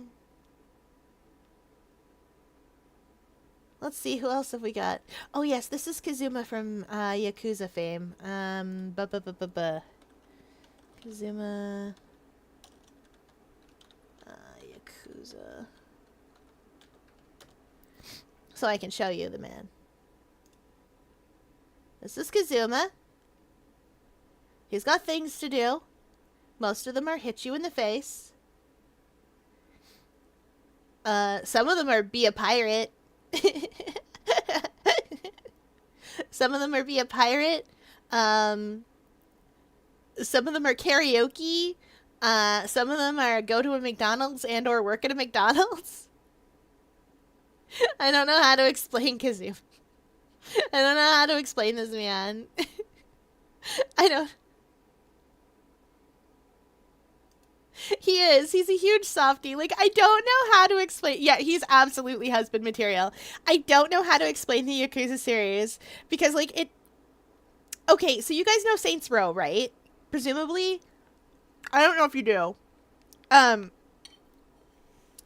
Let's see, who else have we got? Oh yes, this is Kazuma from Yakuza fame. Kazuma. Yakuza. So I can show you the man. This is Kazuma. He's got things to do. Most of them are hit you in the face. Some of them are be a pirate. Some of them are be a pirate. Some of them are karaoke. Some of them are go to a McDonald's and or work at a McDonald's. I don't know how to explain Kazuma. I don't know how to explain this man. I don't. He is. He's a huge softie. Like, I don't know how to explain. Yeah, he's absolutely husband material. I don't know how to explain the Yakuza series because, like, it. Okay, so you guys know Saints Row, right? Presumably. I don't know if you do.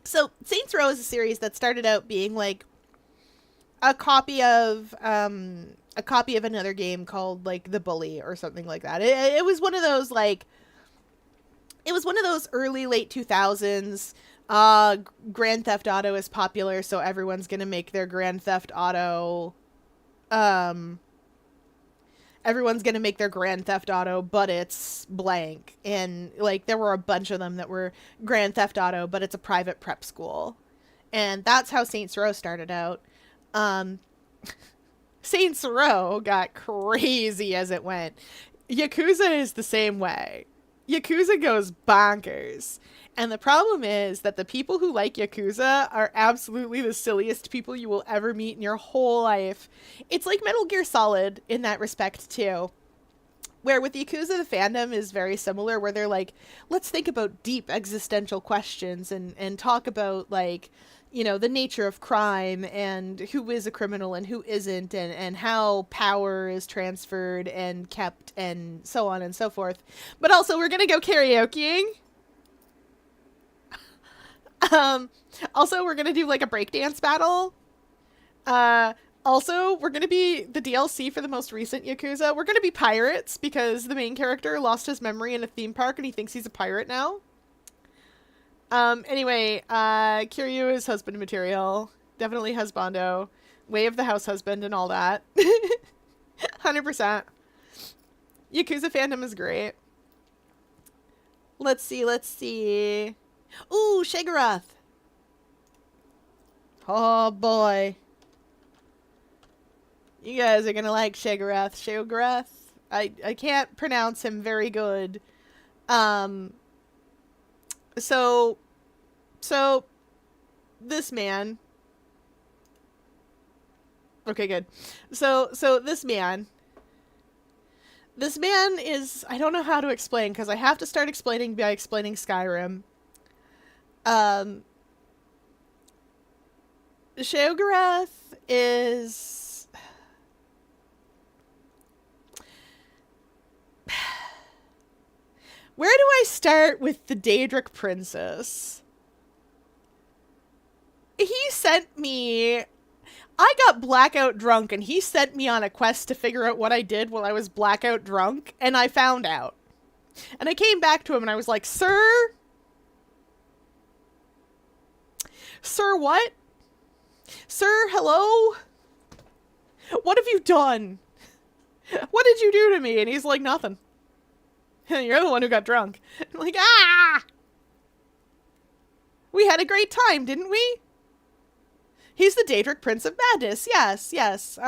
So Saints Row is a series that started out being like a copy of another game called like The Bully or something like that. It was one of those like. It was one of those early, late 2000s. Grand Theft Auto is popular, so everyone's going to make their Grand Theft Auto. Everyone's going to make their Grand Theft Auto, but it's blank. And, like, there were a bunch of them that were Grand Theft Auto, but it's a private prep school. And that's how Saints Row started out. Saints Row got crazy as it went. Yakuza is the same way. Yakuza goes bonkers. And the problem is that the people who like Yakuza are absolutely the silliest people you will ever meet in your whole life. It's like Metal Gear Solid in that respect, too. Where with Yakuza, the fandom is very similar, where they're like, let's think about deep existential questions and talk about, like, you know, the nature of crime and who is a criminal and who isn't, and how power is transferred and kept and so on and so forth. But also, we're going to go karaokeing. Um, Also, we're going to do like a breakdance battle. Uh, Also, we're going to be the DLC for the most recent Yakuza. We're going to be pirates because the main character lost his memory in a theme park and he thinks he's a pirate now. Anyway, Kiryu is husband material. Definitely husbando. Way of the house husband and all that. 100%. Yakuza fandom is great. Let's see, let's see. Ooh, Shagarath. Oh boy. You guys are gonna like Shagarath. Shagarath? I can't pronounce him very good. Um, so, so, this man. Okay, good. So this man. This man is, I don't know how to explain, because I have to start explaining by explaining Skyrim. Um, Shogarath is... Where do I start with the Daedric Princess? He sent me... I got blackout drunk, and he sent me on a quest to figure out what I did while I was blackout drunk, and I found out. And I came back to him, and I was like, Sir? Sir, what? Sir, hello? What have you done? What did you do to me? And he's like, nothing. You're the one who got drunk. I'm like, ah! We had a great time, didn't we? He's the Daedric Prince of Madness. Yes, yes.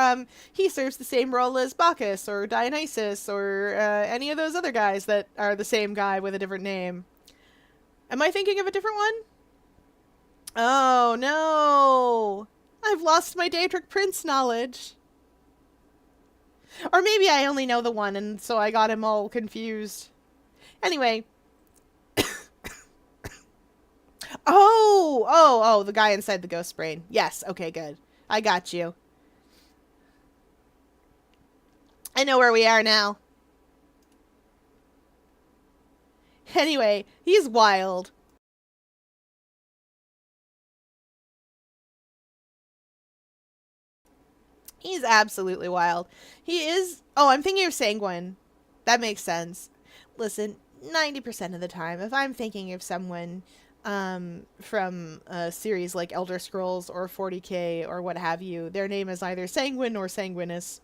He serves the same role as Bacchus or Dionysus or any of those other guys that are the same guy with a different name. Am I thinking of a different one? Oh, no. I've lost my Daedric Prince knowledge. Or maybe I only know the one, and so I got him all confused. Anyway. Oh, the guy inside the ghost brain. Yes, okay, good. I got you. I know where we are now. Anyway, he's wild. He's absolutely wild. He is... Oh, I'm thinking of Sanguine. That makes sense. Listen, 90% of the time, if I'm thinking of someone from a series like Elder Scrolls or 40k or what have you, their name is either Sanguine or Sanguinus.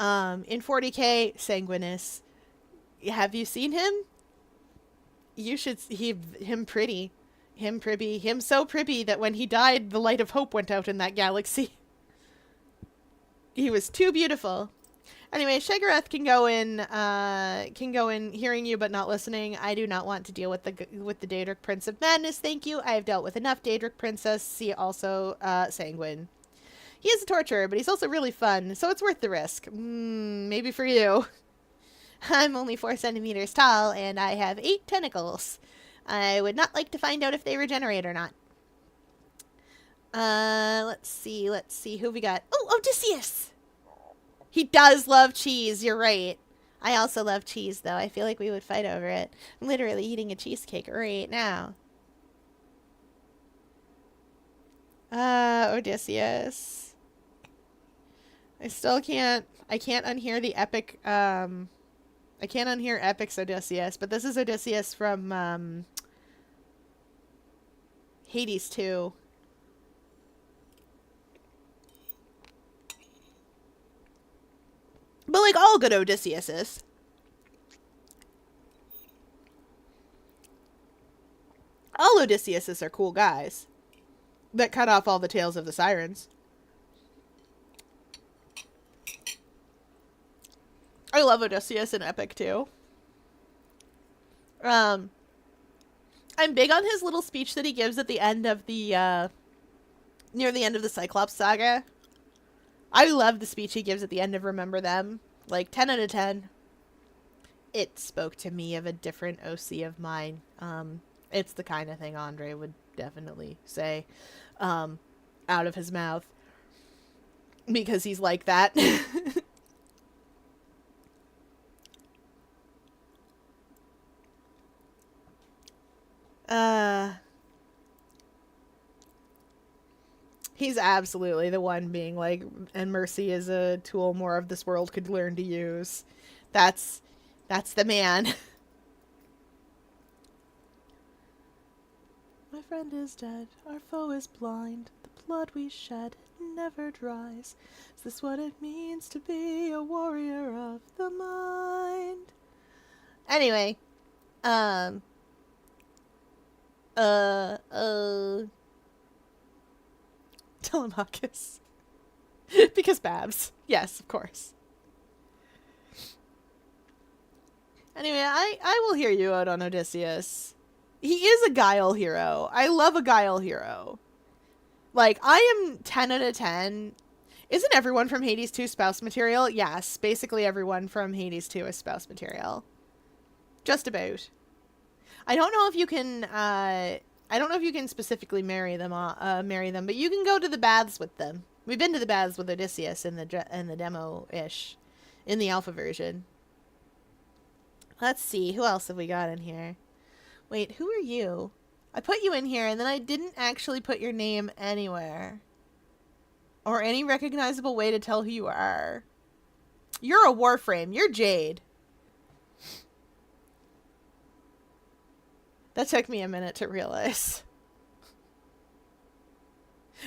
In 40k, Sanguinus. Have you seen him? You should... Him pretty. Him privy. Him so privy that when he died, the light of hope went out in that galaxy. He was too beautiful. Anyway, Shagarath can go in hearing you but not listening. I do not want to deal with the Daedric Prince of Madness. Thank you. I have dealt with enough Daedric Princess. See also Sanguine. He is a torturer, but he's also really fun, so it's worth the risk. Maybe for you. I'm only 4 centimeters tall, and I have 8 tentacles. I would not like to find out if they regenerate or not. Let's see who we got. Oh, Odysseus! He does love cheese, you're right. I also love cheese, though. I feel like we would fight over it. I'm literally eating a cheesecake right now. Odysseus. I can't unhear the epic, I can't unhear Epic's Odysseus, but this is Odysseus from, Hades 2. But like all good Odysseus. All Odysseus are cool guys. That cut off all the tails of the sirens. I love Odysseus in Epic too. Um, I'm big on his little speech that he gives at the end of the near the end of the Cyclops saga. I love the speech he gives at the end of Remember Them. Like 10 out of 10. It spoke to me of a different OC of mine. It's the kind of thing Andre would definitely say out of his mouth because he's like that. uh He's absolutely the one being like, and mercy is a tool more of this world could learn to use. That's that's the man. My friend is dead, our foe is blind. The blood we shed never dries. Is this what it means to be a warrior of the mind? Anyway, um, uh, uh, Telemachus. Because Babs. Yes, of course. Anyway, I will hear you out on Odysseus. He is a guile hero. I love a guile hero. Like, I am 10 out of 10. Isn't everyone from Hades 2 spouse material? Yes, basically everyone from Hades 2 is spouse material. Just about. I don't know if you can, I don't know if you can specifically marry them, but you can go to the baths with them. We've been to the baths with Odysseus in the demo-ish, in the alpha version. Let's see, who else have we got in here? Wait, who are you? I put you in here, and then I didn't actually put your name anywhere. Or any recognizable way to tell who you are. You're a Warframe. You're Jade. That took me a minute to realize.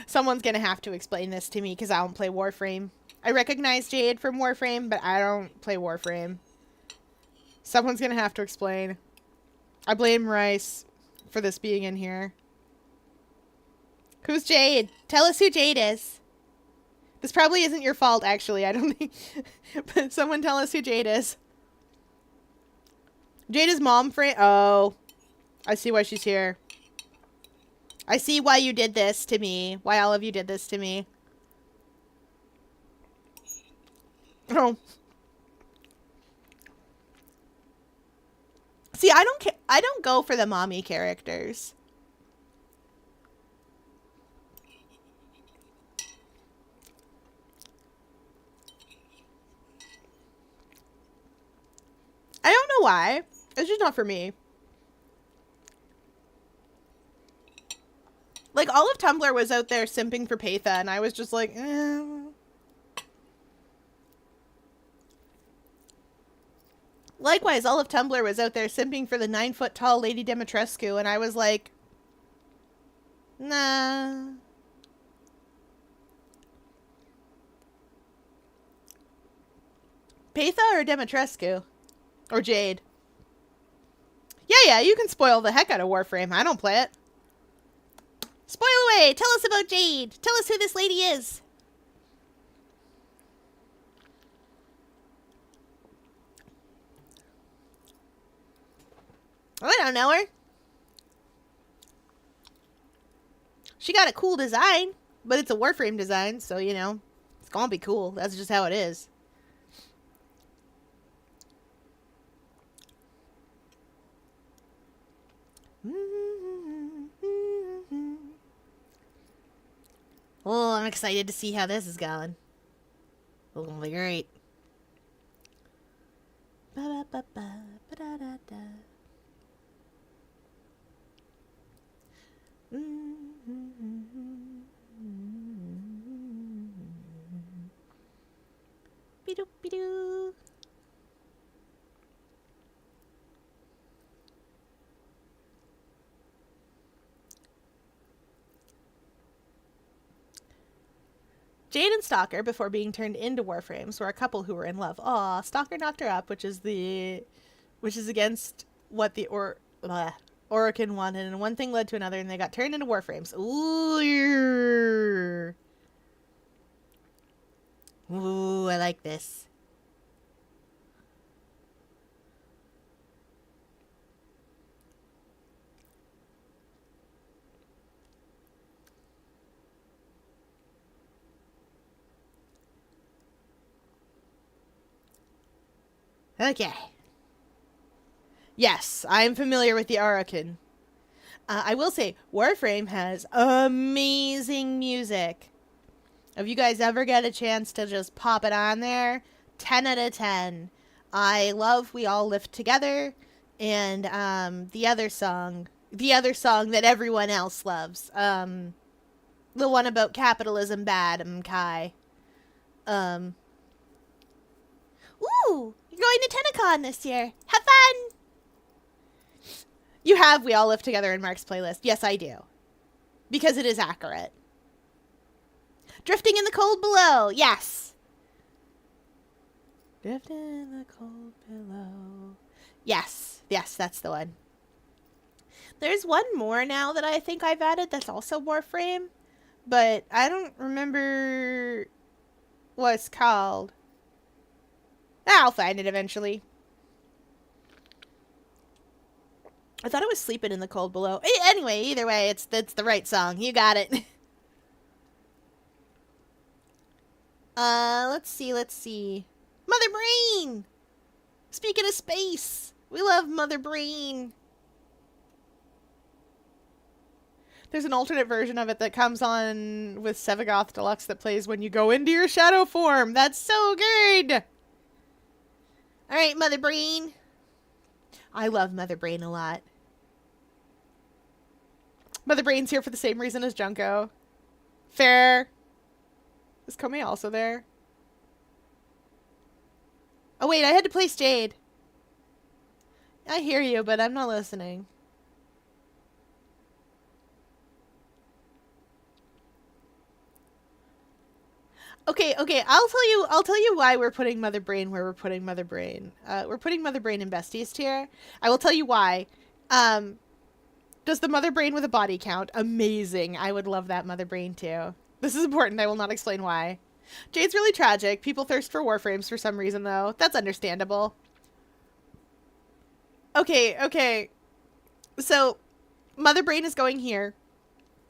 Someone's gonna have to explain this to me, because I don't play Warframe. I recognize Jade from Warframe, but I don't play Warframe. Someone's gonna have to explain. I blame Rice for this being in here. Who's Jade? Tell us who Jade is. This probably isn't your fault, actually. I don't think... But someone tell us who Jade is. Jade is mom friend. Oh. I see why she's here. I see why you did this to me. Why all of you did this to me. Oh. See, I don't go for the mommy characters. I don't know why. It's just not for me. Like, all of Tumblr was out there simping for Patha, and I was just like, eh. Likewise, all of Tumblr was out there simping for the 9-foot-tall Lady Dimitrescu, and I was like, nah. Patha or Dimitrescu? Or Jade? Yeah, you can spoil the heck out of Warframe. I don't play it. Spoil away! Tell us about Jade! Tell us who this lady is! I don't know her. She got a cool design, but it's a Warframe design, so, you know, it's gonna be cool. That's just how it is. Oh, I'm excited to see how this is going. It'll be great. Ba-da-ba-ba, ba-da-da-da. Be-doo, be-doo. Jade and Stalker, before being turned into Warframes, were a couple who were in love. Aw, Stalker knocked her up, which is against what the Orokin wanted, and one thing led to another, and they got turned into Warframes. Ooh, ooh, I like this. Okay. Yes, I'm familiar with the Arakan. I will say, Warframe has amazing music. If you guys ever get a chance to just pop it on there, 10 out of 10. I love We All Live Together, and the other song that everyone else loves, the one about capitalism bad, Kai. Um, Ooh, you're going to TennaCon this year. Have fun! You have We All Live Together in Mark's playlist. Yes, I do. Because it is accurate. Drifting in the Cold Below. Yes. Drifting in the Cold Below. Yes. Yes, that's the one. There's one more now that I think I've added that's also Warframe. But I don't remember what it's called. I'll find it eventually. I thought it was Sleeping in the Cold Below. Anyway, either way, it's the right song. You got it. Let's see. Mother Brain! Speaking of space, we love Mother Brain. There's an alternate version of it that comes on with Sevagoth Deluxe that plays when you go into your shadow form. That's so good! Alright, Mother Brain. I love Mother Brain a lot. Mother Brain's here for the same reason as Junko. Fair. Is Komi also there? Oh wait, I had to place Jade. I hear you, but I'm not listening. Okay, I'll tell you why we're putting Mother Brain where we're putting Mother Brain. We're putting Mother Brain in Besties tier. I will tell you why. Does the Mother Brain with a body count? Amazing. I would love that Mother Brain too. This is important. I will not explain why. Jade's really tragic. People thirst for Warframes for some reason, though. That's understandable. Okay. So, Mother Brain is going here,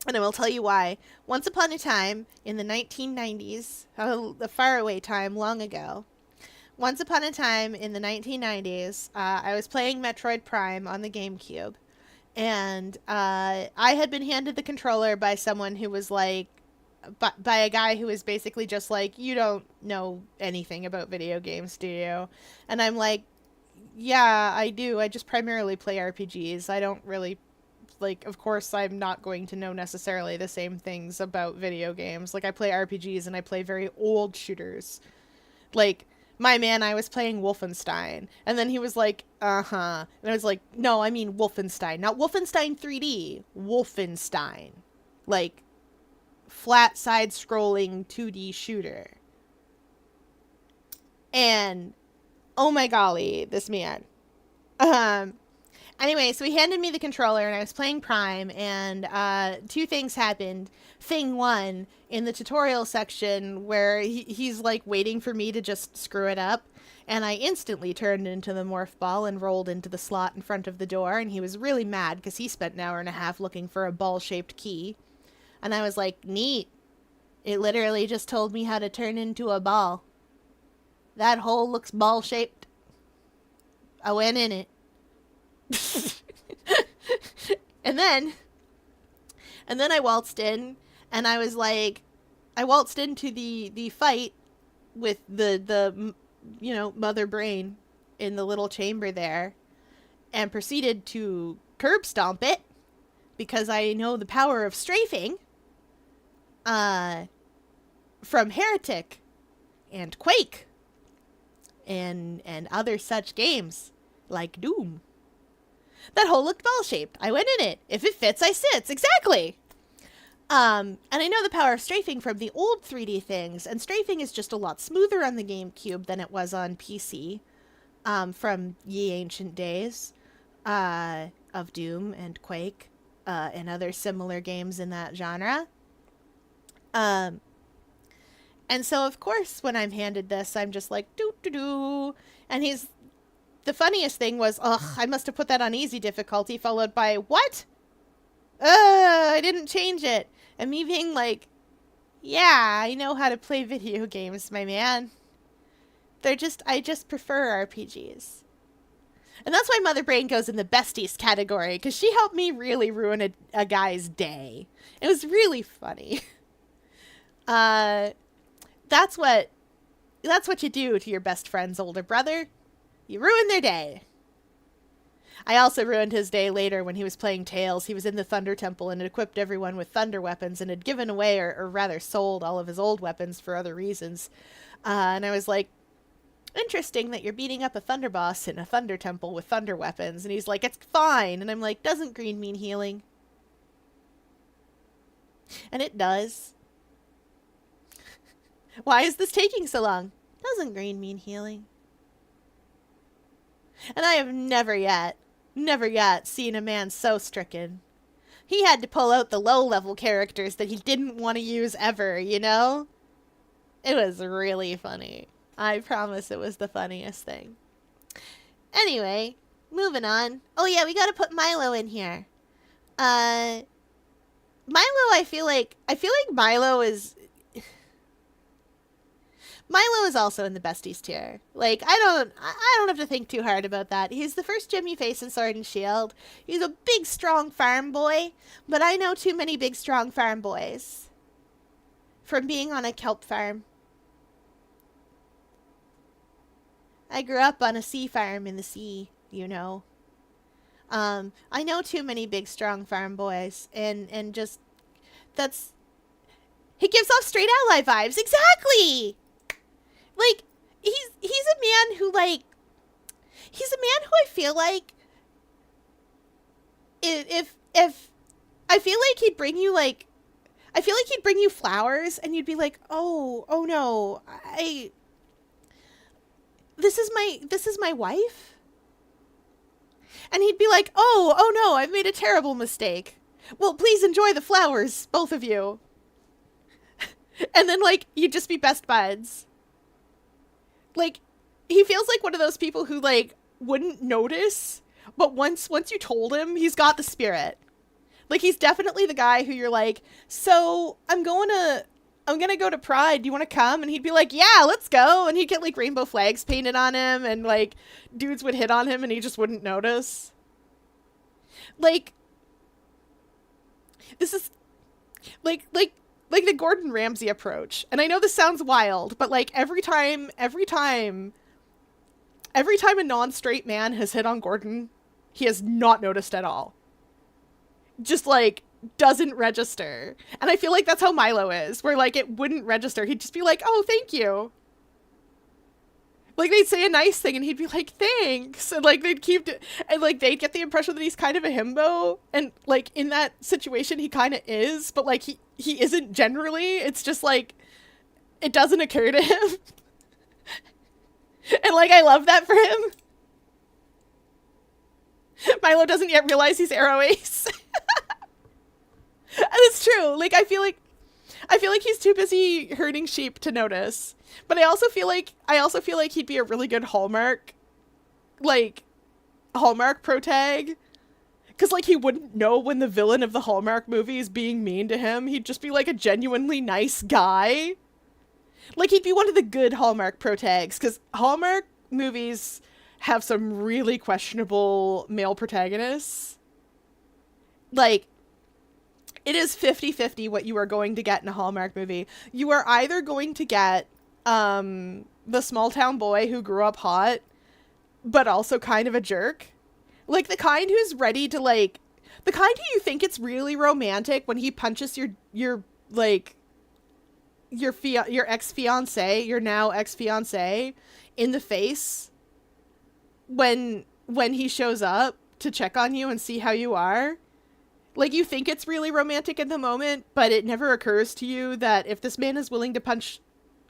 and I will tell you why. Once upon a time, in the 1990s, a faraway time long ago, once upon a time in the 1990s, I was playing Metroid Prime on the GameCube, and I had been handed the controller by someone who was like, by a guy who was basically just like, you don't know anything about video games, do you? And I'm like, yeah, I do. I just primarily play RPGs. I don't really, like, of course I'm not going to know necessarily the same things about video games. Like, I play RPGs and I play very old shooters. Like, my man, I was playing Wolfenstein. And then he was like, uh-huh. And I was like, no, I mean Wolfenstein. Not Wolfenstein 3D. Wolfenstein. Like, flat side-scrolling 2D shooter. And, oh my golly, this man. Anyway, so he handed me the controller, and I was playing Prime, and two things happened. Thing one, in the tutorial section, where he's, like, waiting for me to just screw it up, and I instantly turned into the morph ball and rolled into the slot in front of the door, and he was really mad, because he spent an hour and a half looking for a ball-shaped key. And I was like, neat. It literally just told me how to turn into a ball. That hole looks ball-shaped. I went in it. and then I waltzed in, and I was like, I waltzed into the fight with the Mother Brain in the little chamber there, and proceeded to curb stomp it, because I know the power of strafing, from Heretic and Quake and other such games like Doom. That hole looked ball-shaped. I went in it. If it fits, I sits. Exactly. And I know the power of strafing from the old 3D things, and strafing is just a lot smoother on the GameCube than it was on PC, from ye ancient days, of Doom and Quake, and other similar games in that genre. And so, of course, when I'm handed this, I'm just like, doo-doo-doo, and the funniest thing was, I must have put that on easy difficulty, followed by, what? I didn't change it. And me being like, yeah, I know how to play video games, my man. I just prefer RPGs. And that's why Mother Brain goes in the besties category, because she helped me really ruin a guy's day. It was really funny. Uh, that's what you do to your best friend's older brother. You ruin their day. I also ruined his day later when he was playing Tales. He was in the Thunder Temple and had equipped everyone with thunder weapons and had given away, or rather sold, all of his old weapons for other reasons. And I was like, interesting that you're beating up a thunder boss in a thunder temple with thunder weapons. And he's like, it's fine. And I'm like, doesn't green mean healing? And it does. Why is this taking so long? Doesn't green mean healing? And I have never yet seen a man so stricken. He had to pull out the low-level characters that he didn't want to use ever, you know? It was really funny. I promise it was the funniest thing. Anyway, moving on. Oh yeah, we gotta put Milo in here. Milo, I feel like Milo is also in the besties tier. Like, I don't have to think too hard about that. He's the first gem you face in Sword and Shield. He's a big, strong farm boy, but I know too many big, strong farm boys from being on a kelp farm. I grew up on a sea farm in the sea, you know. I know too many big, strong farm boys, and just, he gives off straight ally vibes. Exactly! Like, he's a man who, like, he's a man who I feel like, if I feel like he'd bring you, like, I feel like he'd bring you flowers, and you'd be like, oh no, this is my wife? And he'd be like, oh no, I've made a terrible mistake. Well, please enjoy the flowers, both of you. And then, like, you'd just be best buds. Like, he feels like one of those people who, like, wouldn't notice, but once you told him, he's got the spirit. Like, he's definitely the guy who you're like, so, I'm gonna go to Pride, do you want to come? And he'd be like, yeah, let's go. And he'd get, like, rainbow flags painted on him, and, like, dudes would hit on him, and he just wouldn't notice. Like, this is, like the Gordon Ramsay approach. And I know this sounds wild, but, like, every time a non-straight man has hit on Gordon, he has not noticed at all. Just, like, doesn't register. And I feel like that's how Milo is, where, like, it wouldn't register. He'd just be like, oh, thank you. Like, they'd say a nice thing, and he'd be like, thanks. And, like, they'd get the impression that he's kind of a himbo. And, like, in that situation, he kind of is, but, like, he isn't generally. It's just, like, it doesn't occur to him. And, like, I love that for him. Milo doesn't yet realize he's Arrow Ace. And it's true. Like, I feel like he's too busy herding sheep to notice. But I also feel like he'd be a really good Hallmark protag. Because, like, he wouldn't know when the villain of the Hallmark movie is being mean to him. He'd just be, like, a genuinely nice guy. Like, he'd be one of the good Hallmark protags. Because Hallmark movies have some really questionable male protagonists. Like, it is 50-50 what you are going to get in a Hallmark movie. You are either going to get the small town boy who grew up hot, but also kind of a jerk. Like, the kind who's ready to, like, the kind who you think it's really romantic when he punches your ex-fiance, your now ex-fiance, in the face when he shows up to check on you and see how you are. Like, you think it's really romantic in the moment, but it never occurs to you that if this man is willing to punch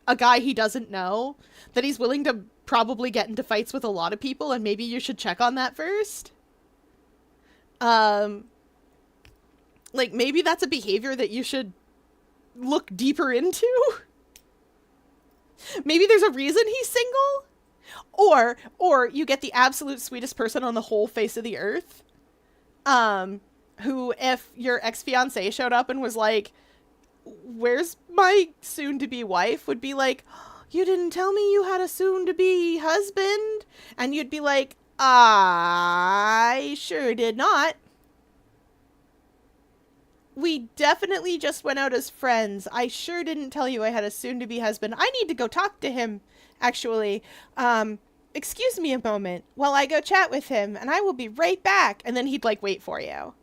a guy he doesn't know, that he's willing to probably get into fights with a lot of people, and maybe you should check on that first. Like, maybe that's a behavior that you should look deeper into. Maybe there's a reason he's single. Or you get the absolute sweetest person on the whole face of the earth. Who, if your ex-fiance showed up and was like, where's my soon-to-be wife, would be like, You didn't tell me you had a soon-to-be husband? And you'd be like, I sure did not. We definitely just went out as friends. I sure didn't tell you I had a soon-to-be husband. I need to go talk to him, actually. Excuse me a moment while I go chat with him, and I will be right back. And then he'd, like, wait for you.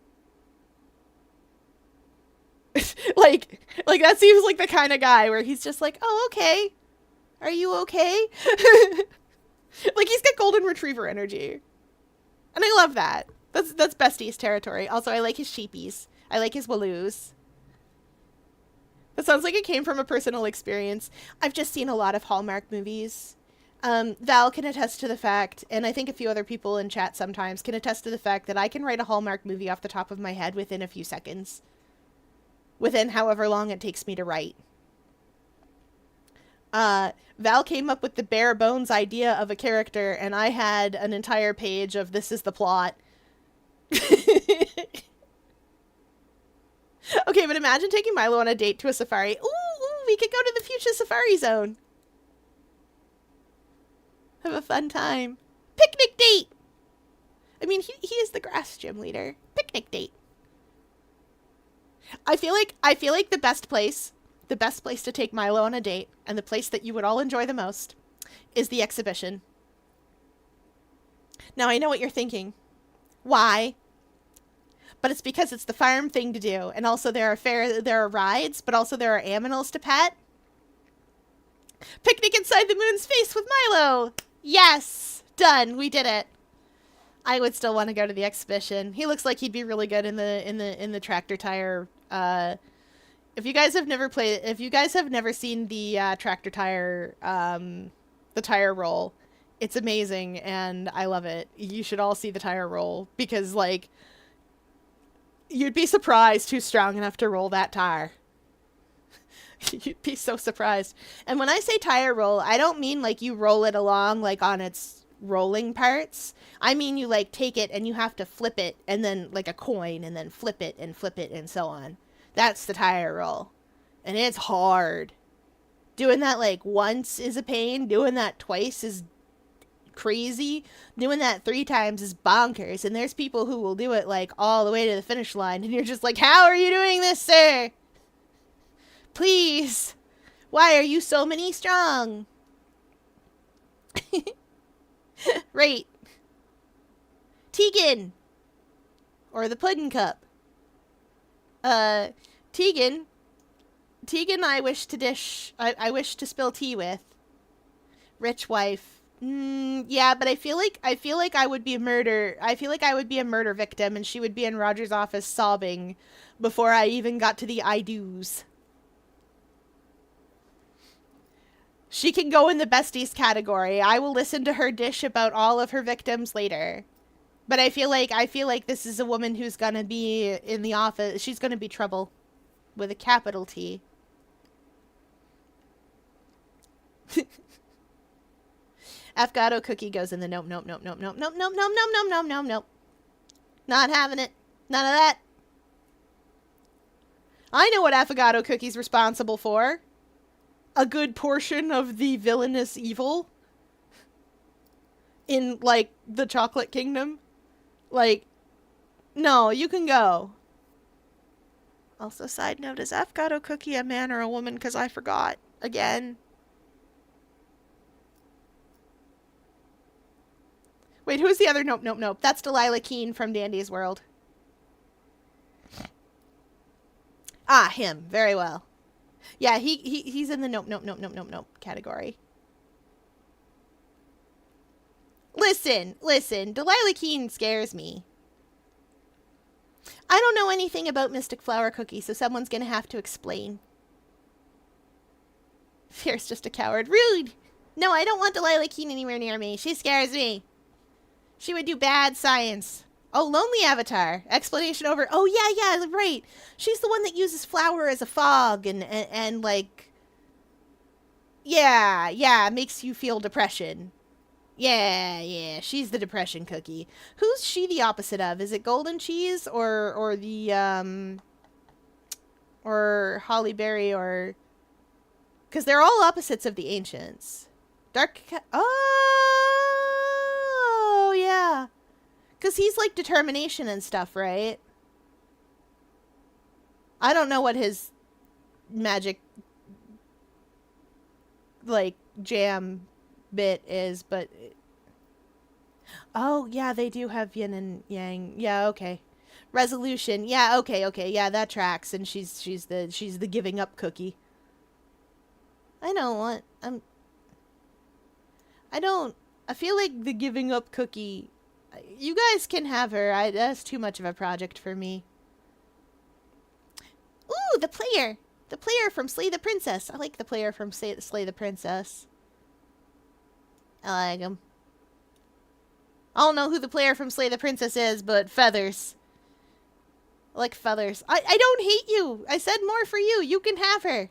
like that seems like the kind of guy where he's just like, oh, okay. Are you okay? Like, he's got golden retriever energy. And I love that. That's besties territory. Also, I like his sheepies. I like his waloos. That sounds like it came from a personal experience. I've just seen a lot of Hallmark movies. Val can attest to the fact, and I think a few other people in chat sometimes can attest to the fact that I can write a Hallmark movie off the top of my head within a few seconds. Within however long it takes me to write. Val came up with the bare bones idea of a character, and I had an entire page of this is the plot. Okay, but imagine taking Milo on a date to a safari. Ooh, we could go to the future safari zone. Have a fun time. Picnic date! I mean, he is the grass gym leader. Picnic date. I feel like the best place to take Milo on a date, and the place that you would all enjoy the most, is the exhibition. Now, I know what you're thinking. Why? But it's because it's the farm thing to do, and also there are rides, but also there are aminals to pet. Picnic inside the moon's face with Milo! Yes! Done. We did it. I would still want to go to the exhibition. He looks like he'd be really good in the tractor tire. If you guys have never seen the tractor tire, the tire roll, it's amazing and I love it. You should all see the tire roll because, like, you'd be surprised who's strong enough to roll that tire. You'd be so surprised. And when I say tire roll, I don't mean like you roll it along like on its rolling parts. I mean you like take it and you have to flip it and then like a coin and then flip it and so on. That's the tire roll. And it's hard. Doing that like once is a pain. Doing that twice is crazy. Doing that 3 times is bonkers. And there's people who will do it like all the way to the finish line. And you're just like, how are you doing this, sir? Please. Why are you so many strong? Right. Tegan. Or the pudding cup. Tegan, I wish to spill tea with. Rich wife. Yeah, but I feel like I would be a murder victim and she would be in Roger's office sobbing before I even got to the I do's. She can go in the besties category. I will listen to her dish about all of her victims later. But I feel like this is a woman who's gonna be in the office. She's gonna be trouble. With a capital T. Afgado cookie goes in the nope. Not having it. None of that. I know what Afgado cookie's responsible for. A good portion of the villainous evil. In, like, the Chocolate Kingdom. Like, no, you can go. Also, side note, is Afgado cookie a man or a woman? Because I forgot. Again. Wait, who's the other nope? That's Delilah Keene from Dandy's World. Ah, him. Very well. Yeah, he's in the nope category. Listen. Delilah Keene scares me. I don't know anything about Mystic Flower Cookie, so someone's gonna have to explain. Fear's just a coward. Rude! No, I don't want Delilah Keene anywhere near me. She scares me. She would do bad science. Oh, Lonely Avatar. Explanation over. Oh, yeah, right. She's the one that uses flour as a fog and like... Yeah, makes you feel depression. Yeah, she's the depression cookie. Who's she the opposite of? Is it Golden Cheese or the, or Holly Berry or Because they're all opposites of the ancients. Oh, yeah. Because he's like determination and stuff, right? I don't know what his magic, like, jam bit is, but... Oh, yeah, they do have yin and yang. Yeah, okay. Resolution. Yeah, okay. Yeah, that tracks. And she's the giving up cookie. I don't want... I feel like the giving up cookie... You guys can have her. That's too much of a project for me. Ooh, the player! The player from Slay the Princess. I like the player from Slay the Princess. I like him. I don't know who the player from Slay the Princess is, but feathers. I like feathers. I don't hate you. I said more for you. You can have her.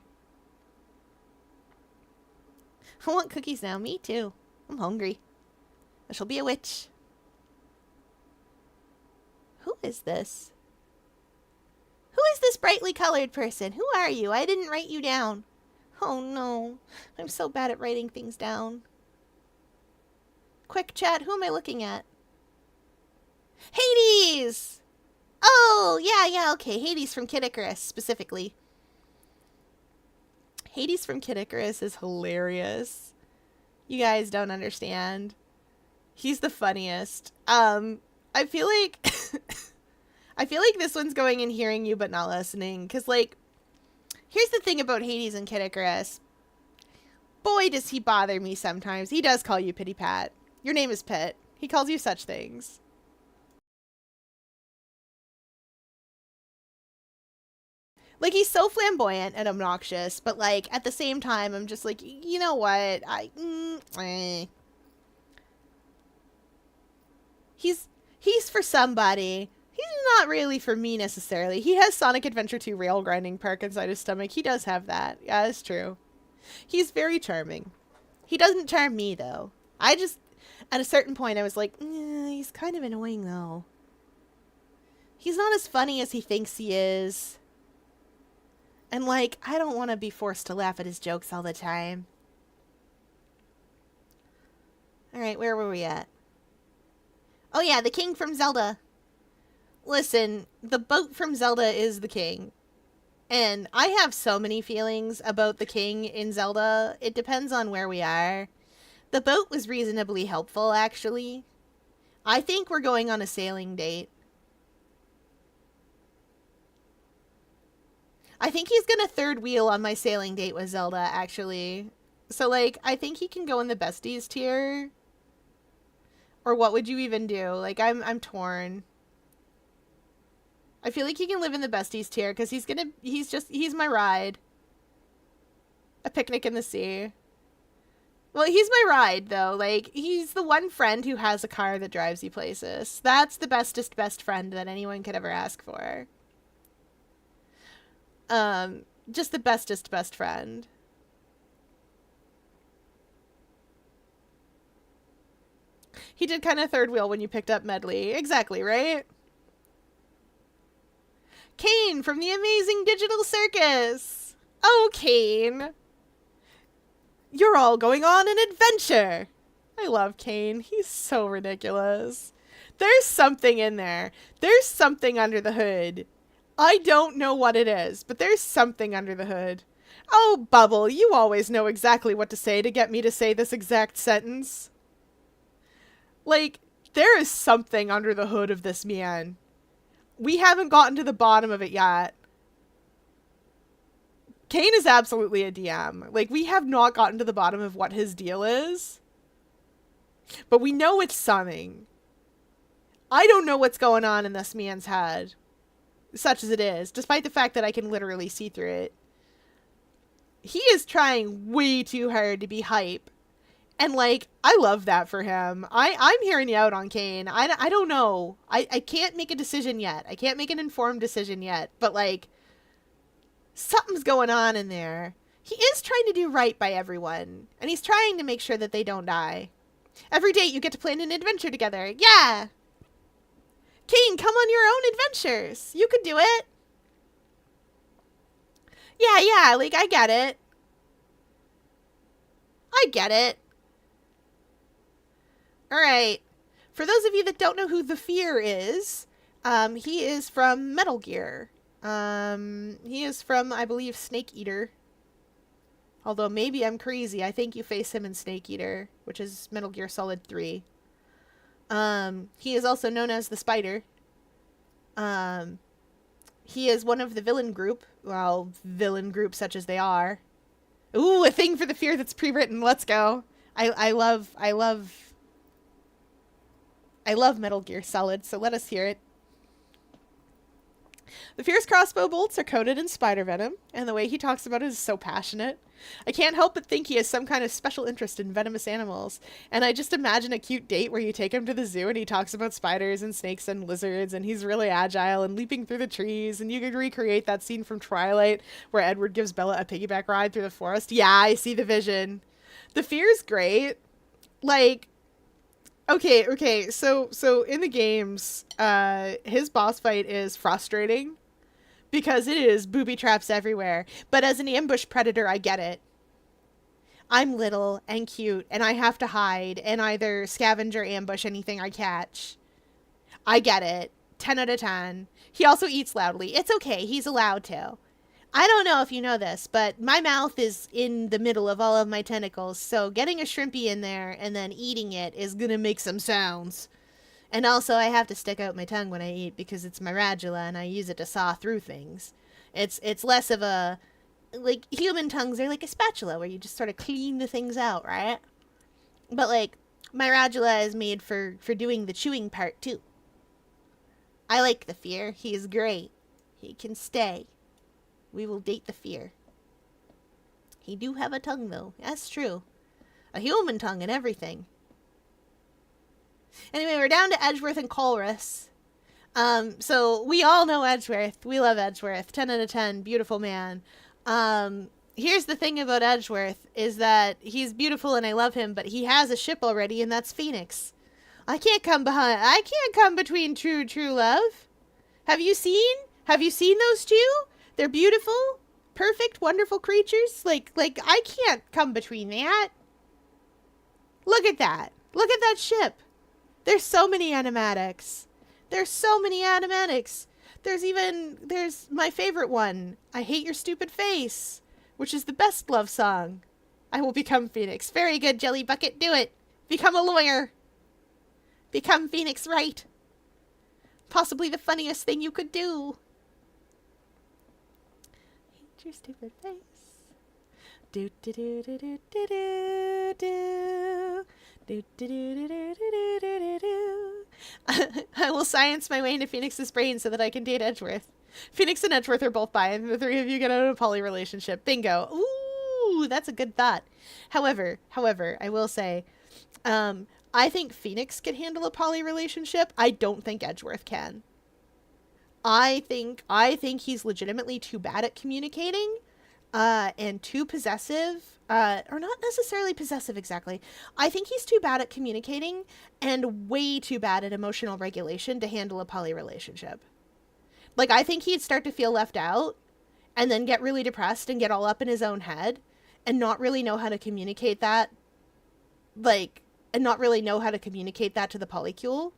I want cookies now. Me too. I'm hungry. I shall be a witch. Who is this? Who is this brightly colored person? Who are you? I didn't write you down. Oh no. I'm so bad at writing things down. Quick chat, who am I looking at? Hades! Oh, yeah, okay. Hades from Kid Icarus, specifically. Hades from Kid Icarus is hilarious. You guys don't understand. He's the funniest. I feel like... I feel like this one's going and hearing you but not listening. Because, like, here's the thing about Hades and Kid Icarus. Boy, does he bother me sometimes. He does call you Pity Pat. Your name is Pit. He calls you such things. Like, he's so flamboyant and obnoxious, but, like, at the same time, I'm just like, you know what? He's for somebody. He's not really for me, necessarily. He has Sonic Adventure 2 rail grinding perk inside his stomach. He does have that. Yeah, it's true. He's very charming. He doesn't charm me, though. I just... At a certain point, I was like, he's kind of annoying, though. He's not as funny as he thinks he is. And, like, I don't want to be forced to laugh at his jokes all the time. Alright, where were we at? Oh, yeah, the king from Zelda. Listen, the boat from Zelda is the king. And I have so many feelings about the king in Zelda. It depends on where we are. The boat was reasonably helpful, actually. I think we're going on a sailing date. I think he's gonna third wheel on my sailing date with Zelda, actually. So, like, I think he can go in the besties tier. Or what would you even do? Like, I'm torn. I feel like he can live in the besties tier, because he's my ride. A picnic in the sea. Well, he's my ride, though. Like, he's the one friend who has a car that drives you places. That's the bestest best friend that anyone could ever ask for. Just the bestest best friend. He did kind of third wheel when you picked up Medley. Exactly, right? Kane from the Amazing Digital Circus. Oh, Kane. You're all going on an adventure. I love Kane. He's so ridiculous. There's something in there. There's something under the hood. I don't know what it is, but there's something under the hood. Oh, Bubble, you always know exactly what to say to get me to say this exact sentence. Like, there is something under the hood of this man. We haven't gotten to the bottom of it yet. Kane is absolutely a DM. Like, we have not gotten to the bottom of what his deal is. But we know it's something. I don't know what's going on in this man's head. Such as it is, despite the fact that I can literally see through it. He is trying way too hard to be hype. And, like, I love that for him. I'm hearing you out on Kane. I don't know. I can't make a decision yet. I can't make an informed decision yet. But, like, something's going on in there. He is trying to do right by everyone. And he's trying to make sure that they don't die. Every day you get to plan an adventure together. Yeah! Kane, come on your own adventures. You could do it. Yeah, like, I get it. I get it. All right. For those of you that don't know who the Fear is, he is from Metal Gear. He is from, I believe, Snake Eater. Although maybe I'm crazy. I think you face him in Snake Eater, which is Metal Gear Solid 3. He is also known as the Spider. Um, he is one of the villain group. Well, villain group such as they are. Ooh, a thing for the Fear that's pre-written. Let's go. I love Metal Gear Solid, so let us hear it. The Fear's crossbow bolts are coated in spider venom, and the way he talks about it is so passionate. I can't help but think he has some kind of special interest in venomous animals, and I just imagine a cute date where you take him to the zoo and he talks about spiders and snakes and lizards, and he's really agile and leaping through the trees, and you could recreate that scene from Twilight where Edward gives Bella a piggyback ride through the forest. Yeah, I see the vision. The Fear's great. Like, okay, so in the games, his boss fight is frustrating because it is booby traps everywhere. But as an ambush predator, I get it. I'm little and cute, and I have to hide and either scavenge or ambush anything I catch. I get it. 10 out of 10. He also eats loudly. It's okay. He's allowed to. I don't know if you know this, but my mouth is in the middle of all of my tentacles, so getting a shrimpy in there and then eating it is gonna make some sounds. And also, I have to stick out my tongue when I eat because it's my radula and I use it to saw through things. It's less of a... Like, human tongues are like a spatula where you just sort of clean the things out, right? But, like, my radula is made for doing the chewing part, too. I like the Fear. He is great. He can stay. We will date the Fear. He do have a tongue, though. That's true. A human tongue and everything. Anyway, we're down to Edgeworth and Colress. So we all know Edgeworth. We love Edgeworth. 10 out of 10. Beautiful man. Here's the thing about Edgeworth is that he's beautiful and I love him, but he has a ship already, and that's Phoenix. I can't come between true love. Have you seen those two? They're beautiful, perfect, wonderful creatures. Like I can't come between that. Look at that. Look at that ship. There's so many animatics. There's my favorite one, I Hate Your Stupid Face, which is the best love song. I will become Phoenix. Very good, Jelly Bucket. Do it. Become a lawyer. Become Phoenix Wright. Possibly the funniest thing you could do. Hate your stupid face. Do do do do do do do do. Do, do, do, do, do, do, do, do. I will science my way into Phoenix's brain so that I can date Edgeworth. Phoenix and Edgeworth are both bi, and the three of you get out of a poly relationship. Bingo. Ooh, that's a good thought. However, I will say, I think Phoenix can handle a poly relationship. I don't think Edgeworth can. I think he's legitimately too bad at communicating, and too possessive. Or not necessarily possessive exactly. I think he's too bad at communicating and way too bad at emotional regulation to handle a poly relationship. Like, I think he'd start to feel left out and then get really depressed and get all up in his own head and not really know how to communicate that. And not really know how to communicate that to the polycule.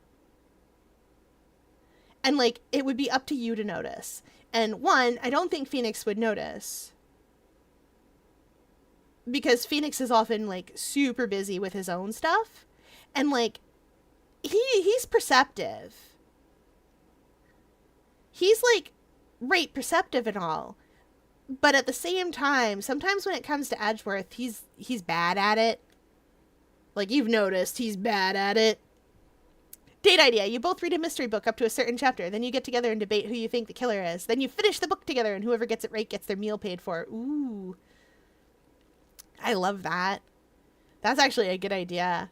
And, like, it would be up to you to notice. And one, I don't think Phoenix would notice. Because Phoenix is often, like, super busy with his own stuff. And, like, he's perceptive. He's, like, right, perceptive and all. But at the same time, sometimes when it comes to Edgeworth, he's bad at it. Like, you've noticed, he's bad at it. Date idea. You both read a mystery book up to a certain chapter. Then you get together and debate who you think the killer is. Then you finish the book together, and whoever gets it right gets their meal paid for. Ooh. I love that. That's actually a good idea.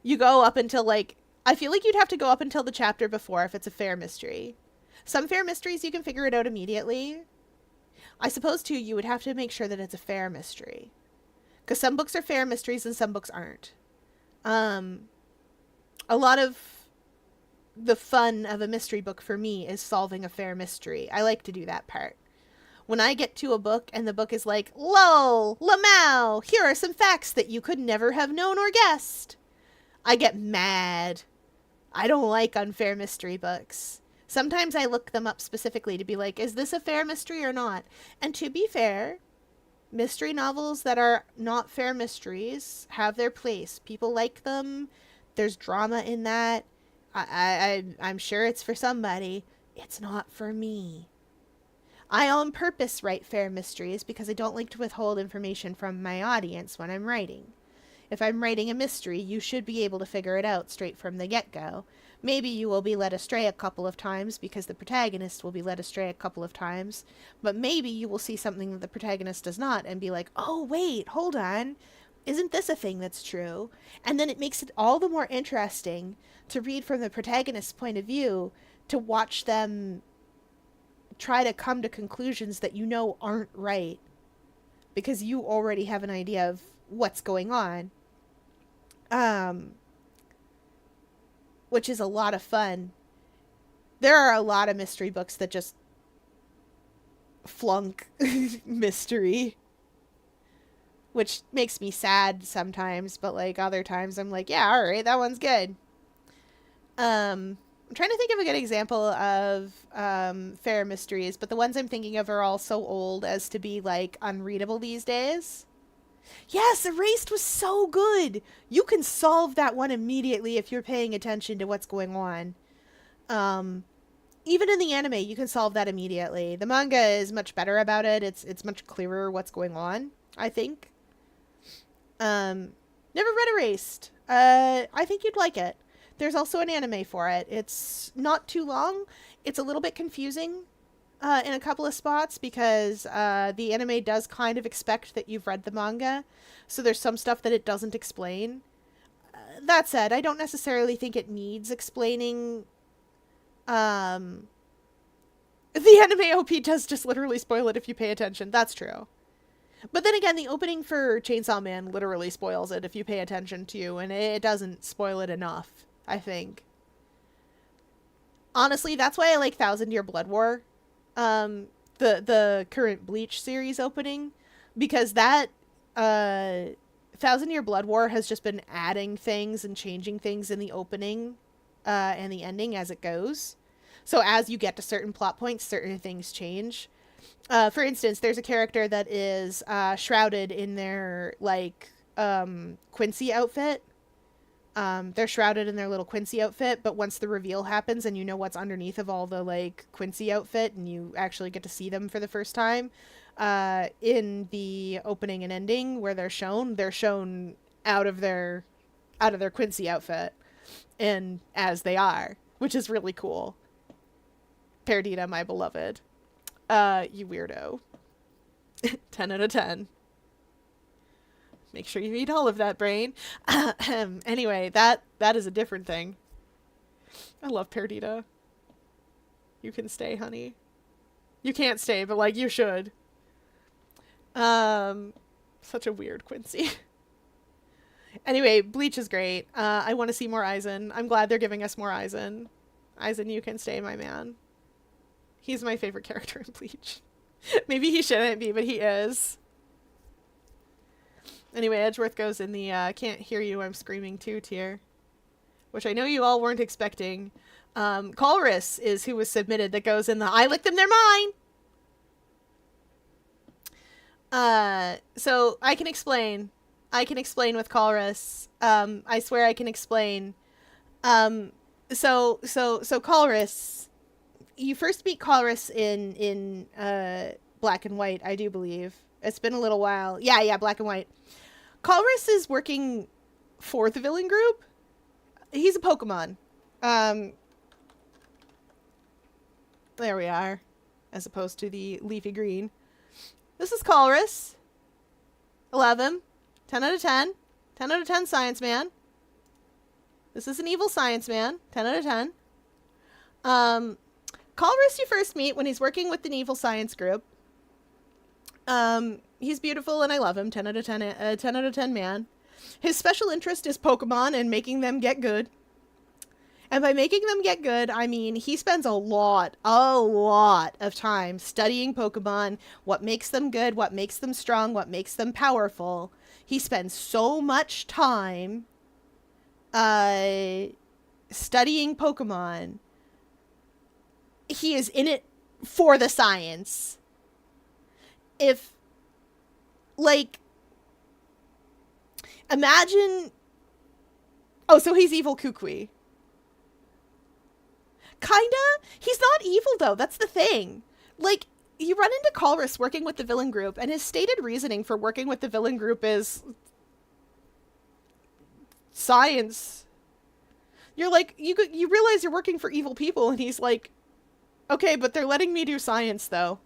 You go up until, like... I feel like you'd have to go up until the chapter before if it's a fair mystery. Some fair mysteries, you can figure it out immediately. I suppose, too, you would have to make sure that it's a fair mystery. Because some books are fair mysteries and some books aren't. A lot of the fun of a mystery book for me is solving a fair mystery. I like to do that part. When I get to a book and the book is like, lol, Lamau, here are some facts that you could never have known or guessed, I get mad. I don't like unfair mystery books. Sometimes I look them up specifically to be like, is this a fair mystery or not? And to be fair, mystery novels that are not fair mysteries have their place. People like them. There's drama in that. I'm sure it's for somebody. It's not for me. I on purpose write fair mysteries because I don't like to withhold information from my audience when I'm writing. If I'm writing a mystery, you should be able to figure it out straight from the get-go. Maybe you will be led astray a couple of times because the protagonist will be led astray a couple of times, but maybe you will see something that the protagonist does not and be like, oh, wait, hold on. Isn't this a thing that's true? And then it makes it all the more interesting to read from the protagonist's point of view, to watch them try to come to conclusions that you know aren't right because you already have an idea of what's going on. Which is a lot of fun. There are a lot of mystery books that just flunk mystery, which makes me sad sometimes, but like other times I'm like, yeah, all right, that one's good. I'm trying to think of a good example of fair mysteries, but the ones I'm thinking of are all so old as to be like unreadable these days. Yes, Erased was so good. You can solve that one immediately if you're paying attention to what's going on. Even in the anime, you can solve that immediately. The manga is much better about it. It's much clearer what's going on, I think. Never read Erased. I think you'd like it. There's also an anime for it. It's not too long. It's a little bit confusing in a couple of spots because the anime does kind of expect that you've read the manga. So there's some stuff that it doesn't explain. That said, I don't necessarily think it needs explaining. The anime OP does just literally spoil it if you pay attention. That's true. But then again, the opening for Chainsaw Man literally spoils it if you pay attention to, and it doesn't spoil it enough, I think. Honestly, that's why I like Thousand Year Blood War, the current Bleach series opening, because that Thousand Year Blood War has just been adding things and changing things in the opening and the ending as it goes. So as you get to certain plot points, certain things change. For instance, there's a character that is shrouded in their like Quincy outfit. They're shrouded in their little Quincy outfit, but once the reveal happens and you know what's underneath of all the like Quincy outfit and you actually get to see them for the first time, in the opening and ending where they're shown out of their Quincy outfit and as they are, which is really cool. Perdita, my beloved. You weirdo. 10 out of 10. Make sure you eat all of that, brain. Anyway, that is a different thing. I love Perdita. You can stay, honey. You can't stay, but like you should. Such a weird Quincy. Anyway, Bleach is great. I want to see more Aizen. I'm glad they're giving us more Aizen. Aizen, you can stay, my man. He's my favorite character in Bleach. Maybe he shouldn't be, but he is. Anyway, Edgeworth goes in the can't hear you, I'm screaming too tier. Which I know you all weren't expecting. Colress is who was submitted that goes in the I lick them, they're mine! So I can explain. I can explain with Colress. I swear I can explain. So Colress, you first meet Colress in Black and White, I do believe. It's been a little while. Yeah, Black and White. Colress is working for the villain group. He's a Pokemon. There we are. As opposed to the leafy green. This is Colress. 11. 10 out of 10. 10 out of 10 science man. This is an evil science man. 10 out of 10. Colress you first meet when he's working with an evil science group. He's beautiful and I love him. 10 out of 10, 10 out of 10 man. His special interest is Pokemon and making them get good. And by making them get good, I mean he spends a lot of time studying Pokemon, what makes them good, what makes them strong, what makes them powerful. He spends so much time studying Pokemon. He is in it for the science. If, like, imagine... Oh, so he's evil Kukui. Kinda. He's not evil, though. That's the thing. Like, you run into Colress working with the villain group, and his stated reasoning for working with the villain group is... science. You're like, you realize you're working for evil people, and he's like, okay, but they're letting me do science, though.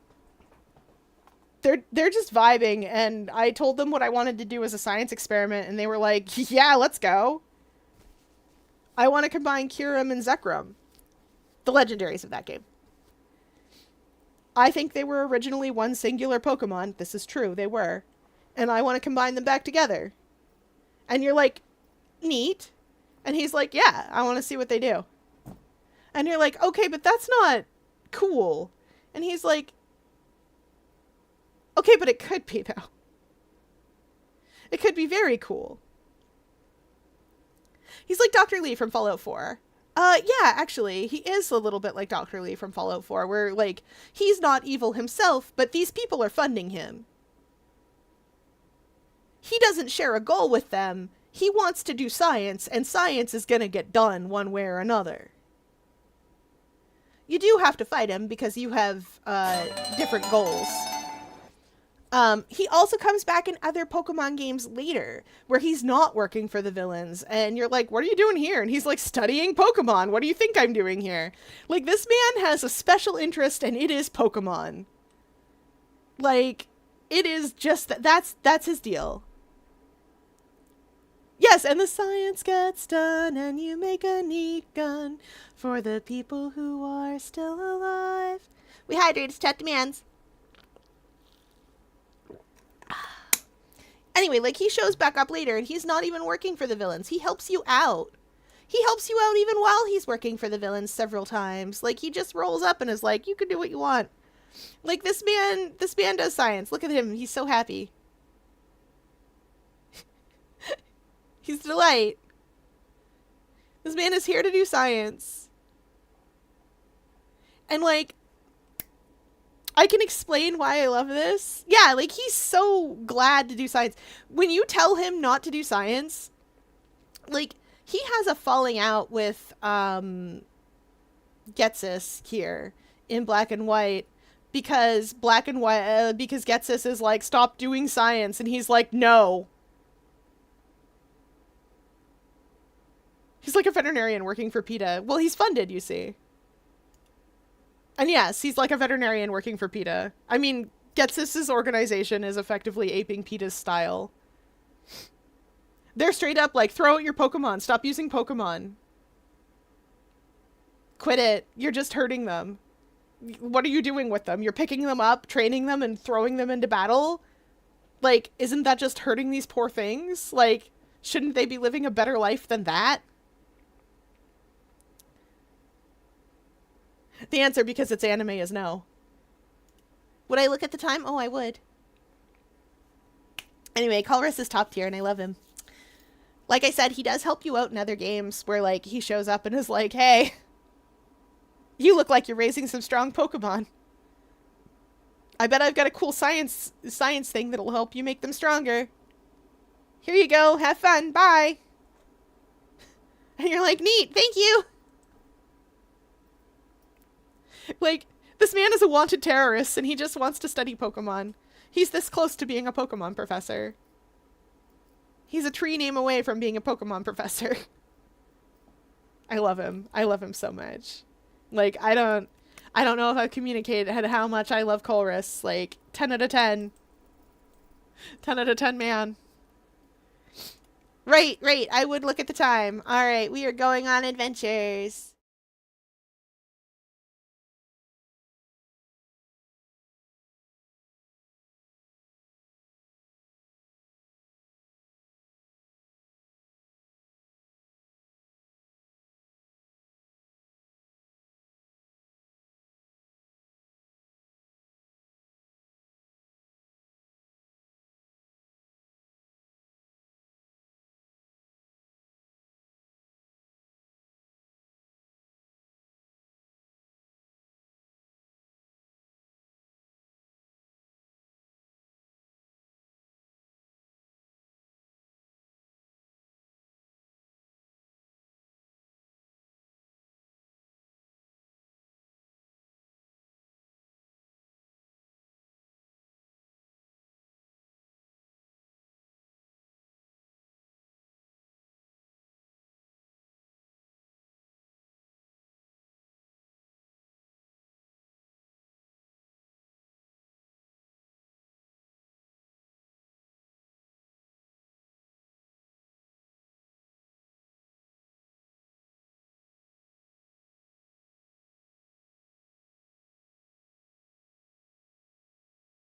They're just vibing, and I told them what I wanted to do as a science experiment, and they were like, yeah, let's go. I want to combine Kyurem and Zekrom. The legendaries of that game. I think they were originally one singular Pokemon. This is true, they were. And I want to combine them back together. And you're like, neat. And he's like, yeah, I want to see what they do. And you're like, okay, but that's not cool. And he's like, okay, but it could be, though. It could be very cool. He's like Dr. Lee from Fallout 4. Yeah, actually, he is a little bit like Dr. Lee from Fallout 4, where, like, he's not evil himself, but these people are funding him. He doesn't share a goal with them. He wants to do science, and science is gonna get done one way or another. You do have to fight him because you have, different goals. He also comes back in other Pokemon games later, where he's not working for the villains, and you're like, what are you doing here? And he's like, studying Pokemon. What do you think I'm doing here? Like, this man has a special interest, and it is Pokemon. Like, it is just, that's his deal. Yes, and the science gets done, and you make a neat gun for the people who are still alive. We hydrate as chat demands. Anyway, like, he shows back up later, and he's not even working for the villains. He helps you out. He helps you out even while he's working for the villains several times. Like, he just rolls up and is like, you can do what you want. Like, this man does science. Look at him. He's so happy. He's a delight. This man is here to do science. And, like, I can explain why I love this. Yeah, like, he's so glad to do science. When you tell him not to do science, like, he has a falling out with, Getsus here in Black and White. Because because Getsus is like, stop doing science. And he's like, no. He's like a veterinarian working for PETA. Well, he's funded, you see. And yes, he's like a veterinarian working for PETA. I mean, Getsus's organization is effectively aping PETA's style. They're straight up like, throw out your Pokemon. Stop using Pokemon. Quit it. You're just hurting them. What are you doing with them? You're picking them up, training them, and throwing them into battle? Like, isn't that just hurting these poor things? Like, shouldn't they be living a better life than that? The answer, because it's anime, is no. Would I look at the time? Oh, I would. Anyway, Colress is top tier, and I love him. Like I said, he does help you out in other games where, like, he shows up and is like, hey, you look like you're raising some strong Pokemon. I bet I've got a cool science thing that'll help you make them stronger. Here you go. Have fun. Bye. And you're like, neat. Thank you. Like, this man is a wanted terrorist, and he just wants to study Pokemon. He's this close to being a Pokemon professor. He's a tree name away from being a Pokemon professor. I love him. I love him so much. Like, I don't know if I've communicated how much I love Colress. Like, 10 out of 10. 10 out of 10, man. Right. I would look at the time. All right, we are going on adventures.